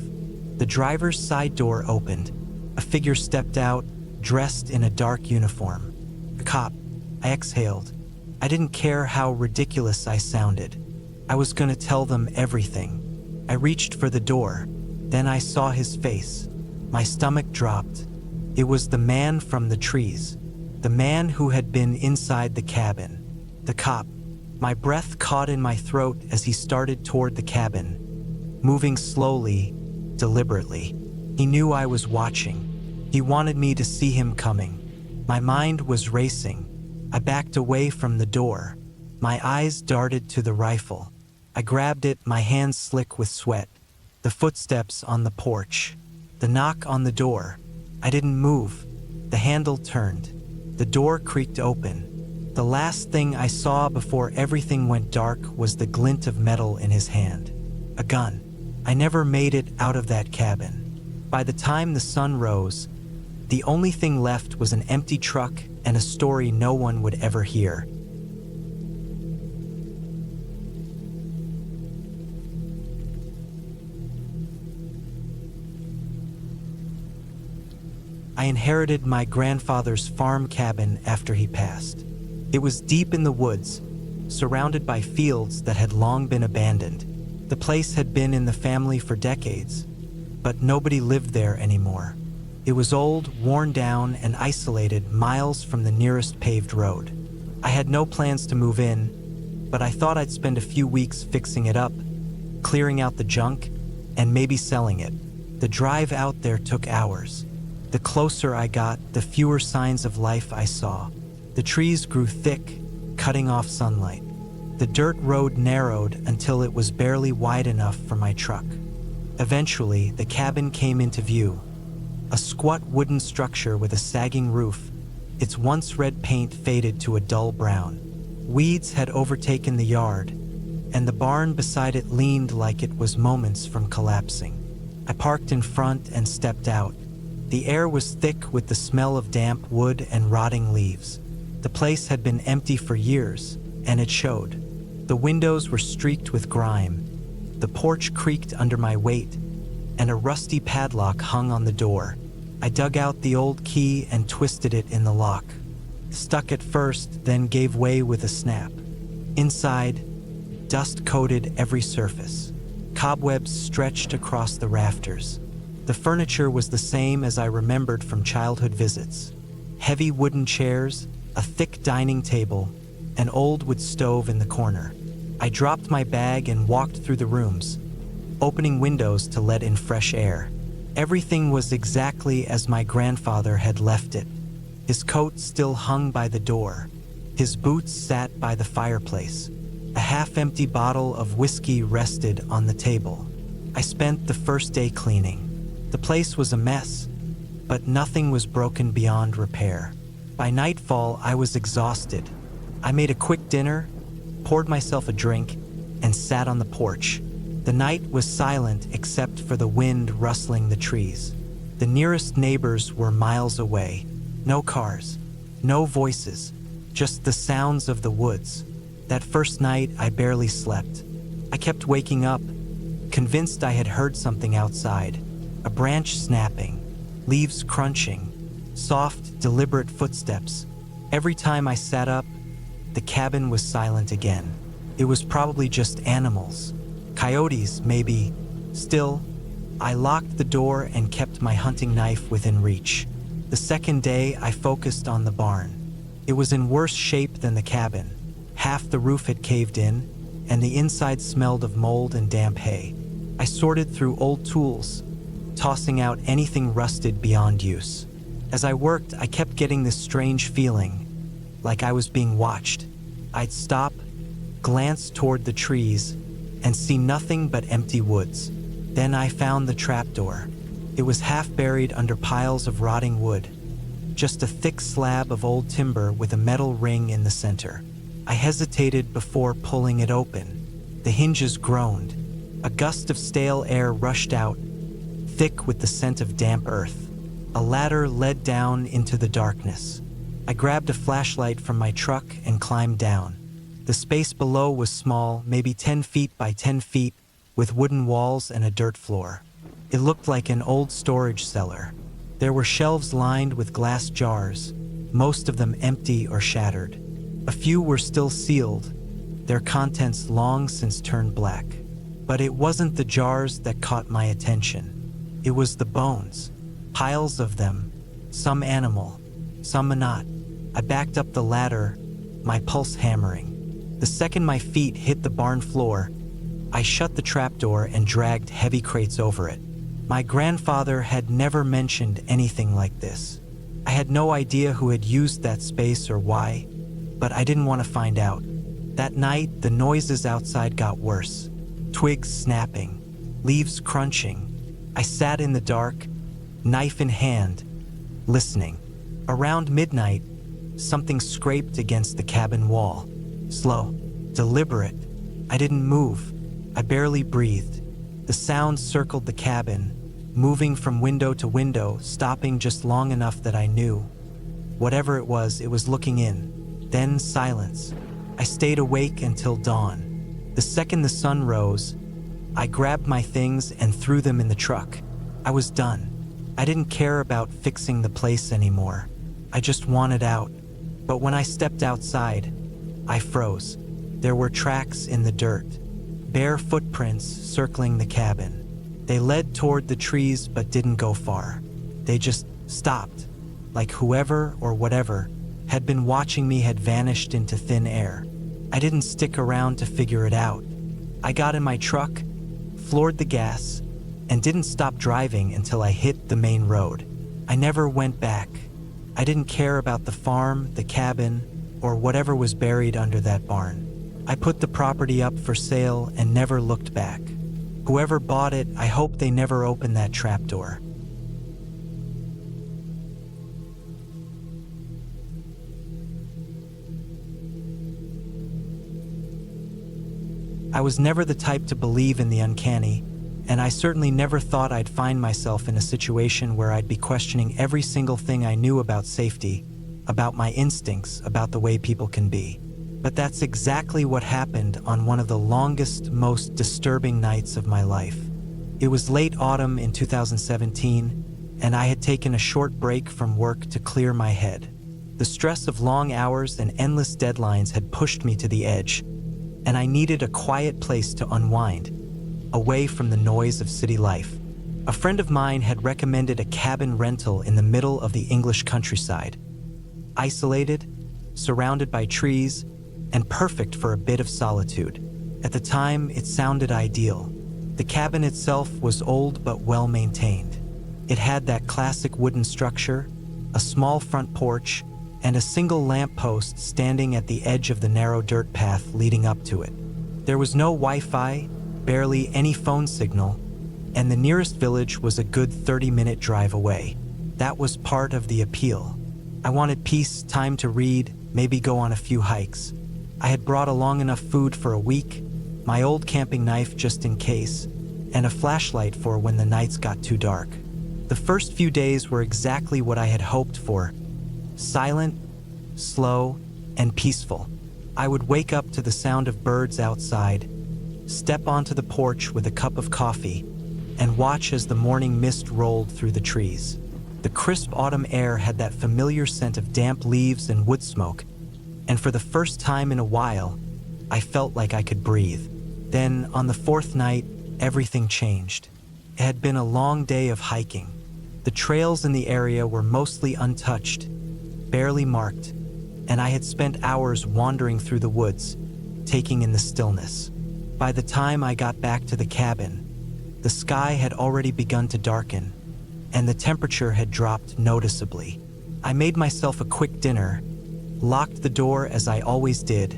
The driver's side door opened. A figure stepped out, dressed in a dark uniform. A cop. I exhaled. I didn't care how ridiculous I sounded. I was going to tell them everything. I reached for the door. Then I saw his face. My stomach dropped. It was the man from the trees. The man who had been inside the cabin. The cop. My breath caught in my throat as he started toward the cabin, moving slowly, deliberately. He knew I was watching. He wanted me to see him coming. My mind was racing. I backed away from the door. My eyes darted to the rifle. I grabbed it, my hands slick with sweat. The footsteps on the porch. The knock on the door. I didn't move. The handle turned. The door creaked open. The last thing I saw before everything went dark was the glint of metal in his hand. A gun. I never made it out of that cabin. By the time the sun rose, the only thing left was an empty truck and a story no one would ever hear. I inherited my grandfather's farm cabin after he passed. It was deep in the woods, surrounded by fields that had long been abandoned. The place had been in the family for decades, but nobody lived there anymore. It was old, worn down, and isolated miles from the nearest paved road. I had no plans to move in, but I thought I'd spend a few weeks fixing it up, clearing out the junk, and maybe selling it. The drive out there took hours. The closer I got, the fewer signs of life I saw. The trees grew thick, cutting off sunlight. The dirt road narrowed until it was barely wide enough for my truck. Eventually, the cabin came into view. A squat wooden structure with a sagging roof. Its once red paint faded to a dull brown. Weeds had overtaken the yard, and the barn beside it leaned like it was moments from collapsing. I parked in front and stepped out. The air was thick with the smell of damp wood and rotting leaves. The place had been empty for years, and it showed. The windows were streaked with grime. The porch creaked under my weight, and a rusty padlock hung on the door. I dug out the old key and twisted it in the lock. Stuck at first, then gave way with a snap. Inside, dust coated every surface. Cobwebs stretched across the rafters. The furniture was the same as I remembered from childhood visits. Heavy wooden chairs, a thick dining table, an old wood stove in the corner. I dropped my bag and walked through the rooms, opening windows to let in fresh air. Everything was exactly as my grandfather had left it. His coat still hung by the door, His boots sat by the fireplace. A half-empty bottle of whiskey rested on the table. I spent the first day cleaning. The place was a mess, but nothing was broken beyond repair. By nightfall, I was exhausted. I made a quick dinner, poured myself a drink, and sat on the porch. The night was silent except for the wind rustling the trees. The nearest neighbors were miles away. No cars, no voices, just the sounds of the woods. That first night, I barely slept. I kept waking up, convinced I had heard something outside. A branch snapping, leaves crunching, soft, deliberate footsteps. Every time I sat up, the cabin was silent again. It was probably just animals. Coyotes, maybe. Still, I locked the door and kept my hunting knife within reach. The second day, I focused on the barn. It was in worse shape than the cabin. Half the roof had caved in, and the inside smelled of mold and damp hay. I sorted through old tools, tossing out anything rusted beyond use. As I worked, I kept getting this strange feeling, like I was being watched. I'd stop, glance toward the trees, and see nothing but empty woods. Then I found the trapdoor. It was half buried under piles of rotting wood, just a thick slab of old timber with a metal ring in the center. I hesitated before pulling it open. The hinges groaned. A gust of stale air rushed out, thick with the scent of damp earth. A ladder led down into the darkness. I grabbed a flashlight from my truck and climbed down. The space below was small, maybe 10 feet by 10 feet, with wooden walls and a dirt floor. It looked like an old storage cellar. There were shelves lined with glass jars, most of them empty or shattered. A few were still sealed, their contents long since turned black. But it wasn't the jars that caught my attention. It was the bones, piles of them, some animal, some not. I backed up the ladder, my pulse hammering. The second my feet hit the barn floor, I shut the trapdoor and dragged heavy crates over it. My grandfather had never mentioned anything like this. I had no idea who had used that space or why, but I didn't want to find out. That night, the noises outside got worse. Twigs snapping, leaves crunching. I sat in the dark, knife in hand, listening. Around midnight, something scraped against the cabin wall. Slow, deliberate. I didn't move. I barely breathed. The sound circled the cabin, moving from window to window, stopping just long enough that I knew. Whatever it was looking in. Then silence. I stayed awake until dawn. The second the sun rose, I grabbed my things and threw them in the truck. I was done. I didn't care about fixing the place anymore. I just wanted out. But when I stepped outside, I froze. There were tracks in the dirt, bare footprints circling the cabin. They led toward the trees but didn't go far. They just stopped, like whoever or whatever had been watching me had vanished into thin air. I didn't stick around to figure it out. I got in my truck, floored the gas, and didn't stop driving until I hit the main road. I never went back. I didn't care about the farm, the cabin, or whatever was buried under that barn. I put the property up for sale and never looked back. Whoever bought it, I hope they never opened that trapdoor. I was never the type to believe in the uncanny, and I certainly never thought I'd find myself in a situation where I'd be questioning every single thing I knew about safety, about my instincts, about the way people can be. But that's exactly what happened on one of the longest, most disturbing nights of my life. It was late autumn in 2017, and I had taken a short break from work to clear my head. The stress of long hours and endless deadlines had pushed me to the edge, and I needed a quiet place to unwind, away from the noise of city life. A friend of mine had recommended a cabin rental in the middle of the English countryside. Isolated, surrounded by trees, and perfect for a bit of solitude. At the time, it sounded ideal. The cabin itself was old but well maintained. It had that classic wooden structure, a small front porch, and a single lamppost standing at the edge of the narrow dirt path leading up to it. There was no Wi-Fi, barely any phone signal, and the nearest village was a good 30-minute drive away. That was part of the appeal. I wanted peace, time to read, maybe go on a few hikes. I had brought along enough food for a week, my old camping knife just in case, and a flashlight for when the nights got too dark. The first few days were exactly what I had hoped for. Silent, slow, and peaceful. I would wake up to the sound of birds outside, step onto the porch with a cup of coffee, and watch as the morning mist rolled through the trees. The crisp autumn air had that familiar scent of damp leaves and wood smoke, and for the first time in a while, I felt like I could breathe. Then, on the fourth night, everything changed. It had been a long day of hiking. The trails in the area were mostly untouched, barely marked, and I had spent hours wandering through the woods, taking in the stillness. By the time I got back to the cabin, the sky had already begun to darken, and the temperature had dropped noticeably. I made myself a quick dinner, locked the door as I always did,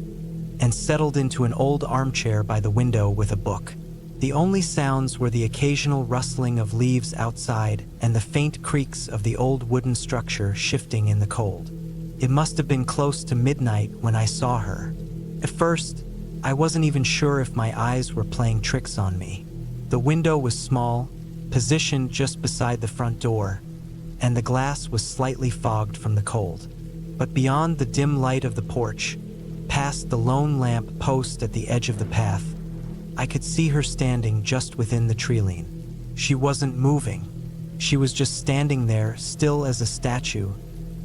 and settled into an old armchair by the window with a book. The only sounds were the occasional rustling of leaves outside and the faint creaks of the old wooden structure shifting in the cold. It must have been close to midnight when I saw her. At first, I wasn't even sure if my eyes were playing tricks on me. The window was small, positioned just beside the front door, and the glass was slightly fogged from the cold. But beyond the dim light of the porch, past the lone lamp post at the edge of the path, I could see her standing just within the tree-line. She wasn't moving. She was just standing there, still as a statue,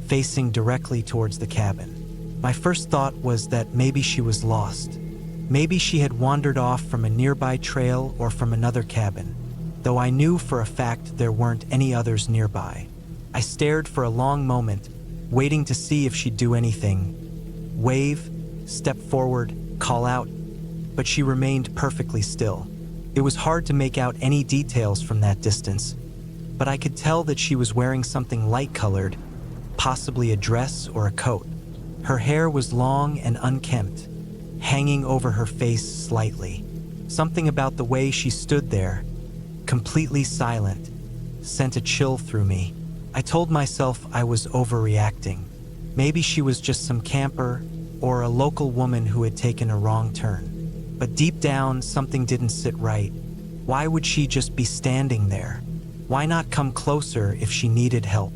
facing directly towards the cabin. My first thought was that maybe she was lost. Maybe she had wandered off from a nearby trail or from another cabin, though I knew for a fact there weren't any others nearby. I stared for a long moment, waiting to see if she'd do anything. Wave, step forward, call out, but she remained perfectly still. It was hard to make out any details from that distance, but I could tell that she was wearing something light-colored, possibly a dress or a coat. Her hair was long and unkempt, hanging over her face slightly. Something about the way she stood there, completely silent, sent a chill through me. I told myself I was overreacting. Maybe she was just some camper or a local woman who had taken a wrong turn. But deep down, something didn't sit right. Why would she just be standing there? Why not come closer if she needed help?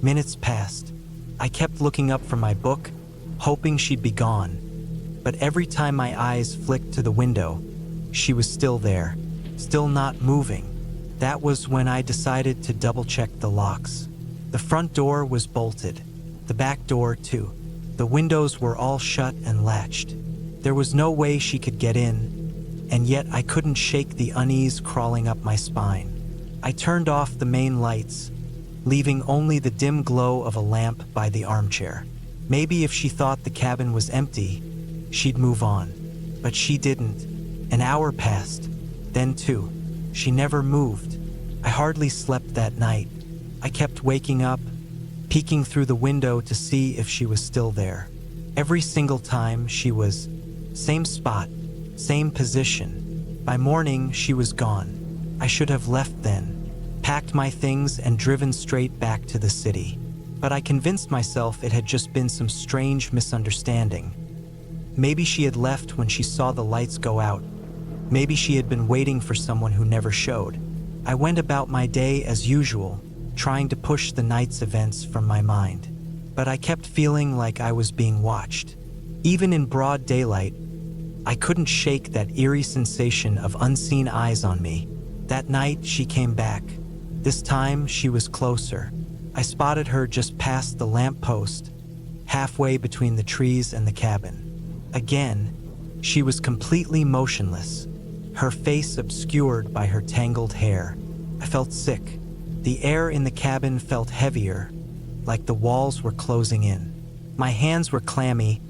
Minutes passed. I kept looking up from my book, hoping she'd be gone. But every time my eyes flicked to the window, she was still there, still not moving. That was when I decided to double-check the locks. The front door was bolted, the back door too. The windows were all shut and latched. There was no way she could get in, and yet I couldn't shake the unease crawling up my spine. I turned off the main lights, leaving only the dim glow of a lamp by the armchair. Maybe if she thought the cabin was empty, she'd move on. But she didn't. An hour passed, then two. She never moved. I hardly slept that night. I kept waking up, peeking through the window to see if she was still there. Every single time she was same spot, same position. By morning, she was gone. I should have left then, packed my things and driven straight back to the city. But I convinced myself it had just been some strange misunderstanding. Maybe she had left when she saw the lights go out. Maybe she had been waiting for someone who never showed. I went about my day as usual, trying to push the night's events from my mind. But I kept feeling like I was being watched. Even in broad daylight, I couldn't shake that eerie sensation of unseen eyes on me. That night, she came back. This time, she was closer. I spotted her just past the lamppost, halfway between the trees and the cabin. Again, she was completely motionless, her face obscured by her tangled hair. I felt sick. The air in the cabin felt heavier, like the walls were closing in. My hands were clammy,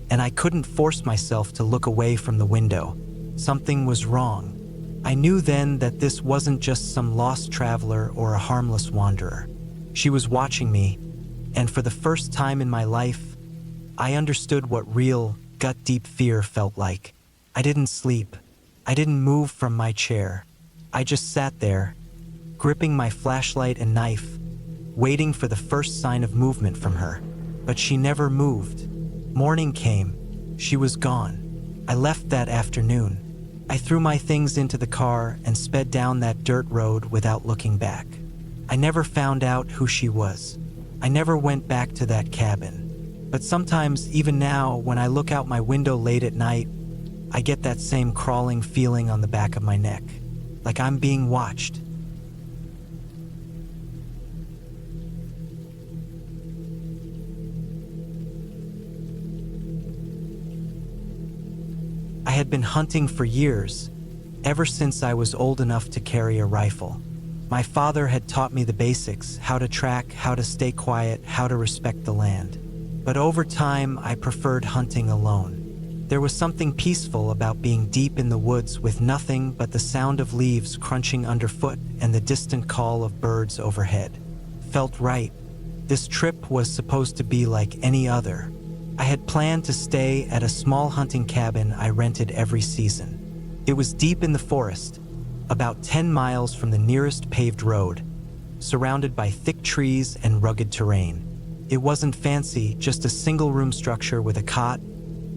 and I couldn't force myself to look away from the window. Something was wrong. I knew then that this wasn't just some lost traveler or a harmless wanderer. She was watching me, And for the first time in my life, I understood what real, gut-deep fear felt like. I didn't sleep. I didn't move from my chair. I just sat there, gripping my flashlight and knife, waiting for the first sign of movement from her. But she never moved. Morning came. She was gone. I left that afternoon. I threw my things into the car and sped down that dirt road without looking back. I never found out who she was. I never went back to that cabin. But sometimes, even now, when I look out my window late at night, I get that same crawling feeling on the back of my neck, like I'm being watched. I had been hunting for years, ever since I was old enough to carry a rifle. My father had taught me the basics, how to track, how to stay quiet, how to respect the land. But over time, I preferred hunting alone. There was something peaceful about being deep in the woods with nothing but the sound of leaves crunching underfoot and the distant call of birds overhead. Felt right. This trip was supposed to be like any other. I had planned to stay at a small hunting cabin I rented every season. It was deep in the forest, about 10 miles from the nearest paved road, surrounded by thick trees and rugged terrain. It wasn't fancy, just a single-room structure with a cot,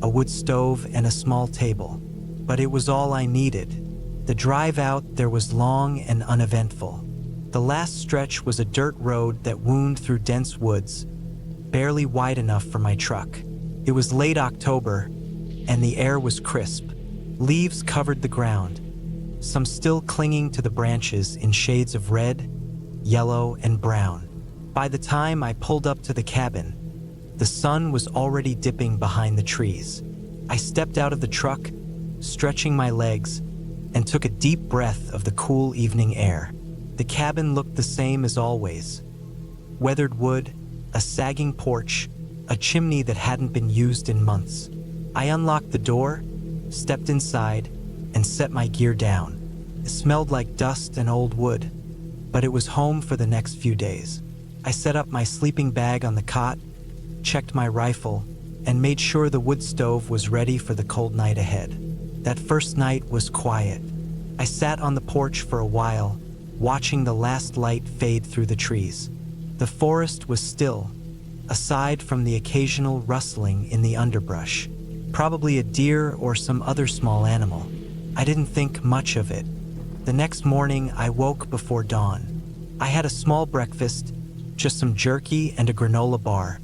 a wood stove, and a small table. But it was all I needed. The drive out there was long and uneventful. The last stretch was a dirt road that wound through dense woods, barely wide enough for my truck. It was late October, and the air was crisp. Leaves covered the ground, some still clinging to the branches in shades of red, yellow, and brown. By the time I pulled up to the cabin, the sun was already dipping behind the trees. I stepped out of the truck, stretching my legs, and took a deep breath of the cool evening air. The cabin looked the same as always. Weathered wood, a sagging porch, a chimney that hadn't been used in months. I unlocked the door, stepped inside, and set my gear down. It smelled like dust and old wood, but it was home for the next few days. I set up my sleeping bag on the cot, checked my rifle, and made sure the wood stove was ready for the cold night ahead. That first night was quiet. I sat on the porch for a while, watching the last light fade through the trees. The forest was still, aside from the occasional rustling in the underbrush. Probably a deer or some other small animal. I didn't think much of it. The next morning, I woke before dawn. I had a small breakfast, just some jerky and a granola bar,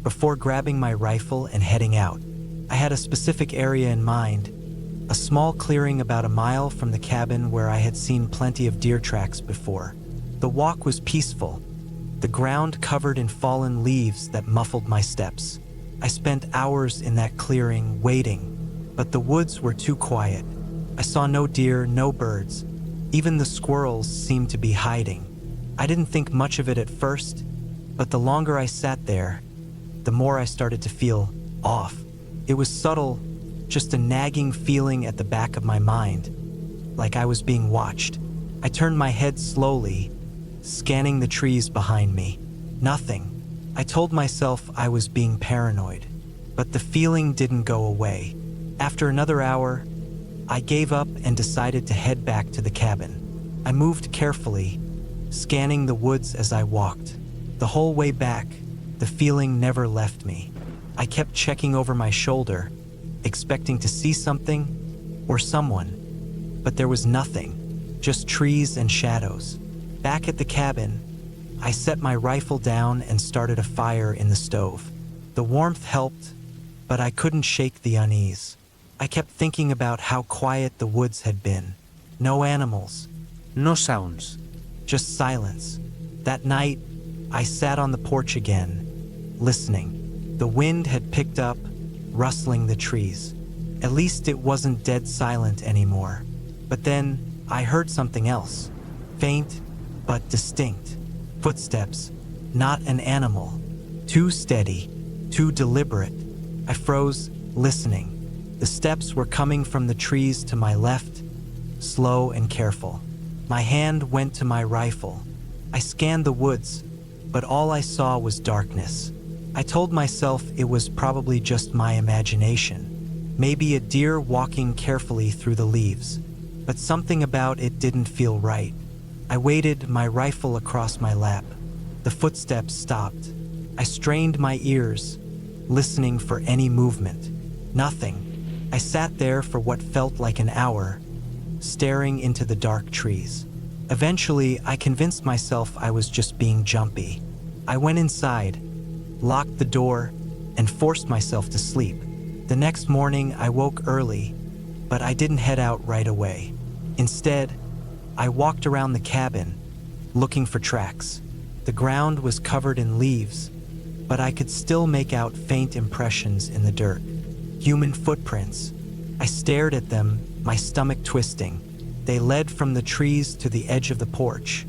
before grabbing my rifle and heading out. I had a specific area in mind, a small clearing about a mile from the cabin where I had seen plenty of deer tracks before. The walk was peaceful, the ground covered in fallen leaves that muffled my steps. I spent hours in that clearing, waiting, but the woods were too quiet. I saw no deer, no birds. Even the squirrels seemed to be hiding. I didn't think much of it at first, but the longer I sat there, the more I started to feel off. It was subtle, just a nagging feeling at the back of my mind, like I was being watched. I turned my head slowly, scanning the trees behind me. Nothing. I told myself I was being paranoid, but the feeling didn't go away. After another hour, I gave up and decided to head back to the cabin. I moved carefully, scanning the woods as I walked. The whole way back, the feeling never left me. I kept checking over my shoulder, expecting to see something or someone, but there was nothing, just trees and shadows. Back at the cabin, I set my rifle down and started a fire in the stove. The warmth helped, but I couldn't shake the unease. I kept thinking about how quiet the woods had been. No animals. No sounds. Just silence. That night, I sat on the porch again, listening. The wind had picked up, rustling the trees. At least it wasn't dead silent anymore. But then, I heard something else. Faint, but distinct. Footsteps. Not an animal. Too steady, too deliberate. I froze, listening. The steps were coming from the trees to my left, slow and careful. My hand went to my rifle. I scanned the woods, but all I saw was darkness. I told myself it was probably just my imagination, maybe a deer walking carefully through the leaves, but something about it didn't feel right. I waited, my rifle across my lap. The footsteps stopped. I strained my ears, listening for any movement. Nothing. I sat there for what felt like an hour, staring into the dark trees. Eventually, I convinced myself I was just being jumpy. I went inside, locked the door, and forced myself to sleep. The next morning, I woke early, but I didn't head out right away. Instead, I walked around the cabin, looking for tracks. The ground was covered in leaves, but I could still make out faint impressions in the dirt. Human footprints. I stared at them, my stomach twisting. They led from the trees to the edge of the porch,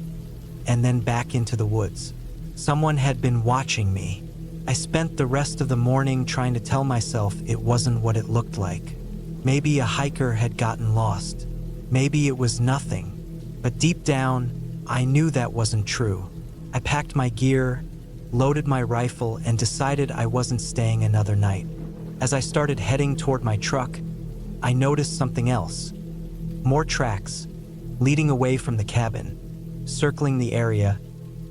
and then back into the woods. Someone had been watching me. I spent the rest of the morning trying to tell myself it wasn't what it looked like. Maybe a hiker had gotten lost. Maybe it was nothing. But deep down, I knew that wasn't true. I packed my gear, loaded my rifle, and decided I wasn't staying another night. As I started heading toward my truck, I noticed something else. More tracks, leading away from the cabin, circling the area,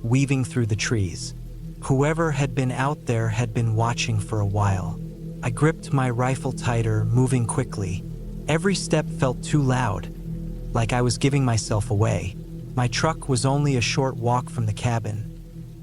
weaving through the trees. Whoever had been out there had been watching for a while. I gripped my rifle tighter, moving quickly. Every step felt too loud, like I was giving myself away. My truck was only a short walk from the cabin,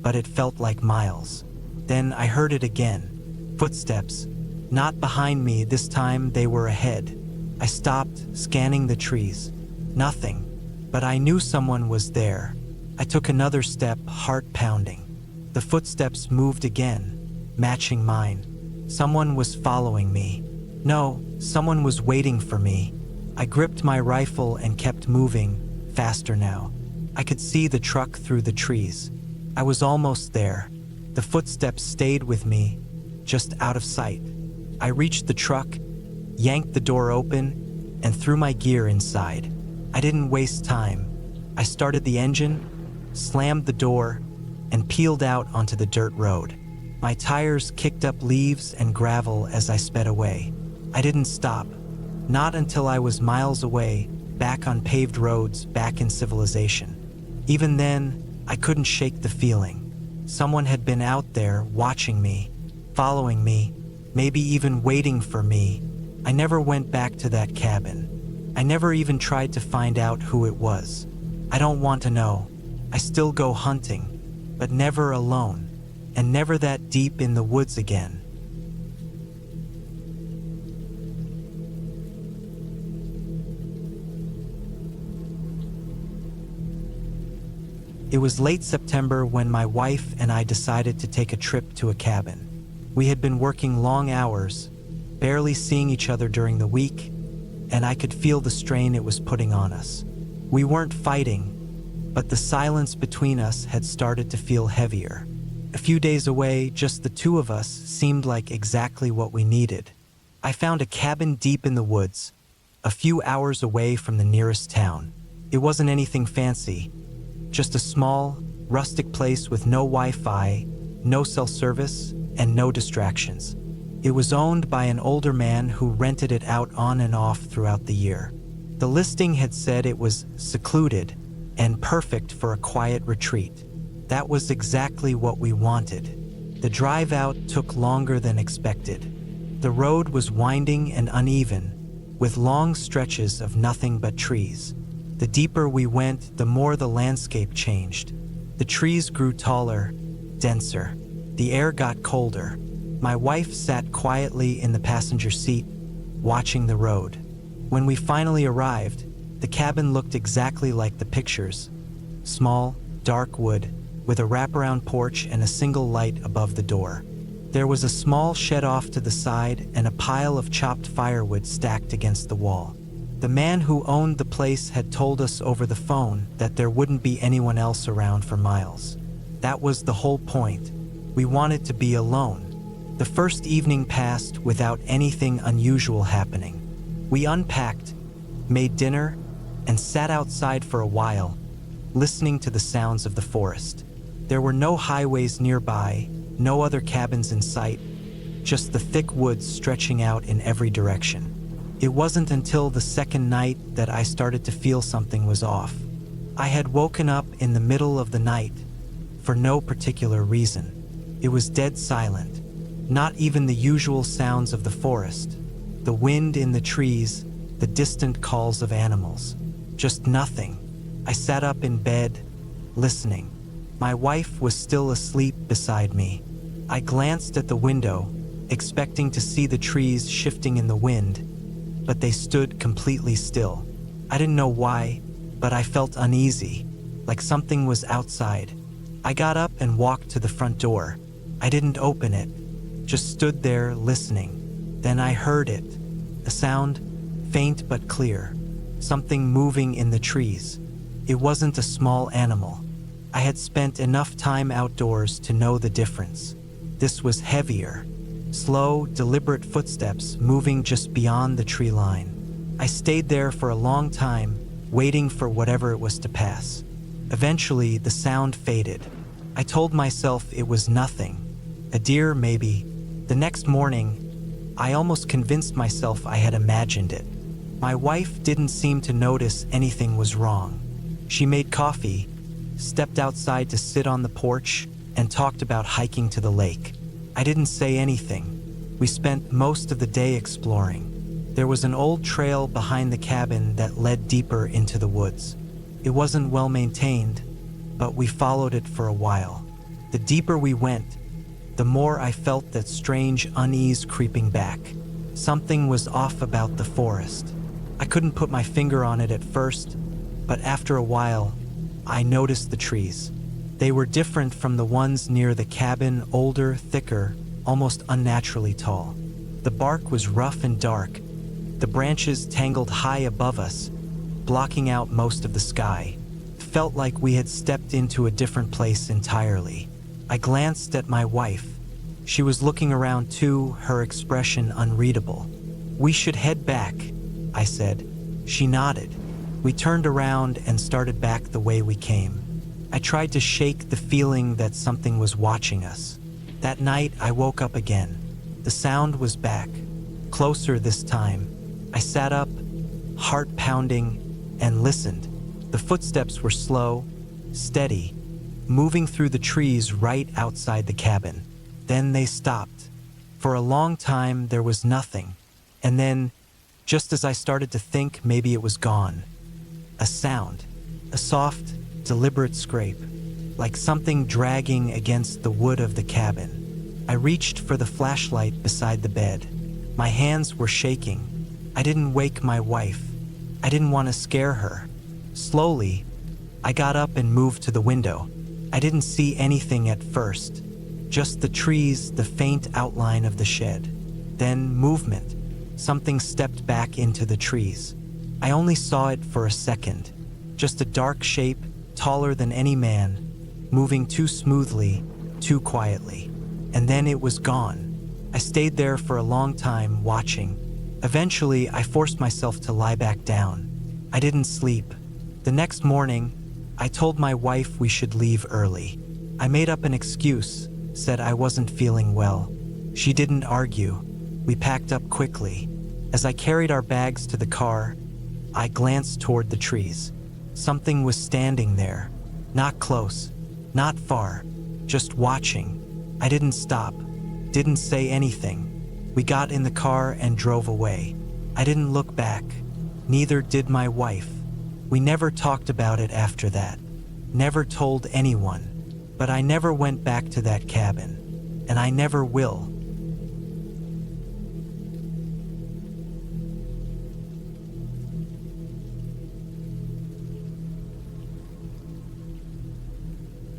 but it felt like miles. Then I heard it again. Footsteps. Not behind me, this time they were ahead. I stopped, scanning the trees. Nothing, but I knew someone was there. I took another step, heart pounding. The footsteps moved again, matching mine. Someone was following me. No, someone was waiting for me. I gripped my rifle and kept moving, faster now. I could see the truck through the trees. I was almost there. The footsteps stayed with me, just out of sight. I reached the truck, yanked the door open, and threw my gear inside. I didn't waste time. I started the engine, slammed the door, and peeled out onto the dirt road. My tires kicked up leaves and gravel as I sped away. I didn't stop. Not until I was miles away, back on paved roads, back in civilization. Even then, I couldn't shake the feeling. Someone had been out there, watching me, following me, maybe even waiting for me. I never went back to that cabin. I never even tried to find out who it was. I don't want to know. I still go hunting, but never alone, and never that deep in the woods again. It was late September when my wife and I decided to take a trip to a cabin. We had been working long hours, barely seeing each other during the week, and I could feel the strain it was putting on us. We weren't fighting, but the silence between us had started to feel heavier. A few days away, just the two of us seemed like exactly what we needed. I found a cabin deep in the woods, a few hours away from the nearest town. It wasn't anything fancy, just a small, rustic place with no Wi-Fi, no cell service, and no distractions. It was owned by an older man who rented it out on and off throughout the year. The listing had said it was secluded and perfect for a quiet retreat. That was exactly what we wanted. The drive out took longer than expected. The road was winding and uneven, with long stretches of nothing but trees. The deeper we went, the more the landscape changed. The trees grew taller, denser. The air got colder. My wife sat quietly in the passenger seat, watching the road. When we finally arrived, the cabin looked exactly like the pictures. Small, dark wood, with a wraparound porch and a single light above the door. There was a small shed off to the side and a pile of chopped firewood stacked against the wall. The man who owned the place had told us over the phone that there wouldn't be anyone else around for miles. That was the whole point. We wanted to be alone. The first evening passed without anything unusual happening. We unpacked, made dinner, and sat outside for a while, listening to the sounds of the forest. There were no highways nearby, no other cabins in sight, just the thick woods stretching out in every direction. It wasn't until the second night that I started to feel something was off. I had woken up in the middle of the night for no particular reason. It was dead silent, not even the usual sounds of the forest, the wind in the trees, the distant calls of animals. Just nothing. I sat up in bed, listening. My wife was still asleep beside me. I glanced at the window, expecting to see the trees shifting in the wind, but they stood completely still. I didn't know why, but I felt uneasy, like something was outside. I got up and walked to the front door. I didn't open it, just stood there listening. Then I heard it, a sound, faint but clear, something moving in the trees. It wasn't a small animal. I had spent enough time outdoors to know the difference. This was heavier, slow, deliberate footsteps moving just beyond the tree line. I stayed there for a long time, waiting for whatever it was to pass. Eventually, the sound faded. I told myself it was nothing. A deer, maybe. The next morning, I almost convinced myself I had imagined it. My wife didn't seem to notice anything was wrong. She made coffee, stepped outside to sit on the porch, and talked about hiking to the lake. I didn't say anything. We spent most of the day exploring. There was an old trail behind the cabin that led deeper into the woods. It wasn't well maintained, but we followed it for a while. The deeper we went, the more I felt that strange unease creeping back. Something was off about the forest. I couldn't put my finger on it at first, but after a while, I noticed the trees. They were different from the ones near the cabin, older, thicker, almost unnaturally tall. The bark was rough and dark, the branches tangled high above us, blocking out most of the sky. It felt like we had stepped into a different place entirely. I glanced at my wife. She was looking around too, her expression unreadable. "We should head back," I said. She nodded. We turned around and started back the way we came. I tried to shake the feeling that something was watching us. That night, I woke up again. The sound was back, closer this time. I sat up, heart pounding, and listened. The footsteps were slow, steady, moving through the trees right outside the cabin. Then they stopped. For a long time, there was nothing. And then, just as I started to think maybe it was gone, a sound, a soft, deliberate scrape, like something dragging against the wood of the cabin. I reached for the flashlight beside the bed. My hands were shaking. I didn't wake my wife. I didn't want to scare her. Slowly, I got up and moved to the window. I didn't see anything at first, just the trees, the faint outline of the shed. Then movement. Something stepped back into the trees. I only saw it for a second, just a dark shape, taller than any man, moving too smoothly, too quietly. And then it was gone. I stayed there for a long time, watching. Eventually, I forced myself to lie back down. I didn't sleep. The next morning, I told my wife we should leave early. I made up an excuse, said I wasn't feeling well. She didn't argue. We packed up quickly. As I carried our bags to the car, I glanced toward the trees. Something was standing there, not close, not far, just watching. I didn't stop, didn't say anything. We got in the car and drove away. I didn't look back. Neither did my wife. We never talked about it after that. Never told anyone. But I never went back to that cabin. And I never will.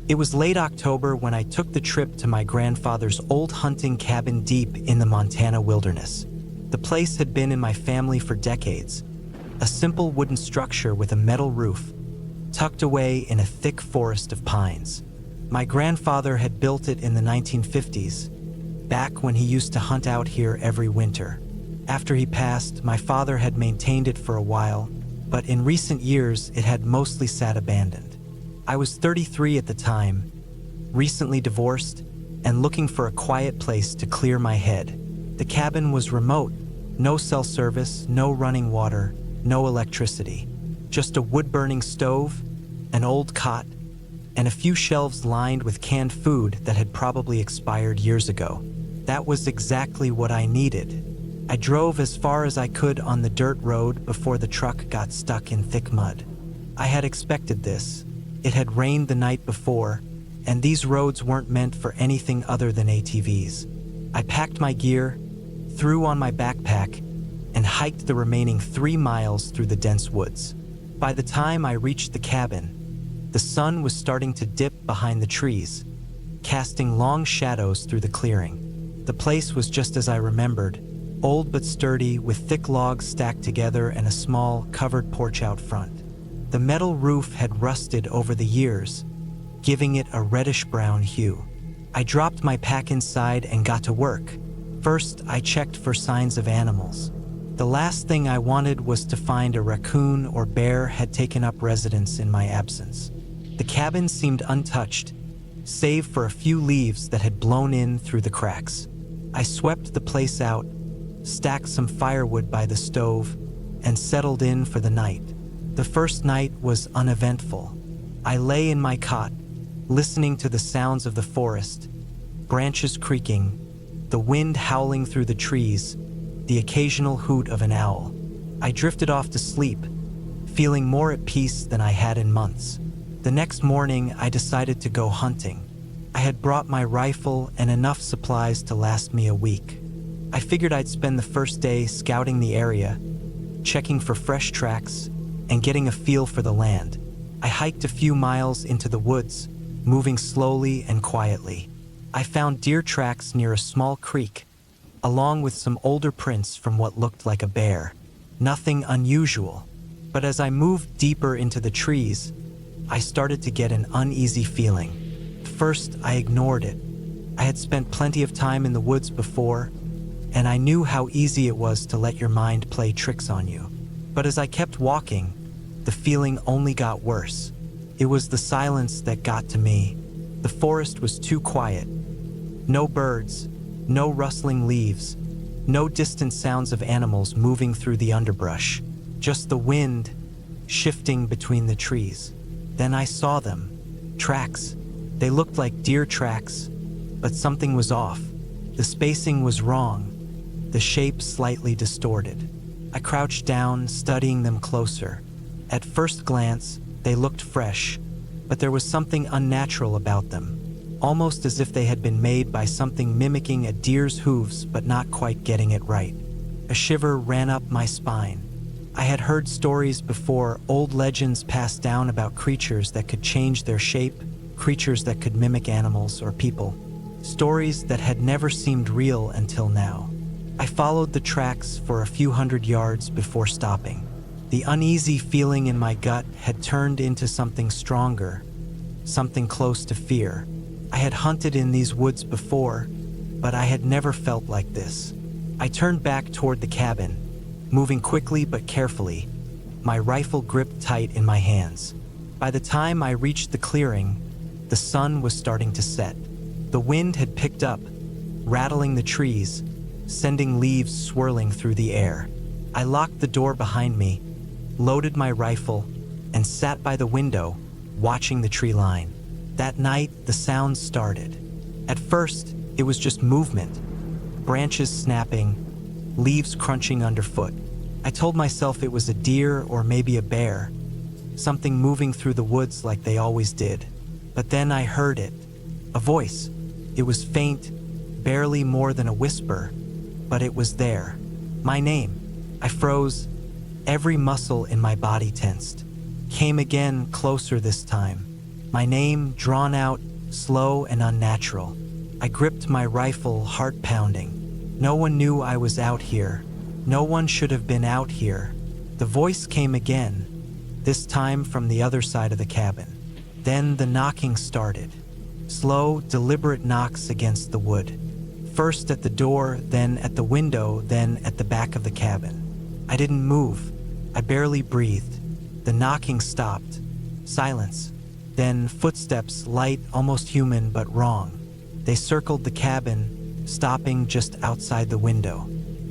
It was late October when I took the trip to my grandfather's old hunting cabin deep in the Montana wilderness. The place had been in my family for decades, a simple wooden structure with a metal roof, tucked away in a thick forest of pines. My grandfather had built it in the 1950s, back when he used to hunt out here every winter. After he passed, my father had maintained it for a while, but in recent years it had mostly sat abandoned. I was 33 at the time, recently divorced, and looking for a quiet place to clear my head. The cabin was remote. No cell service, no running water, no electricity. Just a wood-burning stove, an old cot, and a few shelves lined with canned food that had probably expired years ago. That was exactly what I needed. I drove as far as I could on the dirt road before the truck got stuck in thick mud. I had expected this. It had rained the night before, and these roads weren't meant for anything other than ATVs. I packed my gear, threw on my backpack, and hiked the remaining 3 miles through the dense woods. By the time I reached the cabin, the sun was starting to dip behind the trees, casting long shadows through the clearing. The place was just as I remembered, old but sturdy, with thick logs stacked together and a small, covered porch out front. The metal roof had rusted over the years, giving it a reddish-brown hue. I dropped my pack inside and got to work. First, I checked for signs of animals. The last thing I wanted was to find a raccoon or bear had taken up residence in my absence. The cabin seemed untouched, save for a few leaves that had blown in through the cracks. I swept the place out, stacked some firewood by the stove, and settled in for the night. The first night was uneventful. I lay in my cot, listening to the sounds of the forest, branches creaking, the wind howling through the trees, the occasional hoot of an owl. I drifted off to sleep, feeling more at peace than I had in months. The next morning, I decided to go hunting. I had brought my rifle and enough supplies to last me a week. I figured I'd spend the first day scouting the area, checking for fresh tracks, and getting a feel for the land. I hiked a few miles into the woods, moving slowly and quietly. I found deer tracks near a small creek, along with some older prints from what looked like a bear. Nothing unusual, but as I moved deeper into the trees, I started to get an uneasy feeling. First, I ignored it. I had spent plenty of time in the woods before, and I knew how easy it was to let your mind play tricks on you. But as I kept walking, the feeling only got worse. It was the silence that got to me. The forest was too quiet. No birds, no rustling leaves, no distant sounds of animals moving through the underbrush, just the wind shifting between the trees. Then I saw them. Tracks. They looked like deer tracks, but something was off. The spacing was wrong, the shape slightly distorted. I crouched down, studying them closer. At first glance, they looked fresh, but there was something unnatural about them, almost as if they had been made by something mimicking a deer's hooves but not quite getting it right. A shiver ran up my spine. I had heard stories before, old legends passed down about creatures that could change their shape, creatures that could mimic animals or people. Stories that had never seemed real until now. I followed the tracks for a few hundred yards before stopping. The uneasy feeling in my gut had turned into something stronger, something close to fear. I had hunted in these woods before, but I had never felt like this. I turned back toward the cabin, moving quickly but carefully, my rifle gripped tight in my hands. By the time I reached the clearing, the sun was starting to set. The wind had picked up, rattling the trees, sending leaves swirling through the air. I locked the door behind me, loaded my rifle, and sat by the window, watching the tree line. That night, the sounds started. At first, it was just movement, branches snapping, leaves crunching underfoot. I told myself it was a deer or maybe a bear, something moving through the woods like they always did. But then I heard it, a voice. It was faint, barely more than a whisper, but it was there. My name. I froze, every muscle in my body tensed. Came again, closer this time. My name, drawn out, slow and unnatural. I gripped my rifle, heart pounding. No one knew I was out here. No one should have been out here. The voice came again, this time from the other side of the cabin. Then the knocking started. Slow, deliberate knocks against the wood. First at the door, then at the window, then at the back of the cabin. I didn't move. I barely breathed. The knocking stopped. Silence. Then footsteps, light, almost human, but wrong. They circled the cabin, stopping just outside the window.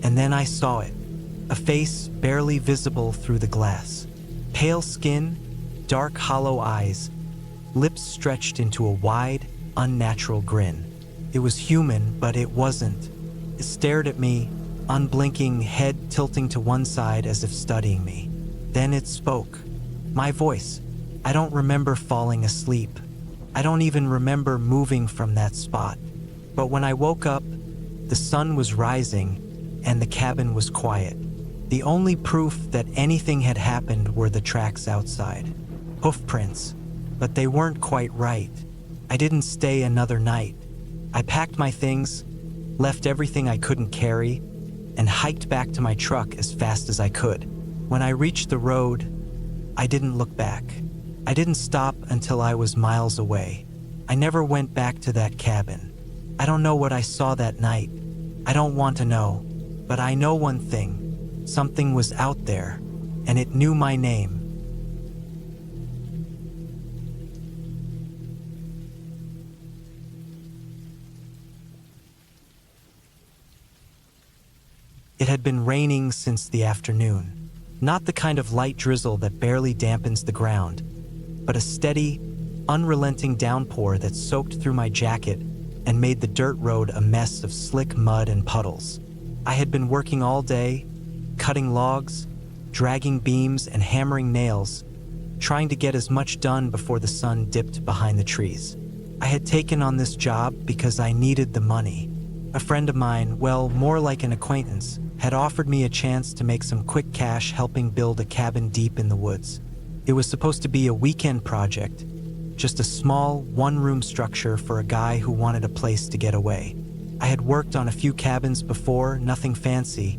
And then I saw it. A face barely visible through the glass. Pale skin, dark hollow eyes, lips stretched into a wide, unnatural grin. It was human, but it wasn't. It stared at me, unblinking, head tilting to one side as if studying me. Then it spoke. My voice. I don't remember falling asleep. I don't even remember moving from that spot. But when I woke up, the sun was rising and the cabin was quiet. The only proof that anything had happened were the tracks outside. Hoof prints, but they weren't quite right. I didn't stay another night. I packed my things, left everything I couldn't carry, and hiked back to my truck as fast as I could. When I reached the road, I didn't look back. I didn't stop until I was miles away. I never went back to that cabin. I don't know what I saw that night. I don't want to know, but I know one thing. Something was out there, and it knew my name. It had been raining since the afternoon. Not the kind of light drizzle that barely dampens the ground, but a steady, unrelenting downpour that soaked through my jacket and made the dirt road a mess of slick mud and puddles. I had been working all day, cutting logs, dragging beams and hammering nails, trying to get as much done before the sun dipped behind the trees. I had taken on this job because I needed the money. A friend of mine, well, more like an acquaintance, had offered me a chance to make some quick cash helping build a cabin deep in the woods. It was supposed to be a weekend project, just a small, one-room structure for a guy who wanted a place to get away. I had worked on a few cabins before, nothing fancy,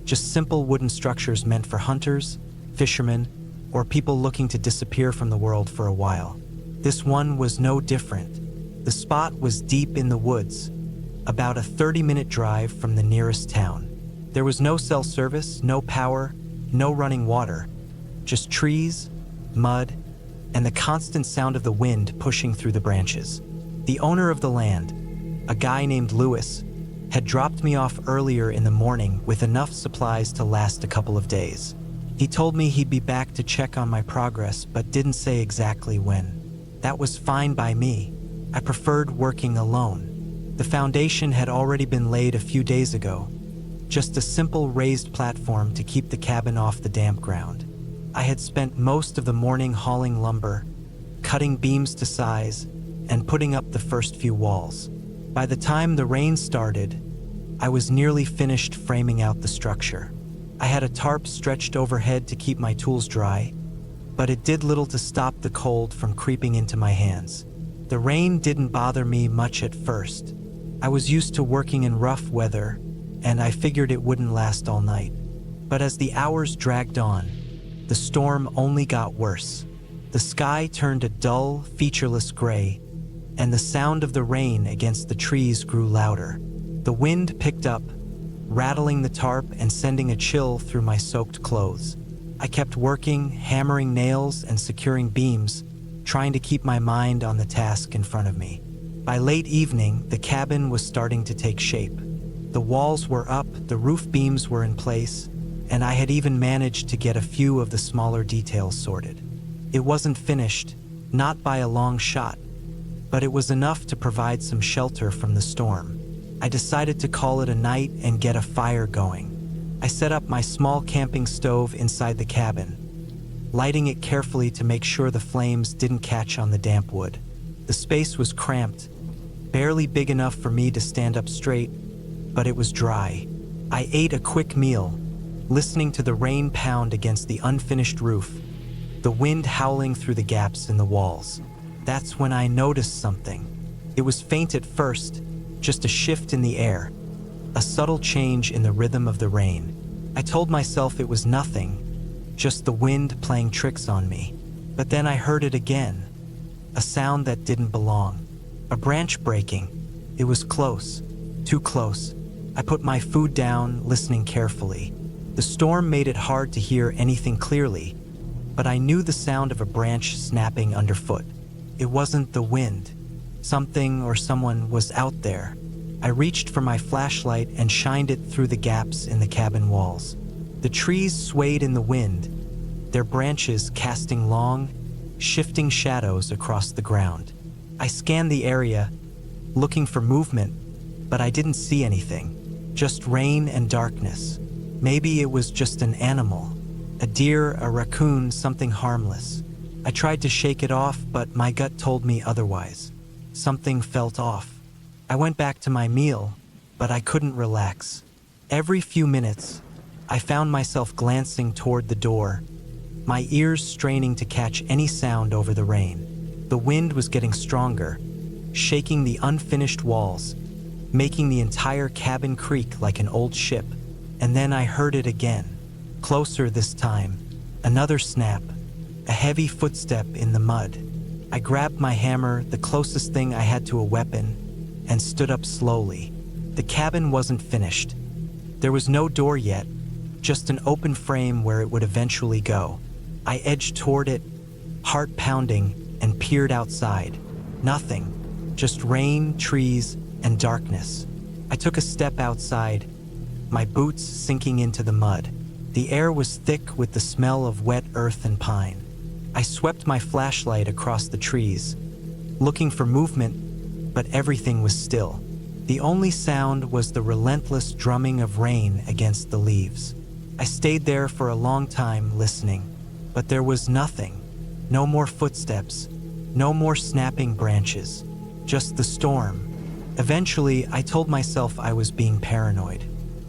just simple wooden structures meant for hunters, fishermen, or people looking to disappear from the world for a while. This one was no different. The spot was deep in the woods, about a 30-minute drive from the nearest town. There was no cell service, no power, no running water, just trees, mud, and the constant sound of the wind pushing through the branches. The owner of the land, a guy named Lewis, had dropped me off earlier in the morning with enough supplies to last a couple of days. He told me he'd be back to check on my progress, but didn't say exactly when. That was fine by me. I preferred working alone. The foundation had already been laid a few days ago, just a simple raised platform to keep the cabin off the damp ground. I had spent most of the morning hauling lumber, cutting beams to size, and putting up the first few walls. By the time the rain started, I was nearly finished framing out the structure. I had a tarp stretched overhead to keep my tools dry, but it did little to stop the cold from creeping into my hands. The rain didn't bother me much at first. I was used to working in rough weather, and I figured it wouldn't last all night. But as the hours dragged on, the storm only got worse. The sky turned a dull, featureless gray, and the sound of the rain against the trees grew louder. The wind picked up, rattling the tarp and sending a chill through my soaked clothes. I kept working, hammering nails and securing beams, trying to keep my mind on the task in front of me. By late evening, the cabin was starting to take shape. The walls were up, the roof beams were in place, and I had even managed to get a few of the smaller details sorted. It wasn't finished, not by a long shot, but it was enough to provide some shelter from the storm. I decided to call it a night and get a fire going. I set up my small camping stove inside the cabin, lighting it carefully to make sure the flames didn't catch on the damp wood. The space was cramped, barely big enough for me to stand up straight, but it was dry. I ate a quick meal, listening to the rain pound against the unfinished roof, the wind howling through the gaps in the walls. That's when I noticed something. It was faint at first, just a shift in the air, a subtle change in the rhythm of the rain. I told myself it was nothing, just the wind playing tricks on me. But then I heard it again, a sound that didn't belong, a branch breaking. It was close, too close. I put my food down, listening carefully. The storm made it hard to hear anything clearly, but I knew the sound of a branch snapping underfoot. It wasn't the wind. Something or someone was out there. I reached for my flashlight and shined it through the gaps in the cabin walls. The trees swayed in the wind, their branches casting long, shifting shadows across the ground. I scanned the area, looking for movement, but I didn't see anything. Just rain and darkness. Maybe it was just an animal. A deer, a raccoon, something harmless. I tried to shake it off, but my gut told me otherwise. Something felt off. I went back to my meal, but I couldn't relax. Every few minutes, I found myself glancing toward the door, my ears straining to catch any sound over the rain. The wind was getting stronger, shaking the unfinished walls, making the entire cabin creak like an old ship. And then I heard it again, closer this time. Another snap, a heavy footstep in the mud. I grabbed my hammer, the closest thing I had to a weapon, and stood up slowly. The cabin wasn't finished. There was no door yet, just an open frame where it would eventually go. I edged toward it, heart pounding, and peered outside. Nothing, just rain, trees, and darkness. I took a step outside, my boots sinking into the mud. The air was thick with the smell of wet earth and pine. I swept my flashlight across the trees, looking for movement, but everything was still. The only sound was the relentless drumming of rain against the leaves. I stayed there for a long time listening, but there was nothing. No more footsteps, no more snapping branches, just the storm. Eventually, I told myself I was being paranoid.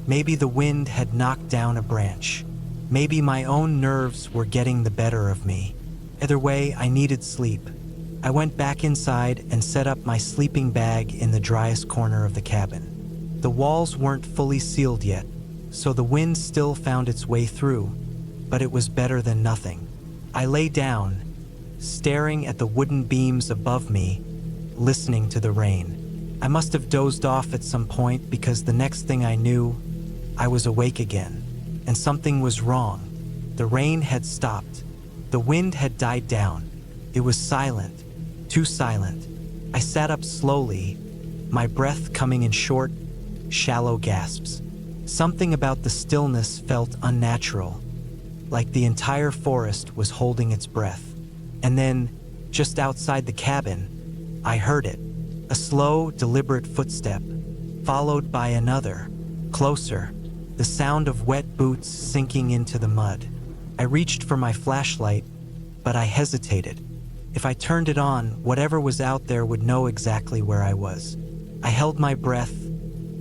Maybe the wind had knocked down a branch. Maybe my own nerves were getting the better of me. Either way, I needed sleep. I went back inside and set up my sleeping bag in the driest corner of the cabin. The walls weren't fully sealed yet, so the wind still found its way through, but it was better than nothing. I lay down, staring at the wooden beams above me, listening to the rain. I must have dozed off at some point because the next thing I knew, I was awake again, and something was wrong. The rain had stopped. The wind had died down. It was silent, too silent. I sat up slowly, my breath coming in short, shallow gasps. Something about the stillness felt unnatural, like the entire forest was holding its breath. And then, just outside the cabin, I heard it. A slow, deliberate footstep, followed by another, closer, the sound of wet boots sinking into the mud. I reached for my flashlight, but I hesitated. If I turned it on, whatever was out there would know exactly where I was. I held my breath,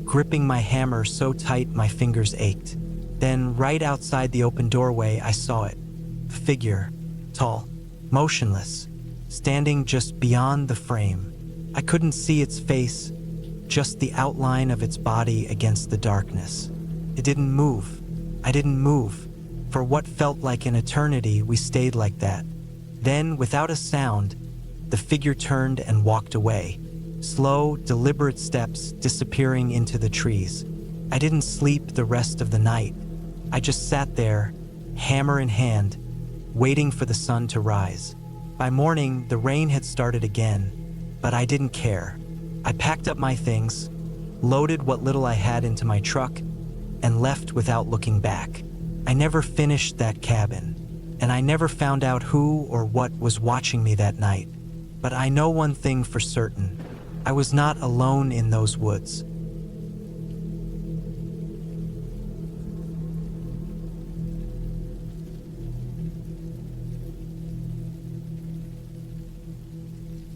gripping my hammer so tight my fingers ached. Then, right outside the open doorway, I saw it. A figure, tall, motionless, standing just beyond the frame. I couldn't see its face, just the outline of its body against the darkness. It didn't move. I didn't move. For what felt like an eternity, we stayed like that. Then, without a sound, the figure turned and walked away. Slow, deliberate steps disappearing into the trees. I didn't sleep the rest of the night. I just sat there, hammer in hand, waiting for the sun to rise. By morning, the rain had started again, but I didn't care. I packed up my things, loaded what little I had into my truck, and left without looking back. I never finished that cabin, and I never found out who or what was watching me that night. But I know one thing for certain. I was not alone in those woods.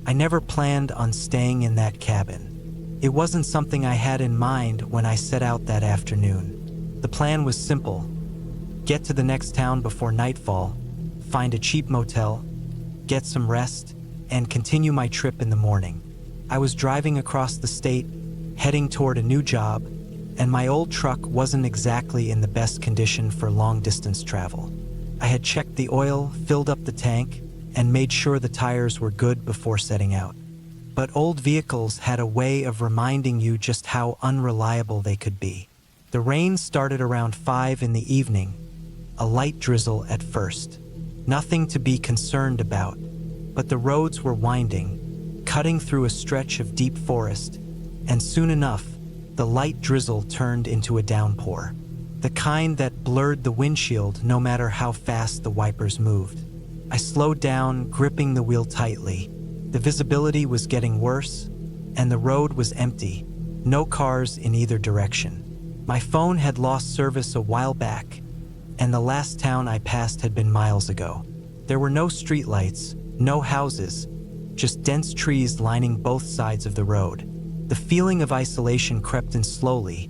I never planned on staying in that cabin. It wasn't something I had in mind when I set out that afternoon. The plan was simple. Get to the next town before nightfall, find a cheap motel, get some rest, and continue my trip in the morning. I was driving across the state, heading toward a new job, and my old truck wasn't exactly in the best condition for long-distance travel. I had checked the oil, filled up the tank, and made sure the tires were good before setting out. But old vehicles had a way of reminding you just how unreliable they could be. The rain started around 5 in the evening, a light drizzle at first. Nothing to be concerned about, but the roads were winding, cutting through a stretch of deep forest, and soon enough, the light drizzle turned into a downpour. The kind that blurred the windshield no matter how fast the wipers moved. I slowed down, gripping the wheel tightly. The visibility was getting worse, and the road was empty, no cars in either direction. My phone had lost service a while back, and the last town I passed had been miles ago. There were no streetlights, no houses, just dense trees lining both sides of the road. The feeling of isolation crept in slowly,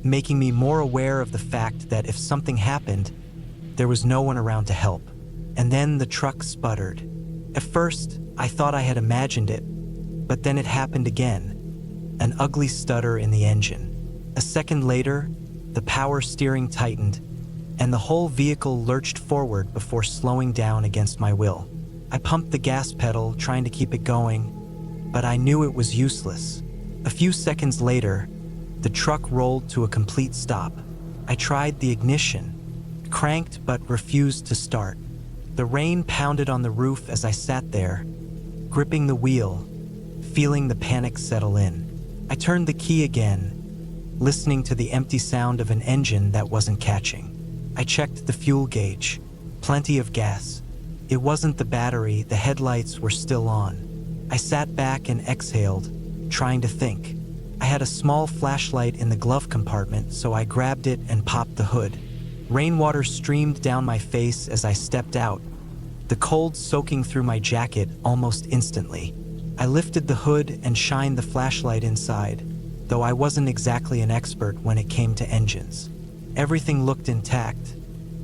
making me more aware of the fact that if something happened, there was no one around to help. And then the truck sputtered. At first, I thought I had imagined it, but then it happened again, an ugly stutter in the engine. A second later, the power steering tightened, and the whole vehicle lurched forward before slowing down against my will. I pumped the gas pedal, trying to keep it going, but I knew it was useless. A few seconds later, the truck rolled to a complete stop. I tried the ignition, cranked but refused to start. The rain pounded on the roof as I sat there, gripping the wheel, feeling the panic settle in. I turned the key again, listening to the empty sound of an engine that wasn't catching. I checked the fuel gauge. Plenty of gas. It wasn't the battery, the headlights were still on. I sat back and exhaled, trying to think. I had a small flashlight in the glove compartment, so I grabbed it and popped the hood. Rainwater streamed down my face as I stepped out, the cold soaking through my jacket almost instantly. I lifted the hood and shined the flashlight inside, though I wasn't exactly an expert when it came to engines. Everything looked intact,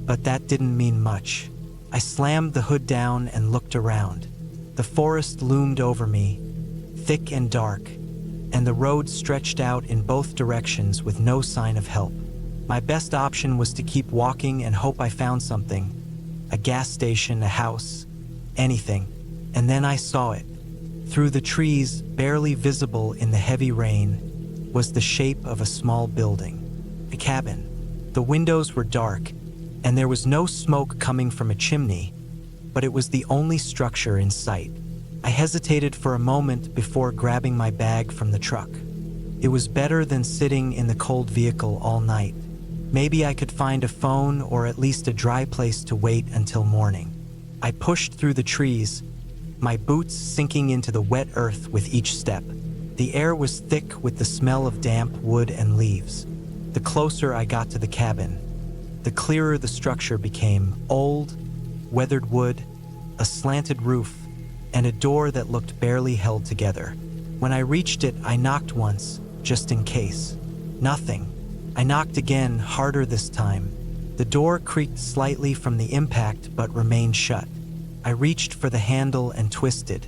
but that didn't mean much. I slammed the hood down and looked around. The forest loomed over me, thick and dark, and the road stretched out in both directions with no sign of help. My best option was to keep walking and hope I found something. A gas station, a house, anything. And then I saw it. Through the trees, barely visible in the heavy rain, was the shape of a small building. A cabin. The windows were dark, and there was no smoke coming from a chimney, but it was the only structure in sight. I hesitated for a moment before grabbing my bag from the truck. It was better than sitting in the cold vehicle all night. Maybe I could find a phone or at least a dry place to wait until morning. I pushed through the trees, my boots sinking into the wet earth with each step. The air was thick with the smell of damp wood and leaves. The closer I got to the cabin, the clearer the structure became. Old, weathered wood, a slanted roof, and a door that looked barely held together. When I reached it, I knocked once, just in case. Nothing. I knocked again, harder this time. The door creaked slightly from the impact but remained shut. I reached for the handle and twisted.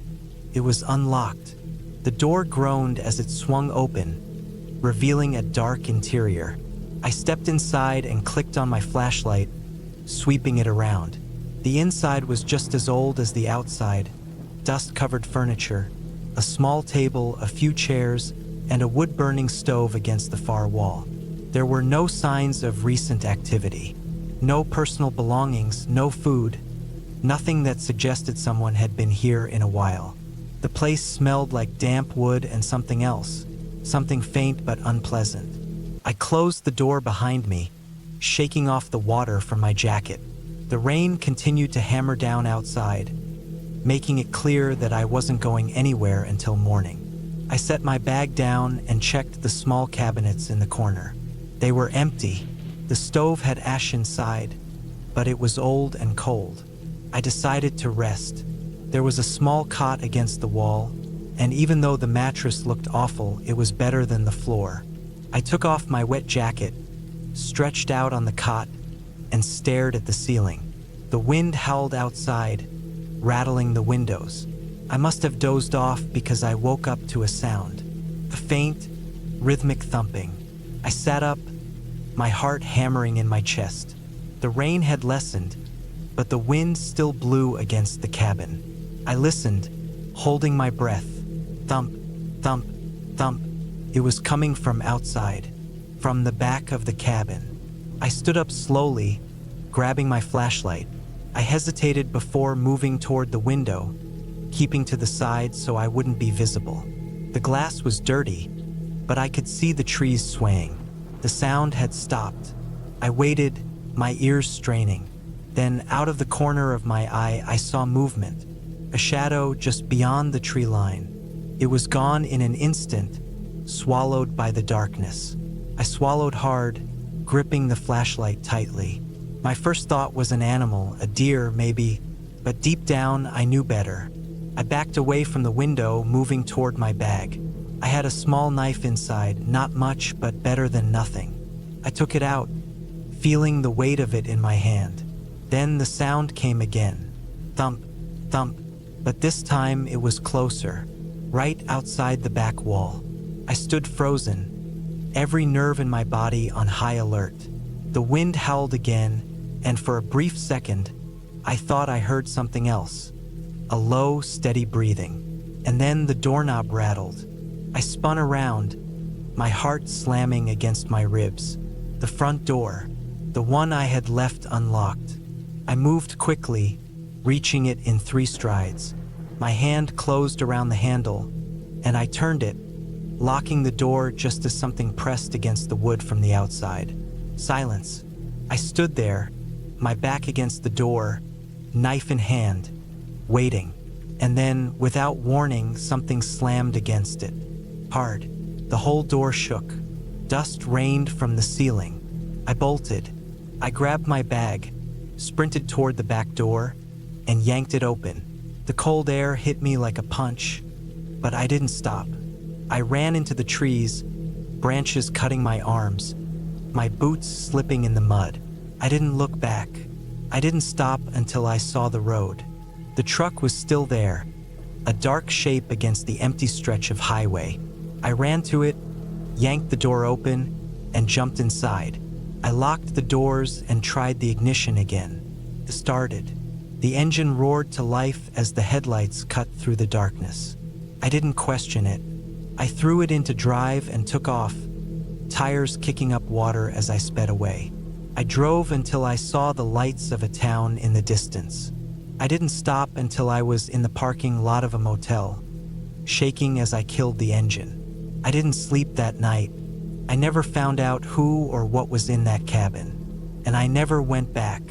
It was unlocked. The door groaned as it swung open, revealing a dark interior. I stepped inside and clicked on my flashlight, sweeping it around. The inside was just as old as the outside. Dust-covered furniture, a small table, a few chairs, and a wood-burning stove against the far wall. There were no signs of recent activity. No personal belongings, no food, nothing that suggested someone had been here in a while. The place smelled like damp wood and something else, something faint but unpleasant. I closed the door behind me, shaking off the water from my jacket. The rain continued to hammer down outside, making it clear that I wasn't going anywhere until morning. I set my bag down and checked the small cabinets in the corner. They were empty. The stove had ash inside, but it was old and cold. I decided to rest. There was a small cot against the wall, and even though the mattress looked awful, it was better than the floor. I took off my wet jacket, stretched out on the cot, and stared at the ceiling. The wind howled outside, rattling the windows. I must have dozed off because I woke up to a sound. A faint, rhythmic thumping. I sat up, my heart hammering in my chest. The rain had lessened, but the wind still blew against the cabin. I listened, holding my breath. Thump, thump, thump. It was coming from outside, from the back of the cabin. I stood up slowly, grabbing my flashlight. I hesitated before moving toward the window, keeping to the side so I wouldn't be visible. The glass was dirty, but I could see the trees swaying. The sound had stopped. I waited, my ears straining. Then, out of the corner of my eye, I saw movement. A shadow just beyond the tree line. It was gone in an instant, swallowed by the darkness. I swallowed hard, gripping the flashlight tightly. My first thought was an animal, a deer maybe, but deep down I knew better. I backed away from the window, moving toward my bag. I had a small knife inside, not much, but better than nothing. I took it out, feeling the weight of it in my hand. Then the sound came again. Thump, thump, but this time it was closer, right outside the back wall. I stood frozen, every nerve in my body on high alert. The wind howled again, and for a brief second, I thought I heard something else. A low, steady breathing. And then the doorknob rattled. I spun around, my heart slamming against my ribs. The front door, the one I had left unlocked. I moved quickly, reaching it in 3 strides. My hand closed around the handle, and I turned it, locking the door just as something pressed against the wood from the outside. Silence. I stood there, my back against the door, knife in hand, waiting. And then, without warning, something slammed against it. Hard. The whole door shook. Dust rained from the ceiling. I bolted. I grabbed my bag, sprinted toward the back door, and yanked it open. The cold air hit me like a punch, but I didn't stop. I ran into the trees, branches cutting my arms, my boots slipping in the mud. I didn't look back. I didn't stop until I saw the road. The truck was still there, a dark shape against the empty stretch of highway. I ran to it, yanked the door open, and jumped inside. I locked the doors and tried the ignition again. It started. The engine roared to life as the headlights cut through the darkness. I didn't question it. I threw it into drive and took off, tires kicking up water as I sped away. I drove until I saw the lights of a town in the distance. I didn't stop until I was in the parking lot of a motel, shaking as I killed the engine. I didn't sleep that night. I never found out who or what was in that cabin, and I never went back.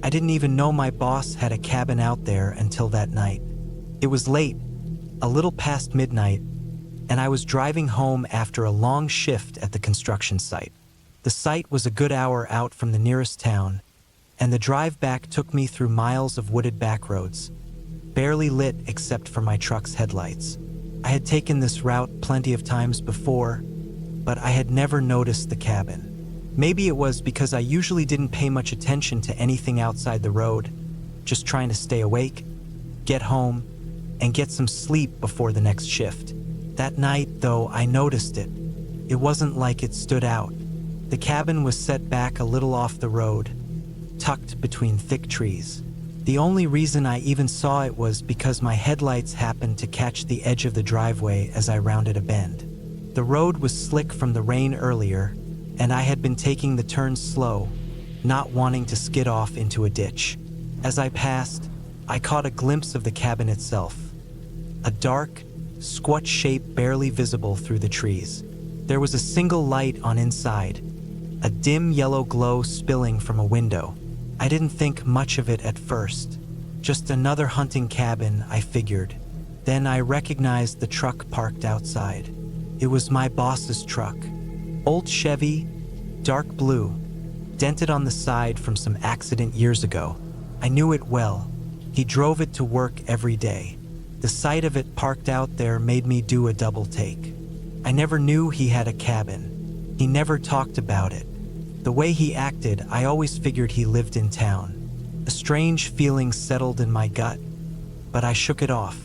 I didn't even know my boss had a cabin out there until that night. It was late, a little past midnight, and I was driving home after a long shift at the construction site. The site was a good hour out from the nearest town, and the drive back took me through miles of wooded back roads, barely lit except for my truck's headlights. I had taken this route plenty of times before, but I had never noticed the cabin. Maybe it was because I usually didn't pay much attention to anything outside the road, just trying to stay awake, get home, and get some sleep before the next shift. That night, though, I noticed it. It wasn't like it stood out. The cabin was set back a little off the road, tucked between thick trees. The only reason I even saw it was because my headlights happened to catch the edge of the driveway as I rounded a bend. The road was slick from the rain earlier, and I had been taking the turns slow, not wanting to skid off into a ditch. As I passed, I caught a glimpse of the cabin itself. A dark, squat shape barely visible through the trees. There was a single light on inside, a dim yellow glow spilling from a window. I didn't think much of it at first. Just another hunting cabin, I figured. Then I recognized the truck parked outside. It was my boss's truck. Old Chevy, dark blue, dented on the side from some accident years ago. I knew it well. He drove it to work every day. The sight of it parked out there made me do a double take. I never knew he had a cabin. He never talked about it. The way he acted, I always figured he lived in town. A strange feeling settled in my gut, but I shook it off.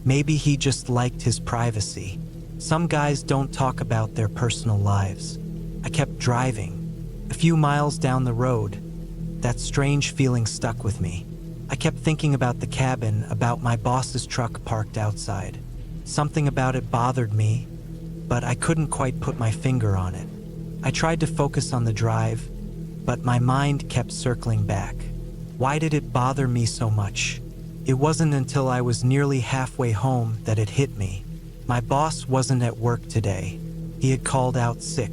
Maybe he just liked his privacy. Some guys don't talk about their personal lives. I kept driving. A few miles down the road, that strange feeling stuck with me. I kept thinking about the cabin, about my boss's truck parked outside. Something about it bothered me, but I couldn't quite put my finger on it. I tried to focus on the drive, but my mind kept circling back. Why did it bother me so much? It wasn't until I was nearly halfway home that it hit me. My boss wasn't at work today. He had called out sick.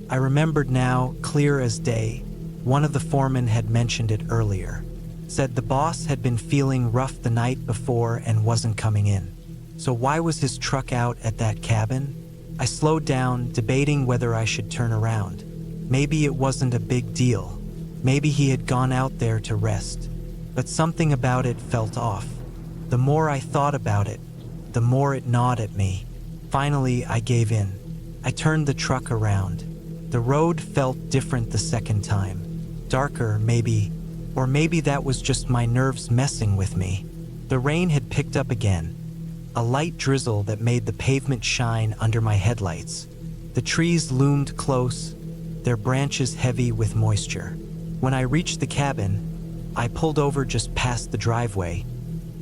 I remembered now, clear as day. One of the foremen had mentioned it earlier. Said the boss had been feeling rough the night before and wasn't coming in. So why was his truck out at that cabin? I slowed down, debating whether I should turn around. Maybe it wasn't a big deal. Maybe he had gone out there to rest. But something about it felt off. The more I thought about it, the more it gnawed at me. Finally, I gave in. I turned the truck around. The road felt different the second time. Darker, maybe. Or maybe that was just my nerves messing with me. The rain had picked up again. A light drizzle that made the pavement shine under my headlights. The trees loomed close, their branches heavy with moisture. When I reached the cabin, I pulled over just past the driveway,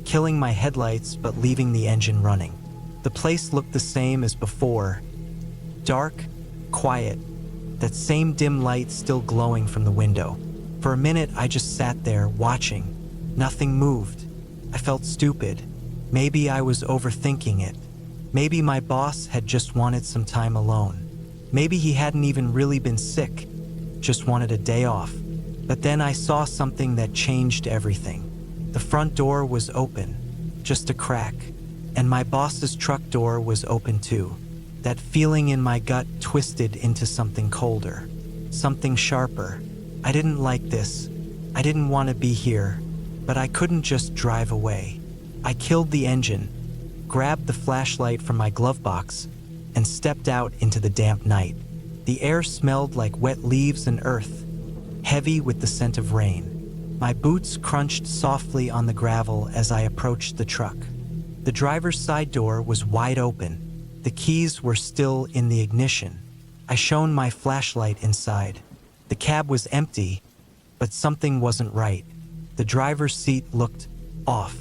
killing my headlights but leaving the engine running. The place looked the same as before. Dark, quiet, that same dim light still glowing from the window. For a minute, I just sat there, watching. Nothing moved. I felt stupid. Maybe I was overthinking it. Maybe my boss had just wanted some time alone. Maybe he hadn't even really been sick, just wanted a day off. But then I saw something that changed everything. The front door was open, just a crack, and my boss's truck door was open too. That feeling in my gut twisted into something colder, something sharper. I didn't like this. I didn't want to be here, but I couldn't just drive away. I killed the engine, grabbed the flashlight from my glove box, and stepped out into the damp night. The air smelled like wet leaves and earth, heavy with the scent of rain. My boots crunched softly on the gravel as I approached the truck. The driver's side door was wide open. The keys were still in the ignition. I shone my flashlight inside. The cab was empty, but something wasn't right. The driver's seat looked off,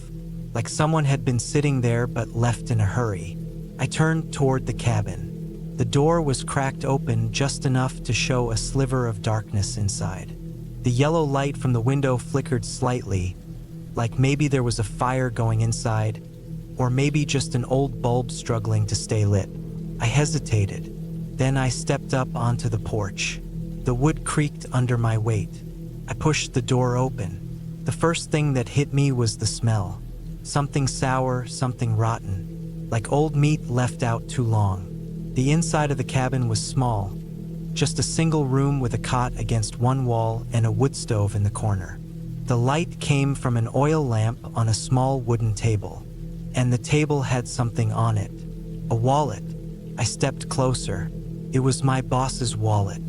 like someone had been sitting there but left in a hurry. I turned toward the cabin. The door was cracked open just enough to show a sliver of darkness inside. The yellow light from the window flickered slightly, like maybe there was a fire going inside, or maybe just an old bulb struggling to stay lit. I hesitated. Then I stepped up onto the porch. The wood creaked under my weight. I pushed the door open. The first thing that hit me was the smell. Something sour, something rotten, like old meat left out too long. The inside of the cabin was small, just a single room with a cot against one wall and a wood stove in the corner. The light came from an oil lamp on a small wooden table, and the table had something on it, a wallet. I stepped closer. It was my boss's wallet.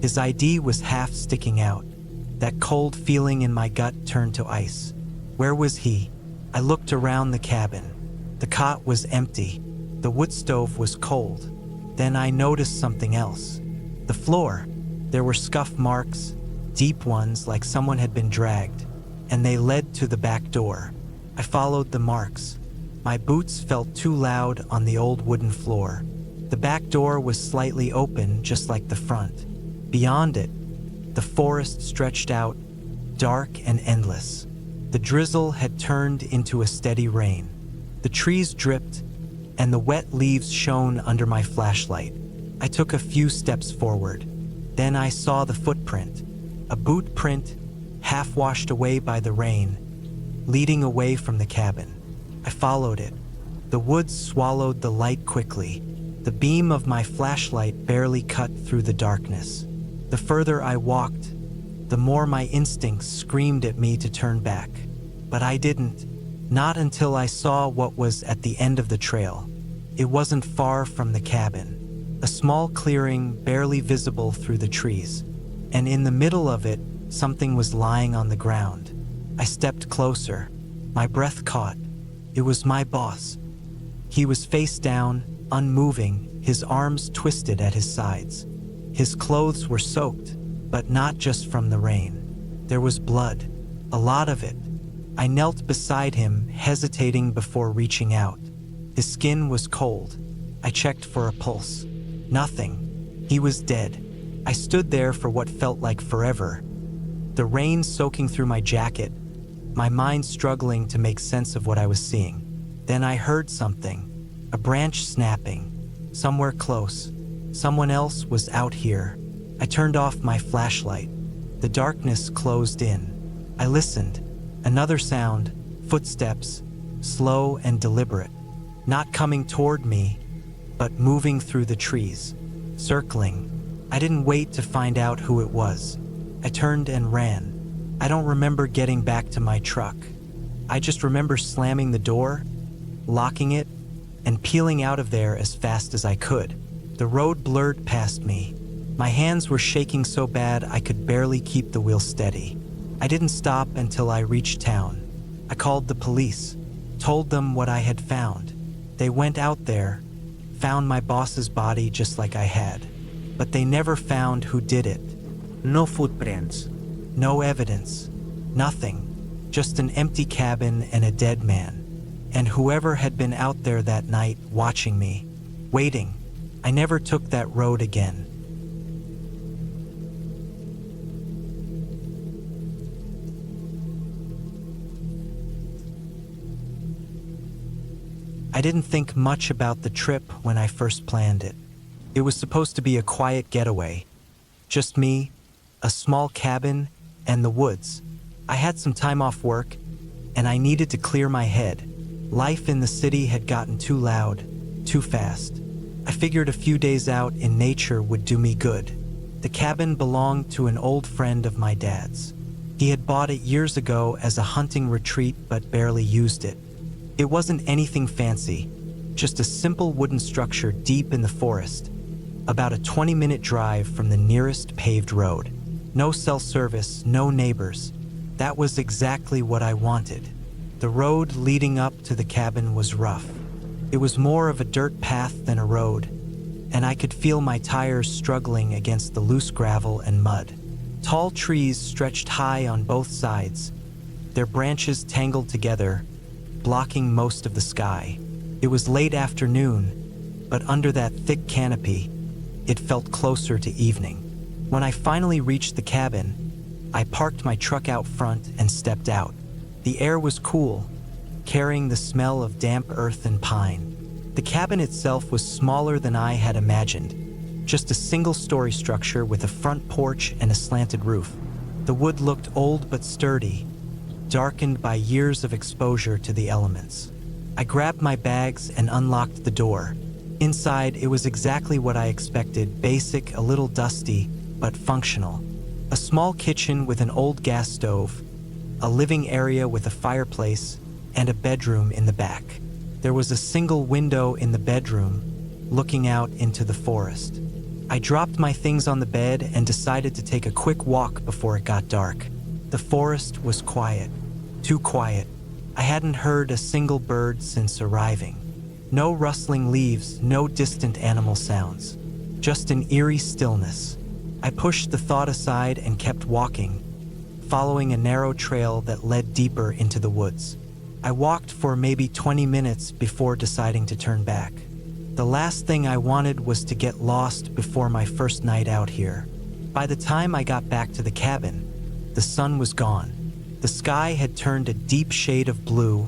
His ID was half sticking out. That cold feeling in my gut turned to ice. Where was he? I looked around the cabin. The cot was empty. The wood stove was cold. Then I noticed something else. The floor. There were scuff marks, deep ones like someone had been dragged, and they led to the back door. I followed the marks. My boots felt too loud on the old wooden floor. The back door was slightly open, just like the front. Beyond it, the forest stretched out, dark and endless. The drizzle had turned into a steady rain. The trees dripped, and the wet leaves shone under my flashlight. I took a few steps forward. Then I saw the footprint, a boot print, half washed away by the rain, leading away from the cabin. I followed it. The woods swallowed the light quickly. The beam of my flashlight barely cut through the darkness. The further I walked, the more my instincts screamed at me to turn back. But I didn't, not until I saw what was at the end of the trail. It wasn't far from the cabin, a small clearing barely visible through the trees, and in the middle of it, something was lying on the ground. I stepped closer. My breath caught. It was my boss. He was face down, unmoving, his arms twisted at his sides. His clothes were soaked, but not just from the rain. There was blood, a lot of it. I knelt beside him, hesitating before reaching out. His skin was cold. I checked for a pulse. Nothing. He was dead. I stood there for what felt like forever. The rain soaking through my jacket, my mind struggling to make sense of what I was seeing. Then I heard something, a branch snapping, somewhere close. Someone else was out here. I turned off my flashlight. The darkness closed in. I listened. Another sound, footsteps, slow and deliberate. Not coming toward me, but moving through the trees, circling. I didn't wait to find out who it was. I turned and ran. I don't remember getting back to my truck. I just remember slamming the door, locking it, and peeling out of there as fast as I could. The road blurred past me. My hands were shaking so bad I could barely keep the wheel steady. I didn't stop until I reached town. I called the police, told them what I had found. They went out there, found my boss's body just like I had. But they never found who did it. No footprints. No evidence. Nothing. Just an empty cabin and a dead man. And whoever had been out there that night watching me, waiting. I never took that road again. I didn't think much about the trip when I first planned it. It was supposed to be a quiet getaway. Just me, a small cabin, and the woods. I had some time off work, and I needed to clear my head. Life in the city had gotten too loud, too fast. I figured a few days out in nature would do me good. The cabin belonged to an old friend of my dad's. He had bought it years ago as a hunting retreat but barely used it. It wasn't anything fancy, just a simple wooden structure deep in the forest, about a 20-minute drive from the nearest paved road. No cell service, no neighbors. That was exactly what I wanted. The road leading up to the cabin was rough. It was more of a dirt path than a road, and I could feel my tires struggling against the loose gravel and mud. Tall trees stretched high on both sides, their branches tangled together, blocking most of the sky. It was late afternoon, but under that thick canopy, it felt closer to evening. When I finally reached the cabin, I parked my truck out front and stepped out. The air was cool, carrying the smell of damp earth and pine. The cabin itself was smaller than I had imagined, just a single-story structure with a front porch and a slanted roof. The wood looked old but sturdy, darkened by years of exposure to the elements. I grabbed my bags and unlocked the door. Inside, it was exactly what I expected, basic, a little dusty, but functional. A small kitchen with an old gas stove, a living area with a fireplace, and a bedroom in the back. There was a single window in the bedroom, looking out into the forest. I dropped my things on the bed and decided to take a quick walk before it got dark. The forest was quiet, too quiet. I hadn't heard a single bird since arriving. No rustling leaves, no distant animal sounds, just an eerie stillness. I pushed the thought aside and kept walking, following a narrow trail that led deeper into the woods. I walked for maybe 20 minutes before deciding to turn back. The last thing I wanted was to get lost before my first night out here. By the time I got back to the cabin, the sun was gone. The sky had turned a deep shade of blue,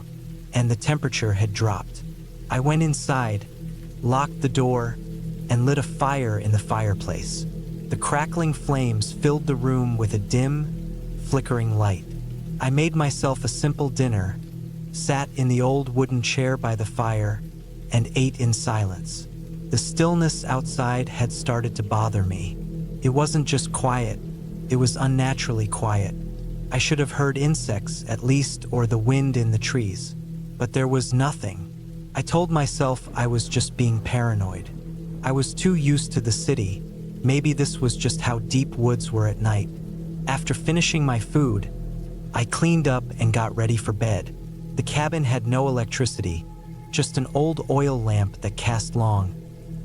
and the temperature had dropped. I went inside, locked the door, and lit a fire in the fireplace. The crackling flames filled the room with a dim, flickering light. I made myself a simple dinner, sat in the old wooden chair by the fire, and ate in silence. The stillness outside had started to bother me. It wasn't just quiet, it was unnaturally quiet. I should have heard insects, at least, or the wind in the trees. But there was nothing. I told myself I was just being paranoid. I was too used to the city. Maybe this was just how deep woods were at night. After finishing my food, I cleaned up and got ready for bed. The cabin had no electricity, just an old oil lamp that cast long,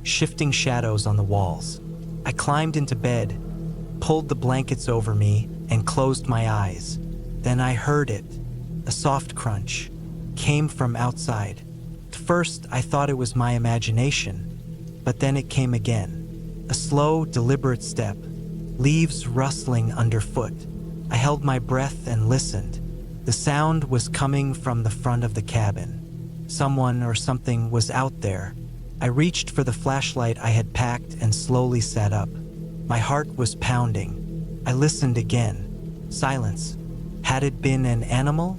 shifting shadows on the walls. I climbed into bed, pulled the blankets over me, and closed my eyes. Then I heard it. A soft crunch came from outside. At first, I thought it was my imagination, But then it came again. A slow, deliberate step, leaves rustling underfoot. I held my breath and listened. The sound was coming from the front of the cabin. Someone or something was out there. I reached for the flashlight I had packed and slowly sat up. My heart was pounding. I listened again. Silence. Had it been an animal?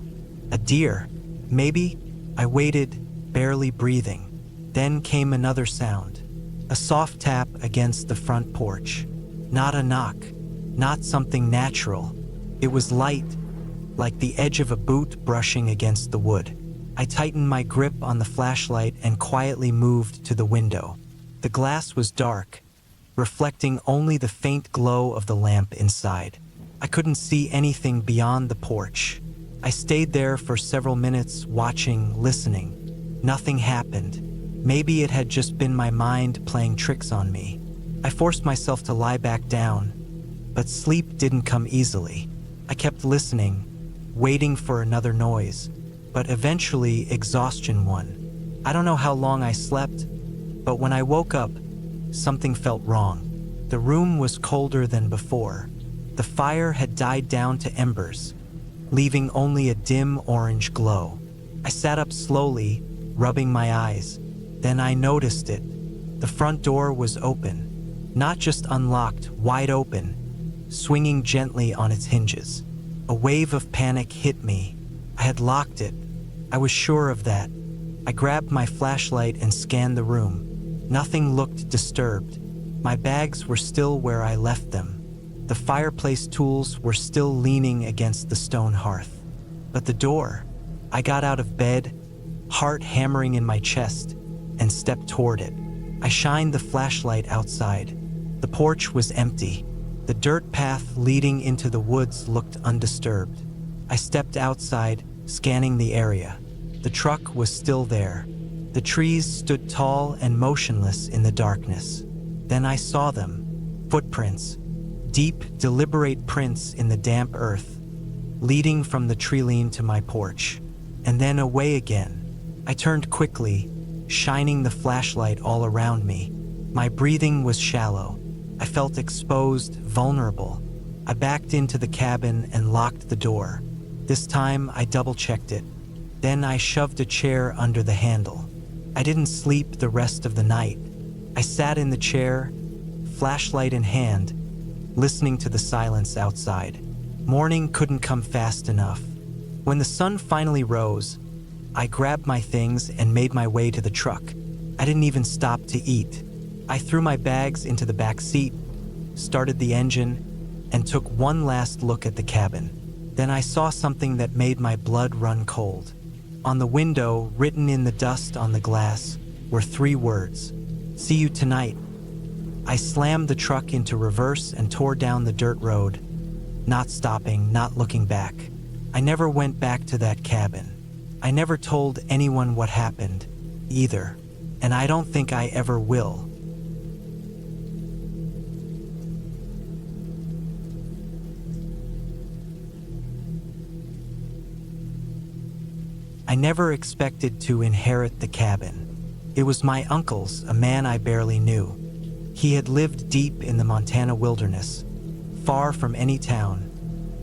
A deer? Maybe? I waited, barely breathing. Then came another sound. A soft tap against the front porch. Not a knock. Not something natural. It was light, like the edge of a boot brushing against the wood. I tightened my grip on the flashlight and quietly moved to the window. The glass was dark, reflecting only the faint glow of the lamp inside. I couldn't see anything beyond the porch. I stayed there for several minutes, watching, listening. Nothing happened. Maybe it had just been my mind playing tricks on me. I forced myself to lie back down, but sleep didn't come easily. I kept listening, waiting for another noise, but eventually exhaustion won. I don't know how long I slept, but when I woke up, something felt wrong. The room was colder than before. The fire had died down to embers, leaving only a dim orange glow. I sat up slowly, rubbing my eyes. Then I noticed it. The front door was open, not just unlocked, wide open, swinging gently on its hinges. A wave of panic hit me. I had locked it. I was sure of that. I grabbed my flashlight and scanned the room. Nothing looked disturbed. My bags were still where I left them. The fireplace tools were still leaning against the stone hearth. But the door, I got out of bed, heart hammering in my chest, and stepped toward it. I shined the flashlight outside. The porch was empty. The dirt path leading into the woods looked undisturbed. I stepped outside, scanning the area. The truck was still there. The trees stood tall and motionless in the darkness. Then I saw them. Footprints. Deep, deliberate prints in the damp earth, leading from the treeline to my porch. And then away again. I turned quickly, shining the flashlight all around me. My breathing was shallow. I felt exposed, vulnerable. I backed into the cabin and locked the door. This time, I double-checked it. Then I shoved a chair under the handle. I didn't sleep the rest of the night. I sat in the chair, flashlight in hand, listening to the silence outside. Morning couldn't come fast enough. When the sun finally rose, I grabbed my things and made my way to the truck. I didn't even stop to eat. I threw my bags into the back seat, started the engine, and took one last look at the cabin. Then I saw something that made my blood run cold. On the window, written in the dust on the glass, were 3 words: "See you tonight." I slammed the truck into reverse and tore down the dirt road, not stopping, not looking back. I never went back to that cabin. I never told anyone what happened, either, and I don't think I ever will. I never expected to inherit the cabin. It was my uncle's, a man I barely knew. He had lived deep in the Montana wilderness, far from any town,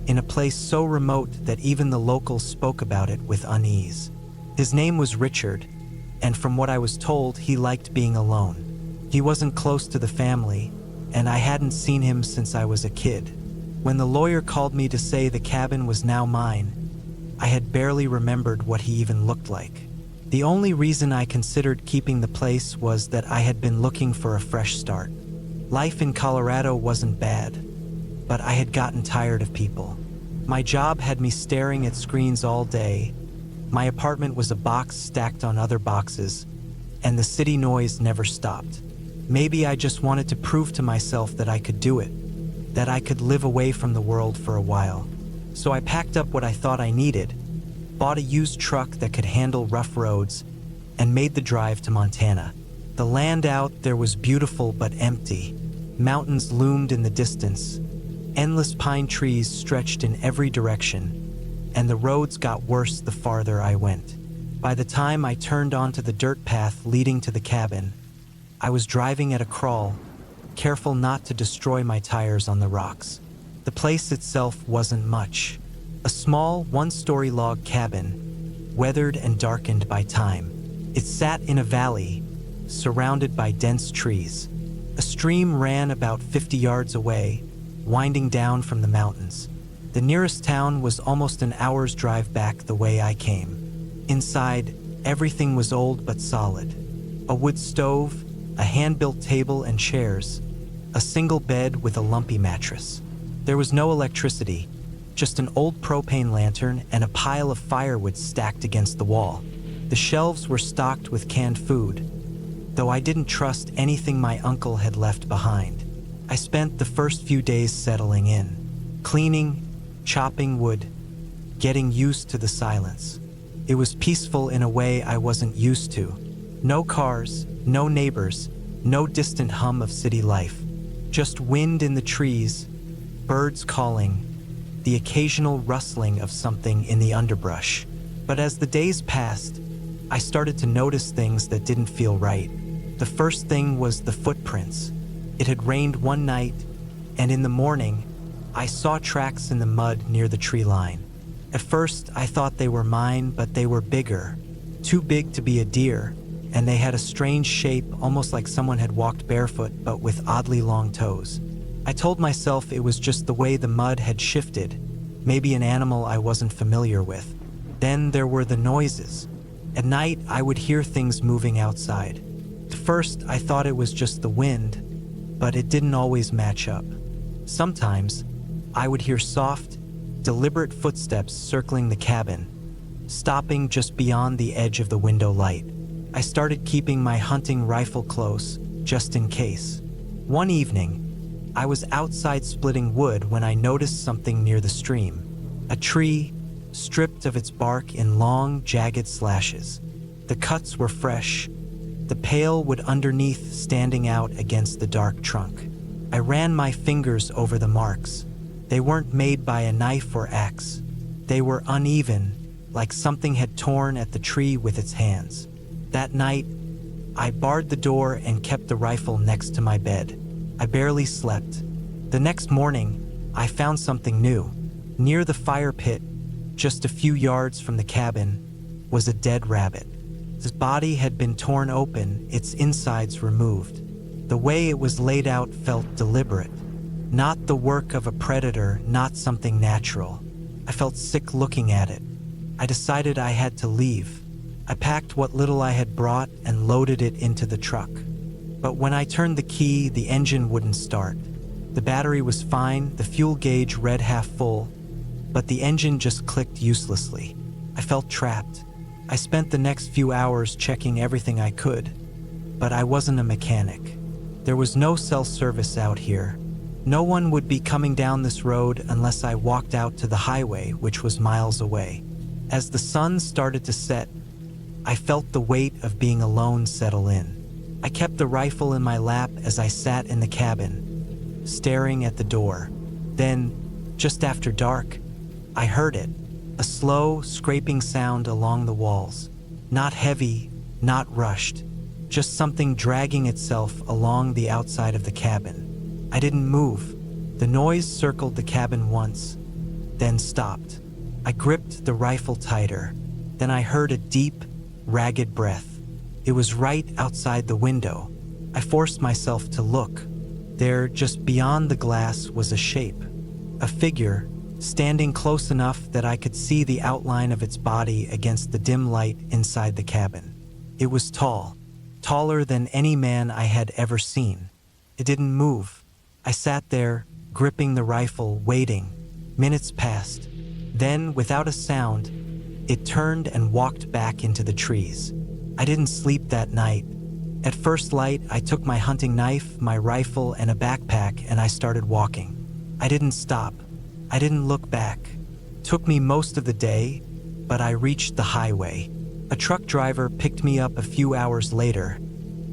in a place so remote that even the locals spoke about it with unease. His name was Richard, and from what I was told, he liked being alone. He wasn't close to the family, and I hadn't seen him since I was a kid. When the lawyer called me to say the cabin was now mine, I had barely remembered what he even looked like. The only reason I considered keeping the place was that I had been looking for a fresh start. Life in Colorado wasn't bad, but I had gotten tired of people. My job had me staring at screens all day. My apartment was a box stacked on other boxes, and the city noise never stopped. Maybe I just wanted to prove to myself that I could do it, that I could live away from the world for a while. So I packed up what I thought I needed, bought a used truck that could handle rough roads, and made the drive to Montana. The land out there was beautiful but empty. Mountains loomed in the distance. Endless pine trees stretched in every direction, and the roads got worse the farther I went. By the time I turned onto the dirt path leading to the cabin, I was driving at a crawl, careful not to destroy my tires on the rocks. The place itself wasn't much. A small, one-story log cabin, weathered and darkened by time. It sat in a valley, surrounded by dense trees. A stream ran about 50 yards away, winding down from the mountains. The nearest town was almost an hour's drive back the way I came. Inside, everything was old but solid. A wood stove, a hand-built table and chairs, a single bed with a lumpy mattress. There was no electricity, just an old propane lantern and a pile of firewood stacked against the wall. The shelves were stocked with canned food, though I didn't trust anything my uncle had left behind. I spent the first few days settling in, cleaning, chopping wood, getting used to the silence. It was peaceful in a way I wasn't used to. No cars, no neighbors, no distant hum of city life. Just wind in the trees, birds calling, the occasional rustling of something in the underbrush. But as the days passed, I started to notice things that didn't feel right. The first thing was the footprints. It had rained one night, and in the morning, I saw tracks in the mud near the tree line. At first, I thought they were mine, but they were bigger, too big to be a deer, and they had a strange shape, almost like someone had walked barefoot, but with oddly long toes. I told myself it was just the way the mud had shifted, maybe an animal I wasn't familiar with. Then there were the noises. At night, I would hear things moving outside. At first, I thought it was just the wind, but it didn't always match up. Sometimes, I would hear soft, deliberate footsteps circling the cabin, stopping just beyond the edge of the window light. I started keeping my hunting rifle close, just in case. One evening, I was outside splitting wood when I noticed something near the stream. A tree, stripped of its bark in long, jagged slashes. The cuts were fresh, the pale wood underneath standing out against the dark trunk. I ran my fingers over the marks. They weren't made by a knife or axe. They were uneven, like something had torn at the tree with its hands. That night, I barred the door and kept the rifle next to my bed. I barely slept. The next morning, I found something new. Near the fire pit, just a few yards from the cabin, was a dead rabbit. His body had been torn open, its insides removed. The way it was laid out felt deliberate. Not the work of a predator, not something natural. I felt sick looking at it. I decided I had to leave. I packed what little I had brought and loaded it into the truck. But when I turned the key, the engine wouldn't start. The battery was fine, the fuel gauge read half full, but the engine just clicked uselessly. I felt trapped. I spent the next few hours checking everything I could, but I wasn't a mechanic. There was no cell service out here. No one would be coming down this road unless I walked out to the highway, which was miles away. As the sun started to set, I felt the weight of being alone settle in. I kept the rifle in my lap as I sat in the cabin, staring at the door. Then, just after dark, I heard it, a slow, scraping sound along the walls. Not heavy, not rushed, just something dragging itself along the outside of the cabin. I didn't move. The noise circled the cabin once, then stopped. I gripped the rifle tighter. Then I heard a deep, ragged breath. It was right outside the window. I forced myself to look. There, just beyond the glass, was a shape. A figure, standing close enough that I could see the outline of its body against the dim light inside the cabin. It was tall, taller than any man I had ever seen. It didn't move. I sat there, gripping the rifle, waiting. Minutes passed. Then, without a sound, it turned and walked back into the trees. I didn't sleep that night. At first light, I took my hunting knife, my rifle, and a backpack, and I started walking. I didn't stop. I didn't look back. It took me most of the day, but I reached the highway. A truck driver picked me up a few hours later,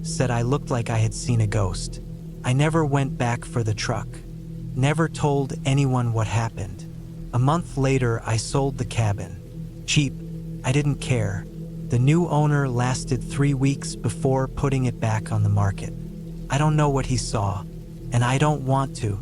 said I looked like I had seen a ghost. I never went back for the truck, never told anyone what happened. A month later, I sold the cabin. Cheap, I didn't care. The new owner lasted 3 weeks before putting it back on the market. I don't know what he saw, and I don't want to,